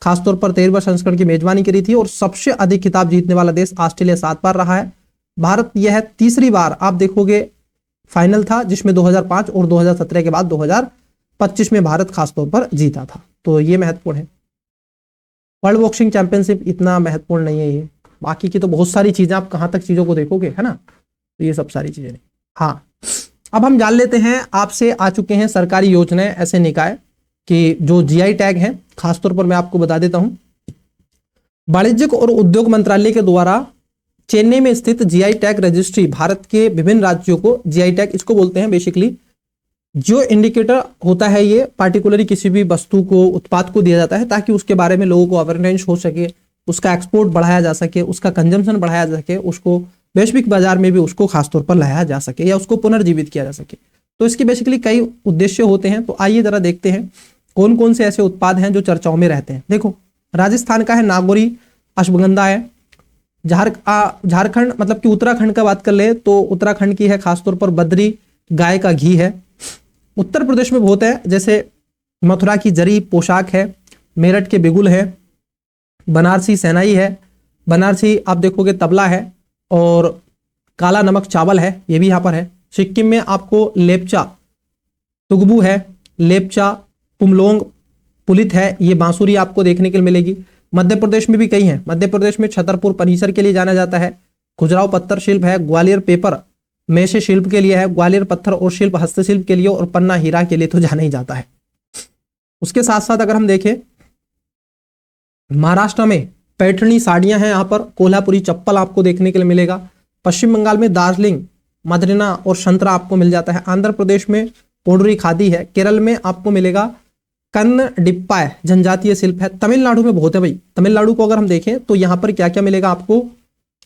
खासतौर पर 13वें संस्करण की मेजबानी करी थी। और सबसे अधिक खिताब जीतने वाला देश ऑस्ट्रेलिया 7 बार रहा है। भारत यह तीसरी बार आप देखोगे फाइनल था, जिसमें 2005 और 2017 के बाद 2025 में भारत खासतौर पर जीता था। तो ये महत्वपूर्ण है। वर्ल्ड बॉक्सिंग चैंपियनशिप इतना महत्वपूर्ण नहीं है ये, बाकी की तो बहुत सारी चीजें, आप कहां तक चीजों को देखोगे, है ना। तो ये सब सारी चीजें नहीं। हाँ, अब हम जान लेते हैं, आपसे आ चुके हैं सरकारी योजनाएं, ऐसे निकाय कि जो जीआई टैग है। खासतौर पर मैं आपको बता देता हूं, वाणिज्यिक और उद्योग मंत्रालय के द्वारा चेन्नई में स्थित जीआई टैग रजिस्ट्री भारत के विभिन्न राज्यों को, जीआई टैग इसको बोलते हैं बेसिकली, जो इंडिकेटर होता है ये पार्टिकुलरली किसी भी वस्तु को, उत्पाद को दिया जाता है ताकि उसके बारे में लोगों को अवेयरनेस हो सके, उसका एक्सपोर्ट बढ़ाया जा सके, उसका कंजम्पशन बढ़ाया जा सके, उसको वैश्विक बाजार में भी उसको खासतौर पर लाया जा सके या उसको पुनर्जीवित किया जा सके। तो इसके बेसिकली कई उद्देश्य होते हैं। तो आइए जरा देखते हैं कौन कौन से ऐसे उत्पाद हैं जो चर्चाओं में रहते हैं। देखो, राजस्थान का है नागौरी अश्वगंधा है। झारखंड मतलब कि उत्तराखंड का बात कर ले तो उत्तराखंड की है खासतौर पर बद्री गाय का घी है। उत्तर प्रदेश में बहुत है, जैसे मथुरा की जरी पोशाक है, मेरठ के बिगुल है, बनारसी सेनाई है, बनारसी आप देखोगे तबला है, और काला नमक चावल है, ये भी यहाँ पर है। सिक्किम में आपको लेपचा तुगबू है, लेपचा पुमलोंग पुलित है, ये बांसुरी आपको देखने के लिए मिलेगी। मध्य प्रदेश में भी कई हैं। मध्य प्रदेश में छतरपुर परिसर के लिए जाना जाता है। खुजराव पत्थर शिल्प है, ग्वालियर पेपर मेशे शिल्प के लिए है, ग्वालियर पत्थर और शिल्प हस्तशिल्प के लिए, और पन्ना हीरा के लिए तो जाना ही जाता है। उसके साथ साथ अगर हम देखें, महाराष्ट्र में पैठनी साड़ियां हैं, यहाँ पर कोल्हापुरी चप्पल आपको देखने के लिए मिलेगा। पश्चिम बंगाल में दार्जिलिंग मदरिना और संतरा आपको मिल जाता है। आंध्र प्रदेश में पोडरी खादी है। केरल में आपको मिलेगा कन्नडिप्पा जनजातीय शिल्प है। तमिलनाडु में बहुत है भाई। तमिलनाडु को अगर हम देखें तो यहाँ पर क्या क्या मिलेगा आपको,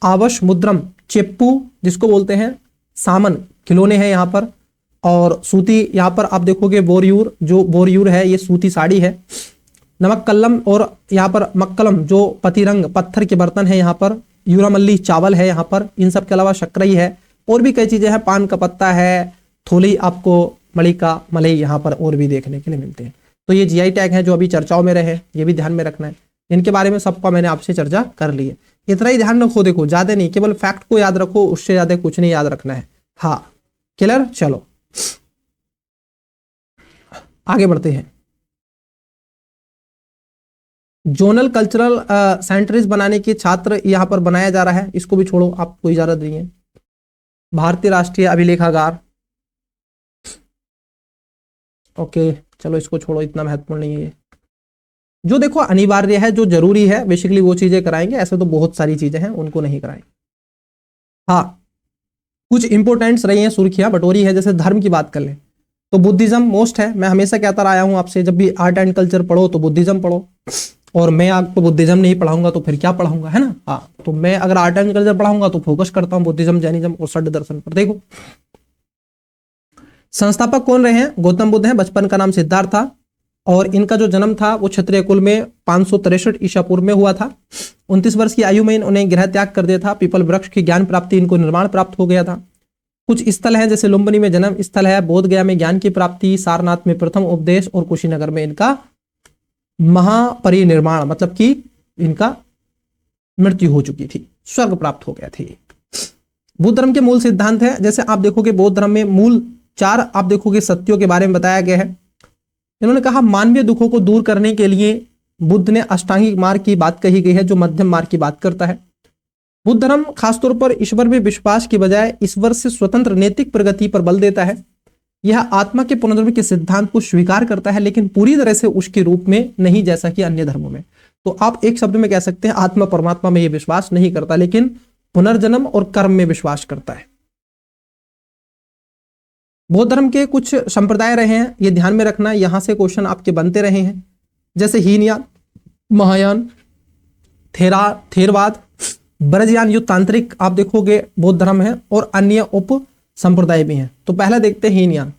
आवश मुद्रम चेप्पू जिसको बोलते हैं, सामन खिलौने हैं यहाँ पर, और सूती यहाँ पर आप देखोगे बोरयूर, जो बोरयूर है ये सूती साड़ी है। नमक कल्लम और यहाँ पर मक्कलम जो पतिरंग पत्थर के बर्तन है यहाँ पर। यूरामल्ली चावल है यहाँ पर। इन सब के अलावा शक्करई है, और भी कई चीजें हैं, पान का पत्ता है, थोली आपको मलिका मलई यहाँ पर और भी देखने के लिए मिलते हैं। तो ये जीआई टैग है जो अभी चर्चाओं में रहे, ये भी ध्यान में रखना है। इनके बारे में सबका मैंने आपसे चर्चा कर ली है। इतना ही ध्यान रखो, देखो ज्यादा नहीं, केवल फैक्ट को याद रखो, उससे ज्यादा कुछ नहीं याद रखना है। हाँ क्लियर, चलो आगे बढ़ते हैं। जोनल कल्चरल सेंटर्स बनाने के छात्र यहां पर बनाया जा रहा है, इसको भी छोड़ो, आप कोई इजाजत नहीं है। भारतीय राष्ट्रीय अभिलेखागार, ओके चलो इसको छोड़ो, इतना महत्वपूर्ण नहीं है ये। जो देखो अनिवार्य है, जो जरूरी है, बेसिकली वो चीजें कराएंगे, ऐसे तो बहुत सारी चीजें हैं उनको नहीं कराएंगे। हाँ कुछ इंपोर्टेंट्स रही हैं, सुर्खियां बटोरी है। जैसे धर्म की बात कर लें तो बुद्धिज्म मोस्ट है। मैं हमेशा कहता आया हूं आपसे, जब भी आर्ट एंड कल्चर पढ़ो तो बुद्धिज्म पढ़ो, और मैं आपको बुद्धिज्म नहीं पढ़ाऊंगा तो फिर क्या पढ़ाऊंगा, है ना। हाँ तो मैं अगर आर्ट एंड कल्चर पढ़ाऊंगा तो फोकस करता हूं बुद्धिज्म, जैनिज्म और षड् दर्शन पर। देखो संस्थापक कौन रहे हैं, गौतम बुद्ध हैं। बचपन का नाम सिद्धार्थ था, और इनका जो जन्म था वो क्षत्रिय कुल में 563 ईसा पूर्व में हुआ था। 29 वर्ष की आयु में इन्होंने गृह त्याग कर दिया था। पीपल वृक्ष की ज्ञान प्राप्ति इनको निर्माण प्राप्त हो गया था। कुछ स्थल हैं, जैसे लुम्बिनी में जन्म स्थल है, बोध गया में ज्ञान की प्राप्ति, सारनाथ में प्रथम उपदेश, और कुशीनगर में इनका महापरिनिर्वाण, मतलब कि इनका मृत्यु हो चुकी थी, स्वर्ग प्राप्त हो गया थी। बुद्ध धर्म के मूल सिद्धांत है, जैसे आप देखोगे बौद्ध धर्म में मूल 4 आप देखोगे सत्यों के बारे में बताया गया है। इन्होंने कहा मानवीय दुखों को दूर करने के लिए बुद्ध ने अष्टांगिक मार्ग की बात कही गई है, जो मध्यम मार्ग की बात करता है। बुद्ध धर्म खासतौर पर ईश्वर में विश्वास की बजाय ईश्वर से स्वतंत्र नैतिक प्रगति पर बल देता है। यह आत्मा के पुनर्जन्म के सिद्धांत को स्वीकार करता है, लेकिन पूरी तरह से उसके रूप में नहीं, जैसा कि अन्य धर्मों में। तो आप एक शब्द में कह सकते हैं आत्मा परमात्मा में यह विश्वास नहीं करता, लेकिन पुनर्जन्म और कर्म में विश्वास करता है। बौद्ध धर्म के कुछ संप्रदाय रहे हैं, ये ध्यान में रखना, यहां से क्वेश्चन आपके बनते रहे हैं, जैसे हीनयान, महायान, थेरवाद, ब्रजयान, युद्ध तांत्रिक आप देखोगे बौद्ध धर्म है, और अन्य उप संप्रदाय भी हैं। तो पहला देखते हैं हीनयान।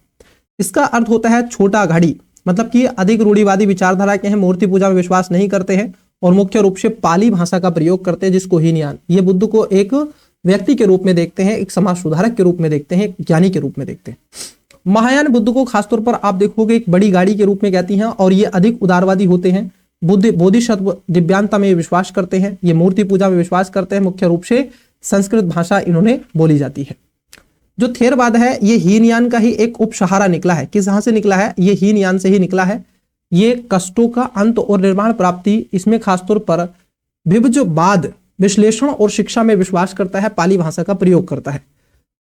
इसका अर्थ होता है छोटा घड़ी, मतलब कि अधिक रूढ़िवादी विचारधारा के हैं, मूर्ति पूजा में विश्वास नहीं करते हैं, और मुख्य रूप से पाली भाषा का प्रयोग करते हैं, जिसको हीनयान। ये बुद्ध को एक व्यक्ति के रूप में देखते हैं, एक समाज सुधारक के रूप में देखते हैं, एक ज्ञानी के रूप में देखते हैं। महायान बुद्ध को खासतौर पर आप देखोगे एक बड़ी गाड़ी के रूप में कहती हैं, और ये अधिक उदारवादी होते हैं। बुद्ध बोधिसत्व दिव्यांता में विश्वास करते हैं, ये मूर्ति पूजा में विश्वास करते हैं, मुख्य रूप से संस्कृत भाषा इन्होंने बोली जाती है। जो थेरवाद है ये हीनयान का ही एक उपसहारा निकला है। किस जहां से निकला है, ये हीनयान से ही निकला है। ये कष्टों का अंत और निर्माण प्राप्ति, इसमें खासतौर पर विभजवाद, विश्लेषण और शिक्षा में विश्वास करता है, पाली भाषा का प्रयोग करता है।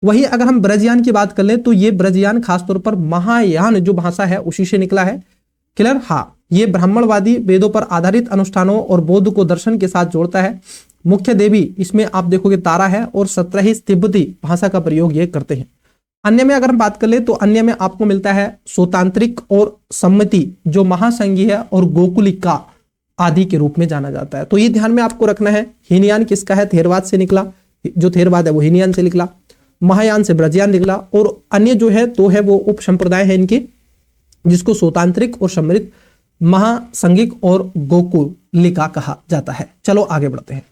वही अगर हम ब्रजयान की बात कर लें तो ये ब्रजयान खासतौर पर महायान जो भाषा है उसी से निकला है। क्लियर, हाँ ये ब्राह्मणवादी वेदों पर आधारित अनुष्ठानों और बौद्ध को दर्शन के साथ जोड़ता है। मुख्य देवी इसमें आप देखोगे तारा है, और 17 तिब्बती भाषा का प्रयोग ये करते हैं। अन्य में अगर हम बात कर ले तो अन्य में आपको मिलता है सोतांत्रिक और सम्मति, जो महासंघी है, और गोकुलिका आदि के रूप में जाना जाता है। तो ये ध्यान में आपको रखना है। हीनयान किसका है, थेरवाद से निकला, जो थेरवाद है वो हीनयान से निकला, महायान से ब्रजयान निकला, और अन्य जो है तो है वो उप संप्रदाय है इनके, जिसको सोतांत्रिक और सम्मिलित, महासंगिक और गोकुलिका कहा जाता है। चलो आगे बढ़ते हैं।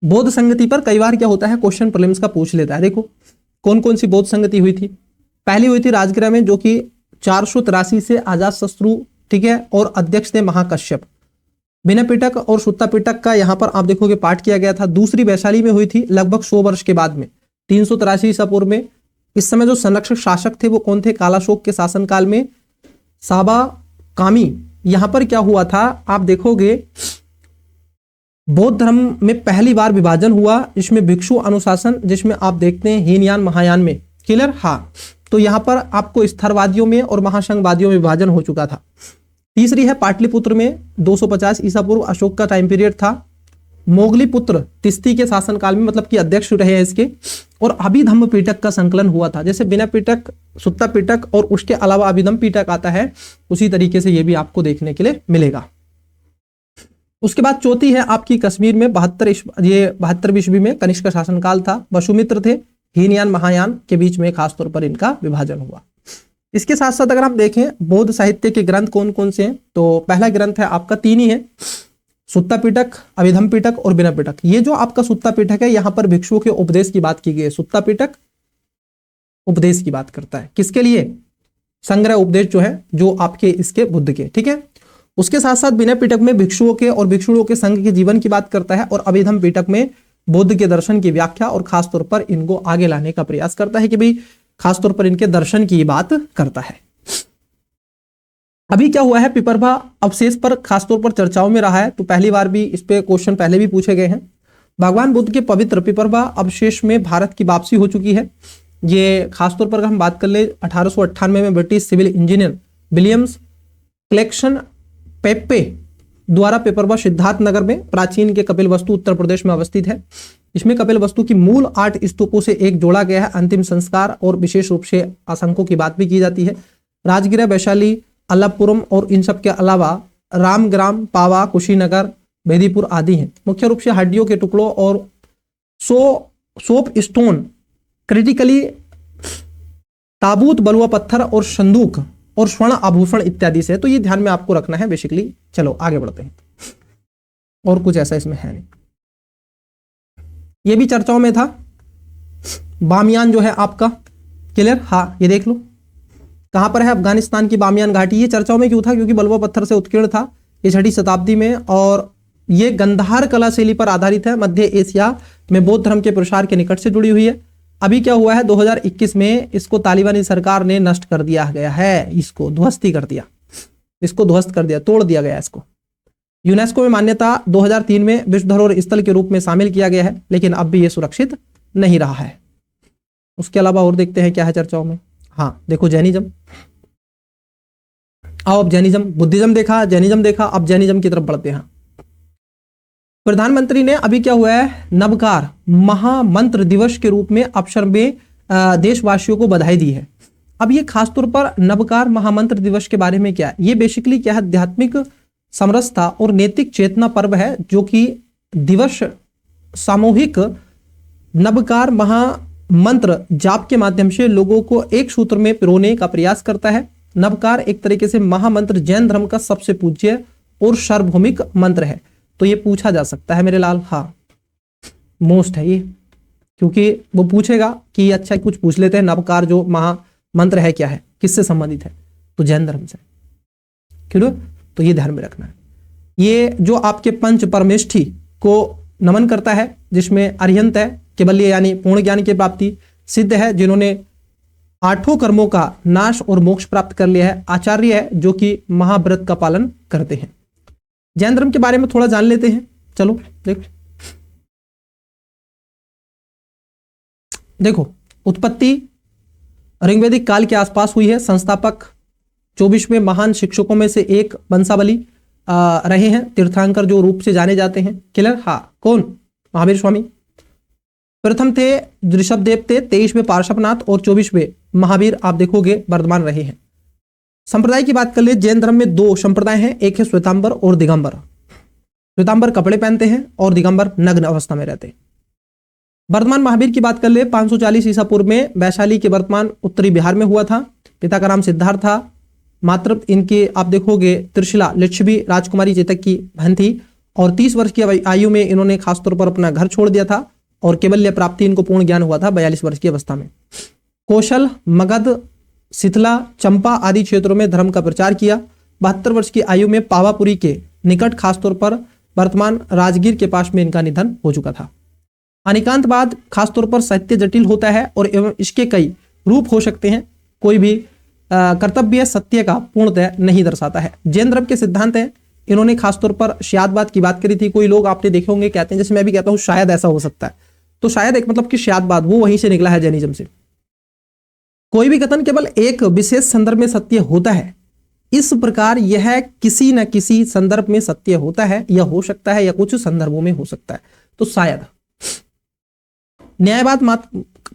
बौद्ध संगति पर कई बार क्या होता है, क्वेश्चन प्रीलिम्स का पूछ लेता है। देखो कौन कौन सी बौद्ध संगति हुई थी। पहली हुई थी राजगृह में, जो कि 483 से अजातशत्रु, ठीक है, और अध्यक्ष थे महाकश्यप। विनय पिटक और सुत्ता पिटक का यहां पर आप देखोगे पाठ किया गया था। दूसरी वैशाली में हुई थी लगभग 100 वर्ष के बाद में, 383 ईसा पूर्व में। इस समय जो संरक्षक शासक थे वो कौन थे, कालाशोक के शासनकाल में साबा कामी। यहां पर क्या हुआ था, आप देखोगे बौद्ध धर्म में पहली बार विभाजन हुआ, इसमें भिक्षु अनुशासन, जिसमें आप देखते हैं हीनयान महायान में। क्लियर, हाँ तो यहां पर आपको स्थरवादियों में और महासंघवादियों में विभाजन हो चुका था। तीसरी है पाटलिपुत्र में 250 ईसा पूर्व, अशोक का टाइम पीरियड था। मोगलीपुत्र तिस्ती के शासनकाल में, मतलब कि अध्यक्ष रहे हैं इसके। और अभिधम्म पीटक का संकलन हुआ था, जैसे विनय पिटक, सुत्ता पिटक और उसके अलावा अभिधम्म पीटक आता है, उसी तरीके से ये भी आपको देखने के लिए मिलेगा। उसके बाद चौथी है आपकी कश्मीर में 72वीं ईस्वी में कनिष्क का शासनकाल था। वसुमित्र थे, हीनयान महायान के बीच में खासतौर पर इनका विभाजन हुआ। इसके साथ साथ अगर हम देखें बौद्ध साहित्य के ग्रंथ कौन कौन से हैं, तो पहला ग्रंथ है आपका 3 ही है, सुत्ता पिटक, अभिधम्म पिटक और विनय पिटक। ये जो आपका सुत्ता पिटक है, यहां पर भिक्षुओं के उपदेश की बात की गई है। सुत्ता पिटक उपदेश की बात करता है, किसके लिए, संग्रह उपदेश जो है, जो आपके इसके बुद्ध के, ठीक है। उसके साथ साथ विनय पिटक में भिक्षुओं के और भिक्षुओं के संघ के जीवन की बात करता है, और अभिधम पिटक में बुद्ध के दर्शन की व्याख्या और खासतौर पर इनको आगे लाने का प्रयास करता है कि भाई खासतौर पर इनके दर्शन की बात करता है। अभी क्या हुआ है, पिपरभा अवशेष पर खासतौर पर चर्चाओं में रहा है, तो पहली बार भी इस पे क्वेश्चन पहले भी पूछे गए हैं। भगवान बुद्ध के पवित्र पिपरभा अवशेष में भारत की वापसी हो चुकी है। ये खासतौर पर अगर हम बात कर ले 1898 में British civil engineer Williams Claxton Peppe द्वारा पिपरभा सिद्धार्थ नगर में प्राचीन के कपिलवस्तु उत्तर प्रदेश में अवस्थित है। इसमें कपिलवस्तु की मूल 8 स्तूपों से एक जोड़ा गया है। अंतिम संस्कार और विशेष रूप से आशंकों की बात भी की जाती है। राजगिरा, वैशाली, अल्लापुरम और इन सब के अलावा रामग्राम, पावा, कुशीनगर, बेदीपुर आदि हैं। मुख्य रूप से हड्डियों के टुकड़ों और सोप स्टोन, क्रिटिकली ताबूत, बलुआ पत्थर और संदूक और स्वर्ण आभूषण इत्यादि से, तो ये ध्यान में आपको रखना है बेसिकली। चलो आगे बढ़ते हैं, और कुछ ऐसा इसमें है नहीं। ये भी चर्चाओं में था। बामियान जो है आपका क्लियर, हाँ ये देख लो कहां पर है, अफगानिस्तान की बामियान घाटी। ये चर्चाओं में क्यों था, क्योंकि बलुआ पत्थर से उत्कीर्ण था ये 6वीं शताब्दी में, और ये गंधार कला शैली पर आधारित है। मध्य एशिया में बौद्ध धर्म के प्रसार के निकट से जुड़ी हुई है। अभी क्या हुआ है, 2021 में इसको तालिबानी सरकार ने नष्ट कर दिया गया है, इसको ध्वस्ती कर दिया, इसको ध्वस्त कर दिया, तोड़ दिया गया इसको। यूनेस्को में मान्यता 2003 में विश्व धरोहर स्थल के रूप में शामिल किया गया है, लेकिन अब भी ये सुरक्षित नहीं रहा है। उसके अलावा और देखते हैं क्या है चर्चाओं में। हाँ देखो जैनिज्म, आओ अब जैनिज्म, बुद्धिज्म देखा, जैनिज्म देखा, अब जैनिज्म की तरफ बढ़ते हैं। प्रधानमंत्री ने अभी क्या हुआ है, नवकार महामंत्र दिवस के रूप में अवसर में देशवासियों को बधाई दी है। अब ये खासतौर पर नवकार महामंत्र दिवस के बारे में क्या है, ये बेसिकली क्या है, आध्यात्मिक समरसता और नैतिक चेतना पर्व है, जो कि दिवस सामूहिक नवकार महामंत्र जाप के माध्यम से लोगों को एक सूत्र में पिरोने का प्रयास करता है। नवकार एक तरीके से महामंत्र जैन धर्म का सबसे पूज्य और सार्वभौमिक मंत्र है। तो ये पूछा जा सकता है मेरे लाल, हाँ मोस्ट है ये, क्योंकि वो पूछेगा कि अच्छा कुछ पूछ लेते हैं, नवकार जो महामंत्र है क्या है, किससे संबंधित है, तो जैन धर्म से, क्यों, तो ये ध्यान में रखना है। ये जो आपके पंच परमेष्ठी को नमन करता है, जिसमें अरिहंत है, केवल्य यानी पूर्ण ज्ञान की प्राप्ति, सिद्ध है जिन्होंने 8 कर्मों का नाश और मोक्ष प्राप्त कर लिया है, आचार्य है जो कि महाव्रत का पालन करते हैं। जैन धर्म के बारे में थोड़ा जान लेते हैं, चलो देखो उत्पत्ति ऋग्वैदिक काल के आसपास हुई है। संस्थापक 24वें महान शिक्षकों में से एक वंशावली रहे हैं, तीर्थंकर जो रूप से जाने जाते हैं। क्लियर, हाँ कौन, महावीर स्वामी प्रथम थे, ऋषभदेव थे, 23वें पार्श्वनाथ और 24वें महावीर आप देखोगे वर्धमान रहे हैं। संप्रदाय की बात कर ले, जैन धर्म में 2 संप्रदाय हैं, एक है श्वेतांबर और दिगंबर। श्वेतांबर कपड़े पहनते हैं और दिगंबर नग्न अवस्था में रहते हैं। वर्धमान महावीर की बात कर ले, 540 ईसा पूर्व में वैशाली के वर्तमान उत्तरी बिहार में हुआ था। पिता का नाम सिद्धार्थ था, मातृ इनके आप देखोगे त्रिशिला लिच्छवी राजकुमारी चेतक की बहन थी, और 30 वर्ष की आयु में इन्होंने खासतौर पर अपना घर छोड़ दिया था, और केवल्य प्राप्ति इनको पूर्ण ज्ञान हुआ था 42 वर्ष की अवस्था में। कौशल, मगध, शीतला, चंपा आदि क्षेत्रों में धर्म का प्रचार किया। 72 वर्ष की आयु में पावापुरी के निकट खासतौर पर वर्तमान राजगीर के पास में इनका निधन हो चुका था। अनिकांतवाद खासतौर पर साहित्य जटिल होता है और एवं इसके कई रूप हो सकते हैं, कोई भी कर्तव्य सत्य का पूर्णतः नहीं दर्शाता है। जैन धर्म के सिद्धांत हैं, इन्होंने खासतौर पर शायदवाद की बात करी थी। कोई लोग आपने देखे होंगे कहते हैं, जैसे मैं भी कहता हूँ शायद ऐसा हो सकता है, तो शायद एक मतलब कि शायदवाद वो वहीं से निकला है जैनिज्म से। कोई भी कथन केवल एक विशेष संदर्भ में सत्य होता है, इस प्रकार यह किसी न किसी संदर्भ में सत्य होता है, या हो सकता है या कुछ संदर्भों में हो सकता है, तो शायद। न्यायवाद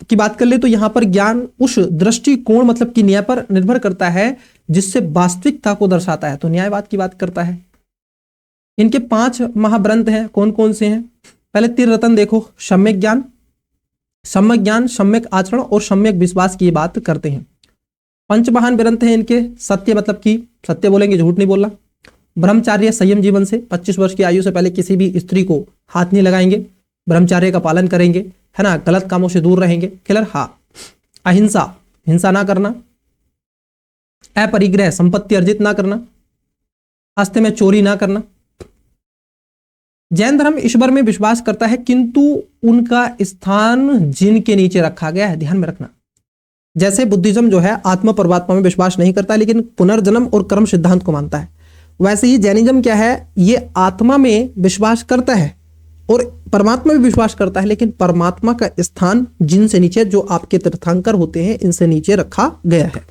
की बात कर ले तो यहां पर ज्ञान उस दृष्टिकोण मतलब कि न्याय पर निर्भर करता है जिससे वास्तविकता को दर्शाता है, तो न्यायवाद की बात करता है। इनके 5 महाग्रंथ हैं, कौन कौन से हैं, पहले त्रिरत्न देखो, सम्यक ज्ञान, सम्यक आचरण और सम्यक विश्वास की बात करते हैं। 5 महान ग्रंथ हैं इनके, सत्य मतलब कि सत्य बोलेंगे, झूठ नहीं बोलना। ब्रह्मचार्य, संयम जीवन से 25 वर्ष की आयु से पहले किसी भी स्त्री को हाथ नहीं लगाएंगे, ब्रह्मचार्य का पालन करेंगे, है ना, गलत कामों से दूर रहेंगे। क्लियर, हाँ। अहिंसा, हिंसा ना करना, अपरिग्रह संपत्ति अर्जित ना करना, हस्ते में चोरी ना करना। जैन धर्म ईश्वर में विश्वास करता है किंतु उनका स्थान जिन के नीचे रखा गया है, ध्यान में रखना। जैसे बुद्धिज्म जो है आत्मा परमात्मा में विश्वास नहीं करता लेकिन पुनर्जन्म और कर्म सिद्धांत को मानता है, वैसे ही जैनिज्म क्या है, ये आत्मा में विश्वास करता है और परमात्मा में विश्वास करता है लेकिन परमात्मा का स्थान जिन से नीचे, जो आपके तीर्थंकर होते हैं इनसे नीचे रखा गया है।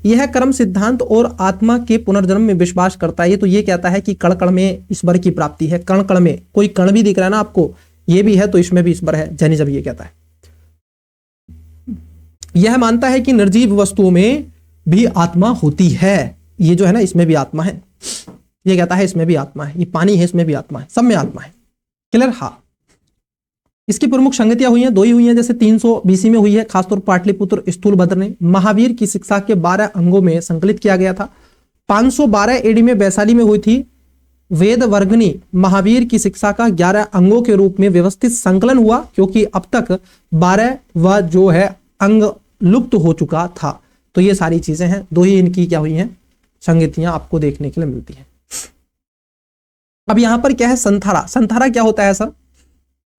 यह कर्म सिद्धांत और आत्मा के पुनर्जन्म में विश्वास करता है। ये तो ये कहता है कि कण कण में ईश्वर की प्राप्ति है, कण कण में कोई कण भी दिख रहा है ना आपको, ये भी है तो इसमें भी ईश्वर है, जैनिज्म ये कहता है। यह मानता है कि निर्जीव वस्तुओं में भी आत्मा होती है, ये जो है ना इसमें भी आत्मा है, ये कहता है इसमें भी आत्मा है, ये पानी है इसमें भी आत्मा है, सब में आत्मा है। क्लियर? हाँ। इसकी प्रमुख संगतियां हुई हैं, दो ही हुई हैं, जैसे 300 BC में हुई है, खासतौर पाटलिपुत्र स्थूलभद्र ने महावीर की शिक्षा के 12 अंगों में संकलित किया गया था। 512 AD में वैशाली में हुई थी वेद वर्गनी महावीर की शिक्षा का 11 अंगों के रूप में व्यवस्थित संकलन हुआ, क्योंकि अब तक 12वां जो है अंग लुप्त हो चुका था। तो ये सारी चीजें हैं, दो ही इनकी क्या हुई हैं, संगतियां आपको देखने के लिए मिलती हैं। अब यहां पर क्या है, संथारा। संथारा क्या होता है सर?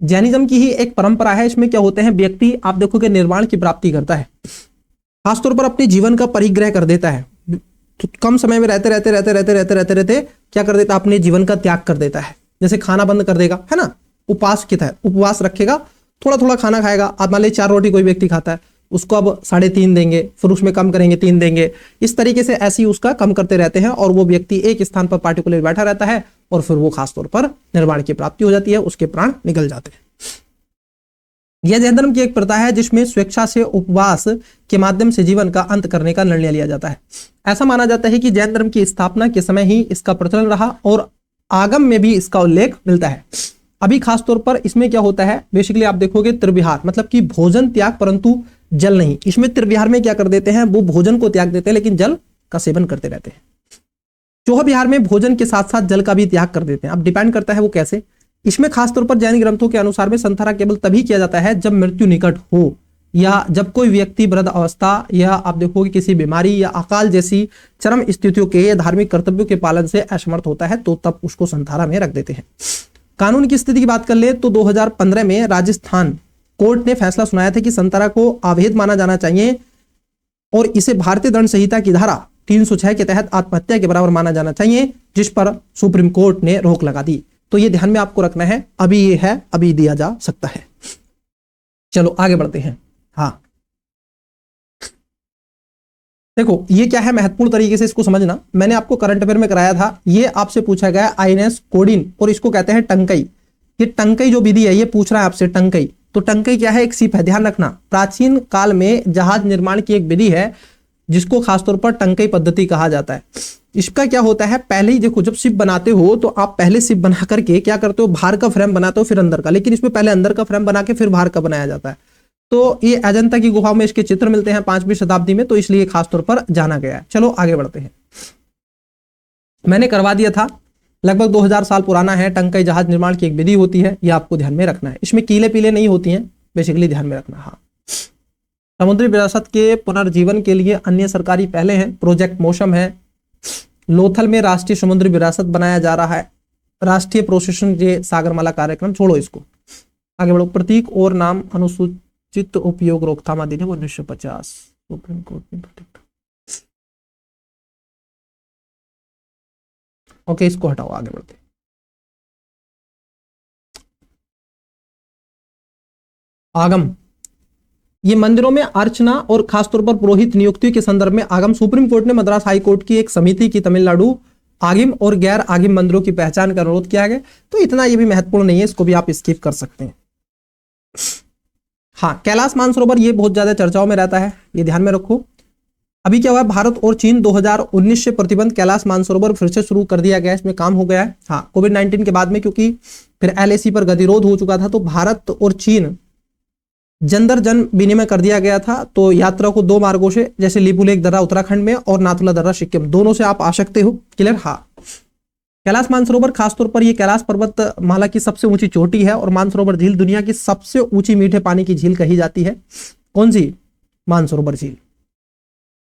जैनिज्म की ही एक परंपरा है, इसमें क्या होते हैं, व्यक्ति आप देखोगे निर्वाण की प्राप्ति करता है, खासतौर पर अपने जीवन का परिग्रह कर देता है, तो कम समय में रहते रहते रहते रहते रहते रहते रहते क्या कर देता है, अपने जीवन का त्याग कर देता है। जैसे खाना बंद कर देगा, है ना, उपवास की तरह उपवास रखेगा, थोड़ा थोड़ा खाना खाएगा। आप मान लीजिए 4 रोटी कोई व्यक्ति खाता है, उसको अब 3.5 देंगे, फिर उसमें कम करेंगे 3 देंगे, इस तरीके से ऐसी उसका कम करते रहते हैं और वो व्यक्ति एक स्थान पर पार्टिकुलर बैठा रहता है और फिर वो खासतौर पर निर्वाण की प्राप्ति हो जाती है, उसके प्राण निकल जाते हैं। यह जैन धर्म की एक प्रथा है जिसमें स्वेच्छा से उपवास के माध्यम से जीवन का अंत करने का निर्णय लिया जाता है। ऐसा माना जाता है कि जैन धर्म की स्थापना के समय ही इसका प्रचलन रहा और आगम में भी इसका उल्लेख मिलता है। अभी खासतौर पर इसमें क्या होता है, बेसिकली आप देखोगे त्रिविहार, मतलब कि भोजन त्याग परंतु जल नहीं। इसमें त्रिविहार में क्या कर देते हैं, वो भोजन को त्याग देते हैं लेकिन जल का सेवन करते रहते हैं। चौह विहार में भोजन के साथ साथ जल का भी त्याग कर देते हैं। अब डिपेंड करता है वो कैसे। इसमें खासतौर पर जैन ग्रंथों के अनुसार में संथारा केवल तभी किया जाता है जब मृत्यु निकट हो या जब कोई व्यक्ति वृद्ध अवस्था या आप देखोगे किसी बीमारी या अकाल जैसी चरम स्थितियों के या धार्मिक कर्तव्यों के पालन से असमर्थ होता है, तो तब उसको संथारा में रख देते हैं। कानून की स्थिति की बात कर ले तो 2015 में राजस्थान कोर्ट ने फैसला सुनाया था कि संथारा को अवैध माना जाना चाहिए और इसे भारतीय दंड संहिता की धारा 306 के तहत आत्महत्या के बराबर माना जाना चाहिए, जिस पर सुप्रीम कोर्ट ने रोक लगा दी। तो ये ध्यान में आपको रखना है, अभी ये है, अभी दिया जा सकता है। चलो आगे बढ़ते हैं। हाँ देखो ये क्या है, महत्वपूर्ण तरीके से इसको समझना। मैंने आपको करंट अफेयर में कराया था, ये आपसे पूछा गया INS कोडिन और इसको कहते हैं टंकई। ये टंकई जो विधि है ये पूछ रहा है आपसे, टंकई। तो टंकई क्या है, एक शिप है, ध्यान रखना। प्राचीन काल में जहाज निर्माण की एक विधि है जिसको खासतौर पर टंकई पद्धति कहा जाता है। इसका क्या होता है, पहले ही देखो जब शिप बनाते हो तो आप पहले शिप बना करके क्या करते हो, बाहर का फ्रेम बनाते हो फिर अंदर का, लेकिन इसमें पहले अंदर का फ्रेम बना के फिर बाहर का बनाया जाता है। तो ये अजंता की गुफाओं में इसके चित्र मिलते हैं 5वीं शताब्दी में, तो इसलिए खासतौर पर जाना गया है। चलो आगे बढ़ते हैं। मैंने करवा दिया था, लगभग 2000 साल पुराना है। टंकई जहाज निर्माण की एक विधि होती है, ये आपको ध्यान में रखना है। इसमें कीले पीले नहीं होती हैं, बेसिकली ध्यान में रखना। हाँ, समुद्री विरासत के पुनर्जीवन के लिए अन्य सरकारी पहले हैं। प्रोजेक्ट मौसम है, लोथल में राष्ट्रीय समुद्री विरासत बनाया जा रहा है। राष्ट्रीय प्रोसेशन ये सागरमाला कार्यक्रम, छोड़ो इसको, आगे बढ़ो। प्रतीक और नाम अनुसूचित उपयोग रोकथाम अधिनियम 1950 सुप्रीम कोर्ट ने ओके, इसको हटाओ, आगे बढ़ते। आगम, ये मंदिरों में अर्चना और खासतौर पर पुरोहित नियुक्ति के संदर्भ में आगम। सुप्रीम कोर्ट ने मद्रास हाई कोर्ट की एक समिति की तमिलनाडु आगिम और गैर आगिम मंदिरों की पहचान का अनुरोध किया गया। तो इतना ये भी महत्वपूर्ण नहीं है, इसको भी आप स्किप कर सकते हैं। हाँ, कैलाश मानसरोवर ये बहुत ज्यादा चर्चाओं में रहता है, ये ध्यान में रखो। अभी क्या हुआ, भारत और चीन 2019 से प्रतिबंध कैलाश मानसरोवर फिर से शुरू कर दिया गया, इसमें काम हो गया है। हाँ, कोविड-19 के बाद में क्योंकि फिर LAC पर गतिरोध हो चुका था, तो भारत और चीन जन जन विनिमय कर दिया गया था। तो यात्रा को 2 मार्गों से, जैसे लिपुलेख दर्रा उत्तराखंड में और नाथुला दर्रा सिक्किम, दोनों से आप आ सकते हो। क्लियर? हाँ, कैलाश मानसरोवर खासतौर पर ये कैलाश पर्वत माला की सबसे ऊंची चोटी है और मानसरोवर झील दुनिया की सबसे ऊंची मीठे पानी की झील कही जाती है। कौन सी? मानसरोवर झील।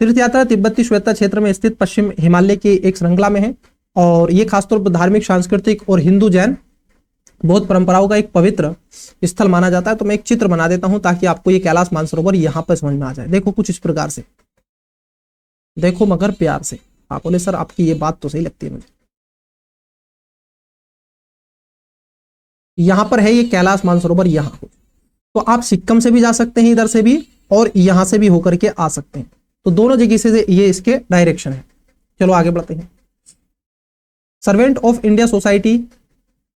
तीर्थ यात्रा तिब्बती श्वेता क्षेत्र में स्थित पश्चिम हिमालय की एक श्रृंखला में है और ये खासतौर पर धार्मिक, सांस्कृतिक और हिंदू जैन बौद्ध परंपराओं का एक पवित्र स्थल माना जाता है। तो मैं एक चित्र बना देता हूं ताकि आपको ये कैलाश मानसरोवर यहां पर समझ में आ जाए। देखो कुछ इस प्रकार से, देखो मगर प्यार से। आप बोले सर आपकी ये बात तो सही लगती है मुझे। यहां पर है ये कैलाश मानसरोवर, यहां तो आप सिक्किम से भी जा सकते हैं इधर से भी और यहां से भी होकर के आ सकते हैं। तो दोनों जगह से ये इसके डायरेक्शन है। चलो आगे बढ़ते हैं। सर्वेंट ऑफ इंडिया सोसाइटी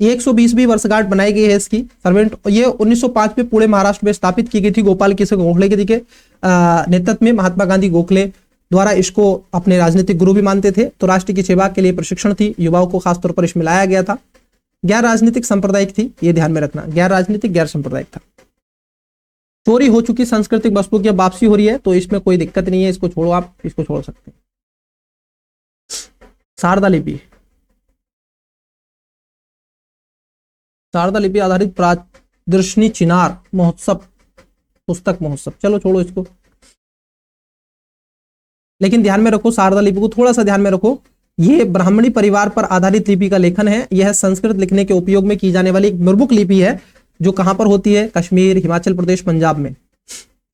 120वीं वर्षगांठ बनाई गई है इसकी। सर्वेंट ये 1905 में पुणे महाराष्ट्र में स्थापित की गई थी गोपाल किशोर गोखले के नेतृत्व में। महात्मा गांधी गोखले द्वारा इसको अपने राजनीतिक गुरु भी मानते थे। तो राष्ट्र की सेवा के लिए प्रशिक्षण थी, युवाओं को खासतौर पर इसमें लाया गया था। गैर राजनीतिक सांप्रदायिक थी, ये ध्यान में रखना, गैर राजनीतिक गैर सांप्रदायिक था। चोरी हो चुकी सांस्कृतिक वस्तुओं की वापसी हो रही है, तो इसमें कोई दिक्कत नहीं है, इसको छोड़ो, आप इसको छोड़ सकते हैं। शारदा लिपि, शारदा लिपि आधारित प्रदर्शनी चिनार महोत्सव, पुस्तक महोत्सव, चलो छोड़ो इसको। लेकिन ध्यान में रखो, शारदा लिपि को थोड़ा सा ध्यान में रखो, यह ब्राह्मणी परिवार पर आधारित लिपि का लेखन है। यह संस्कृत लिखने के उपयोग में की जाने वाली एक प्रमुख लिपि है जो कहां पर होती है, कश्मीर, हिमाचल प्रदेश, पंजाब में।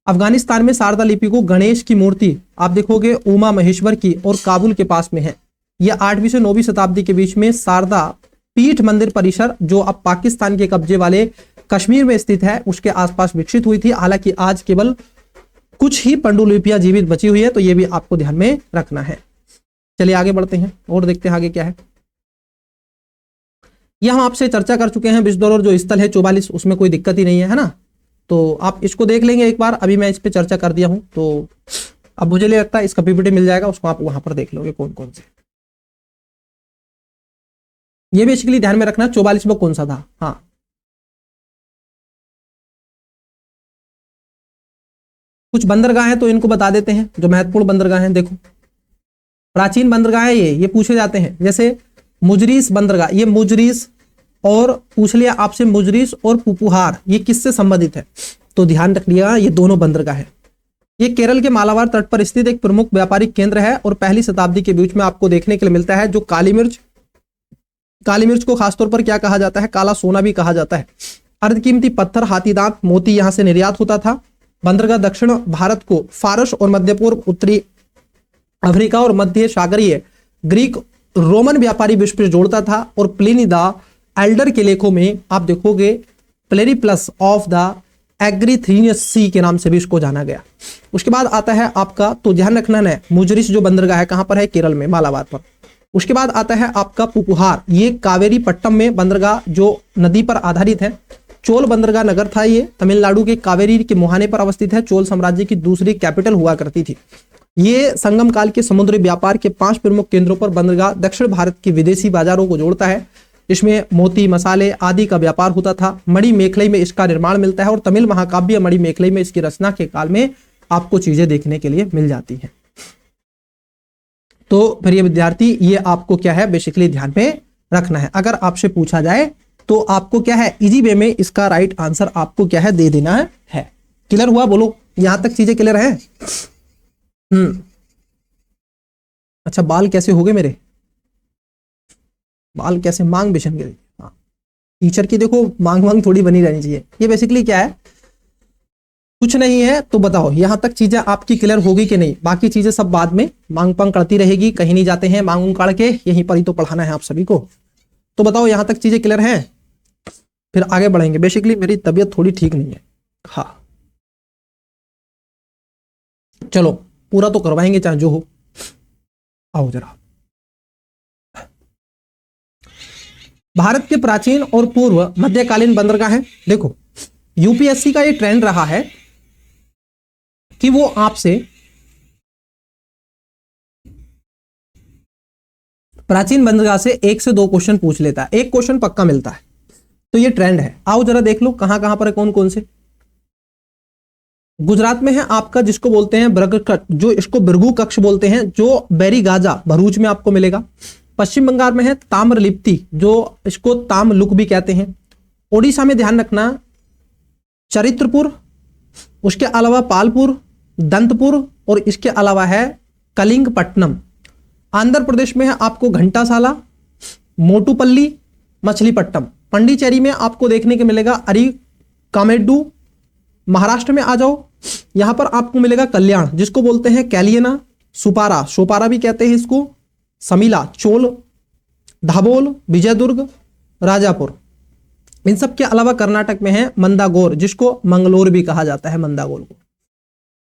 अफगानिस्तान में शारदा लिपि को गणेश की मूर्ति आप देखोगे उमा महेश्वर की और काबुल के पास में है। यह 8वीं से 9वीं शताब्दी के बीच में शारदा पीठ मंदिर परिसर जो अब पाकिस्तान के कब्जे वाले कश्मीर में स्थित है उसके आसपास विकसित हुई थी। हालांकि आज केवल कुछ ही पांडुलिपियां जीवित बची हुई है, तो यह भी आपको ध्यान में रखना है। चलिए आगे बढ़ते हैं और देखते हैं आगे क्या है। यह हम आपसे चर्चा कर चुके हैं। बिजदौर जो स्थल है 44, उसमें कोई दिक्कत ही नहीं है ना, तो आप इसको देख लेंगे एक बार। अभी मैं इस पे चर्चा कर दिया हूं, तो अब मुझे लगता है इसका पीपीटी मिल जाएगा, उसको आप वहां पर देख लोगे कौन कौन से। ये बेसिकली ध्यान में रखना 44 में कौन सा था। हाँ, कुछ बंदरगाह हैं तो इनको बता देते हैं जो महत्वपूर्ण बंदरगाह हैं। देखो प्राचीन बंदरगाह है, ये पूछे जाते हैं। जैसे मुजरिस बंदरगाह, ये मुजरिस, और पूछ लिया आपसे मुजरिस और पुपुहार ये किससे संबंधित है, तो ध्यान रखिएगा ये दोनों बंदरगाह है। ये केरल के मालाबार तट पर स्थित एक प्रमुख व्यापारिक केंद्र है और पहली शताब्दी के बीच में आपको देखने के लिए मिलता है। जो काली मिर्च, काली मिर्च को खासतौर पर क्या कहा जाता है, काला सोना भी कहा जाता है। अर्धकीमती पत्थर, हाथीदांत, मोती यहां से निर्यात होता था। बंदरगाह दक्षिण भारत को फारस और मध्य पूर्व, उत्तरी अफ्रीका और मध्य सागरीय ग्रीक, रोमन व्यापारी विश्व से जोड़ता था। और प्लिनी द एल्डर के लेखों में आप देखोगे प्लेरीप्लस ऑफ द एग्रीथीनियस सी के नाम से भी इसको जाना गया। उसके बाद आता है आपका, तो ध्यान रखना है, मुजरिस जो बंदरगाह है कहां पर है, केरल में, मालाबार पर। उसके बाद आता है आपका पुपुहार, ये कावेरी पट्टम में बंदरगाह जो नदी पर आधारित है। चोल बंदरगाह नगर था, ये तमिलनाडु के कावेरी के मुहाने पर अवस्थित है। चोल साम्राज्य की दूसरी कैपिटल हुआ करती थी। ये संगम काल के समुद्री व्यापार के 5 प्रमुख केंद्रों पर बंदरगाह दक्षिण भारत की विदेशी बाजारों को जोड़ता है। इसमें मोती, मसाले आदि का व्यापार होता था। मणि मेखलई में इसका निर्माण मिलता है और तमिल महाकाव्य मणि मेखलई में इसकी रचना के काल में आपको चीजें देखने के लिए मिल जाती हैं। तो फिर ये विद्यार्थी, ये आपको क्या है बेसिकली ध्यान में रखना है। अगर आपसे पूछा जाए तो आपको क्या है, इजी वे में इसका राइट आंसर आपको क्या है दे देना है। क्लियर हुआ, बोलो यहां तक चीजें क्लियर है। अच्छा, बाल कैसे हो गए मेरे, बाल कैसे मांग बिछन गई। हाँ, टीचर की देखो मांग थोड़ी बनी रहनी चाहिए। ये बेसिकली क्या है, कुछ नहीं है। तो बताओ यहां तक चीजें आपकी क्लियर होगी कि नहीं, बाकी चीजें सब बाद में मांग पंग करती रहेगी, कहीं नहीं जाते हैं मांग काढ़ के, यहीं पर ही तो पढ़ाना है आप सभी को। तो बताओ यहां तक चीजें क्लियर हैं, फिर आगे बढ़ेंगे। बेसिकली मेरी तबीयत थोड़ी ठीक नहीं है। हाँ चलो पूरा तो करवाएंगे चाहे जो हो। आओ जरा, भारत के प्राचीन और पूर्व मध्यकालीन बंदरगाह हैं। देखो यूपीएससी का ये ट्रेंड रहा है कि वो आपसे प्राचीन बंदरगाह से 1 से 2 क्वेश्चन पूछ लेता है, एक क्वेश्चन पक्का मिलता है। तो ये ट्रेंड है। आओ जरा देख लो कहां कहां पर है, कौन कौन से। गुजरात में है आपका जिसको बोलते हैं ब्रग, जो इसको बिरगू कक्ष बोलते हैं, जो बैरीगाजा भरूच में आपको मिलेगा। पश्चिम बंगाल में है ताम्रलिप्ति, जो इसको तामलुक भी कहते हैं। ओडिशा में ध्यान रखना चरित्रपुर, उसके अलावा पालपुर, दंतपुर और इसके अलावा है कलिंगपट्टनम। आंध्र प्रदेश में है आपको घंटासाला, मोटुपल्ली, मछलीपट्टम। पंडिचेरी में आपको देखने को मिलेगा अरिकामेड्डू। महाराष्ट्र में आ जाओ, यहां पर आपको मिलेगा कल्याण, जिसको बोलते हैं कैलियना, सुपारा, सोपारा भी कहते हैं इसको, समीला, चोल, धाबोल, विजयदुर्ग, राजापुर। इन सब के अलावा कर्नाटक में है मंदागोर, जिसको मंगलोर भी कहा जाता है, मंदागोर को।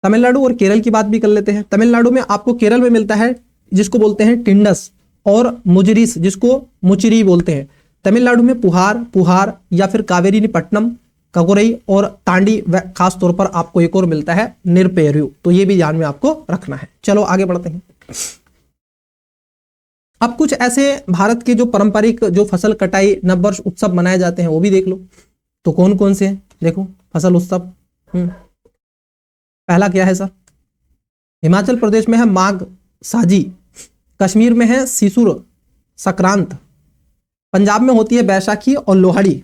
तमिलनाडु और केरल की बात भी कर लेते हैं। तमिलनाडु में आपको केरल में मिलता है जिसको बोलते हैं टिंडस और मुजरिस, जिसको मुचिरी बोलते हैं। तमिलनाडु में पुहार या फिर कावेरीपट्टनम, कगोरई और तांडी, खास तौर पर आपको एक और मिलता है निरपेरू। तो ये भी ध्यान में आपको रखना है। चलो आगे बढ़ते हैं। अब कुछ ऐसे भारत के जो पारंपरिक जो फसल कटाई नववर्ष उत्सव मनाए जाते हैं वो भी देख लो। तो कौन कौन से हैं, देखो फसल उत्सव। पहला क्या है सर? हिमाचल प्रदेश में है माघ साजी, कश्मीर में है सिसुर संक्रांत, पंजाब में होती है बैसाखी और लोहड़ी,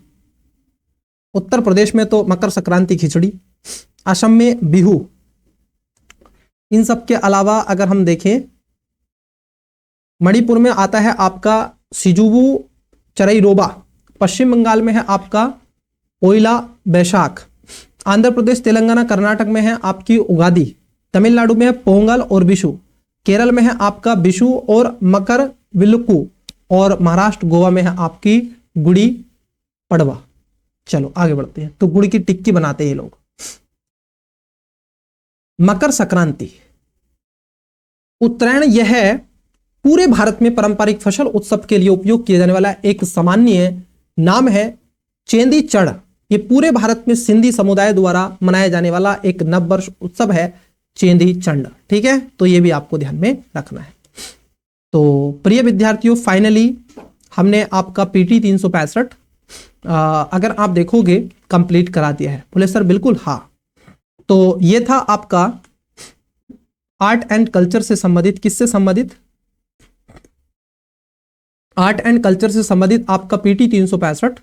उत्तर प्रदेश में तो मकर संक्रांति खिचड़ी, असम में बिहू। इन सब के अलावा अगर हम देखें, मणिपुर में आता है आपका सिजुबू चरईरोबा, पश्चिम बंगाल में है आपका पोइला बैशाख, आंध्र प्रदेश, तेलंगाना, कर्नाटक में है आपकी उगादी, तमिलनाडु में है पोंगल और विशु, केरल में है आपका विशु और मकर विलुक्कू, और महाराष्ट्र गोवा में है आपकी गुड़ी पड़वा। चलो आगे बढ़ते हैं। तो गुड़ की टिक्की बनाते हैं लोग। मकर संक्रांति, उत्तरायण, यह है पूरे भारत में पारंपरिक फसल उत्सव के लिए उपयोग किया जाने वाला एक सामान्य नाम है चेंदी चढ़। ये पूरे भारत में सिंधी समुदाय द्वारा मनाया जाने वाला एक नववर्ष उत्सव है चेंदी चंड। ठीक है, तो ये भी आपको ध्यान में रखना है। तो प्रिय विद्यार्थियों, फाइनली हमने आपका पीटी 365 अगर आप देखोगे कंप्लीट करा दिया है। बोले सर बिल्कुल हाँ। तो ये था आपका आर्ट एंड कल्चर से संबंधित, किससे संबंधित? आर्ट एंड कल्चर से संबंधित आपका पीटी 365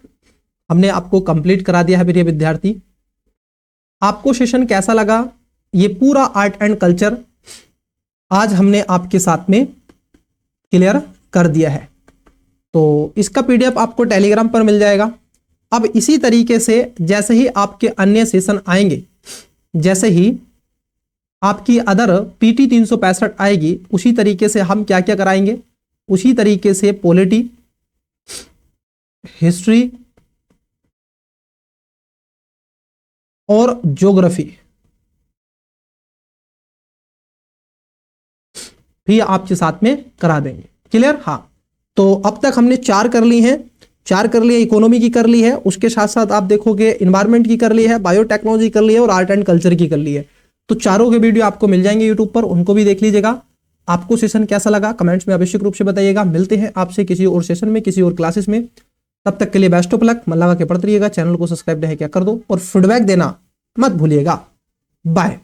हमने आपको कंप्लीट करा दिया है प्रिय विद्यार्थी। आपको सेशन कैसा लगा? ये पूरा आर्ट एंड कल्चर आज हमने आपके साथ में क्लियर कर दिया है। तो इसका पीडीएफ आपको टेलीग्राम पर मिल जाएगा। अब इसी तरीके से जैसे ही आपके अन्य सेशन आएंगे, जैसे ही आपकी अदर पीटी 365 आएगी, उसी तरीके से हम क्या क्या कराएंगे, उसी तरीके से पॉलिटी, हिस्ट्री और ज्योग्राफी भी आपके साथ में करा देंगे। क्लियर? हाँ। तो अब तक हमने 4 कर ली हैं, 4 कर लिए, इकोनॉमी की कर ली है, उसके साथ साथ आप देखोगे इन्वायरमेंट की कर ली है, बायोटेक्नोलॉजी कर ली है और आर्ट एंड कल्चर की कर ली है। तो चारों के वीडियो आपको मिल जाएंगे यूट्यूब पर, उनको भी देख लीजिएगा। आपको सेशन कैसा लगा कमेंट्स में आवश्यक रूप से बताइएगा। मिलते हैं आपसे किसी और सेशन में, किसी और क्लासेस में। तब तक के लिए बेस्ट ऑफ लक। मन लगा के पढ़ते रहिएगा, चैनल को सब्सक्राइब नहीं किया कर दो और फीडबैक देना मत भूलिएगा। बाय।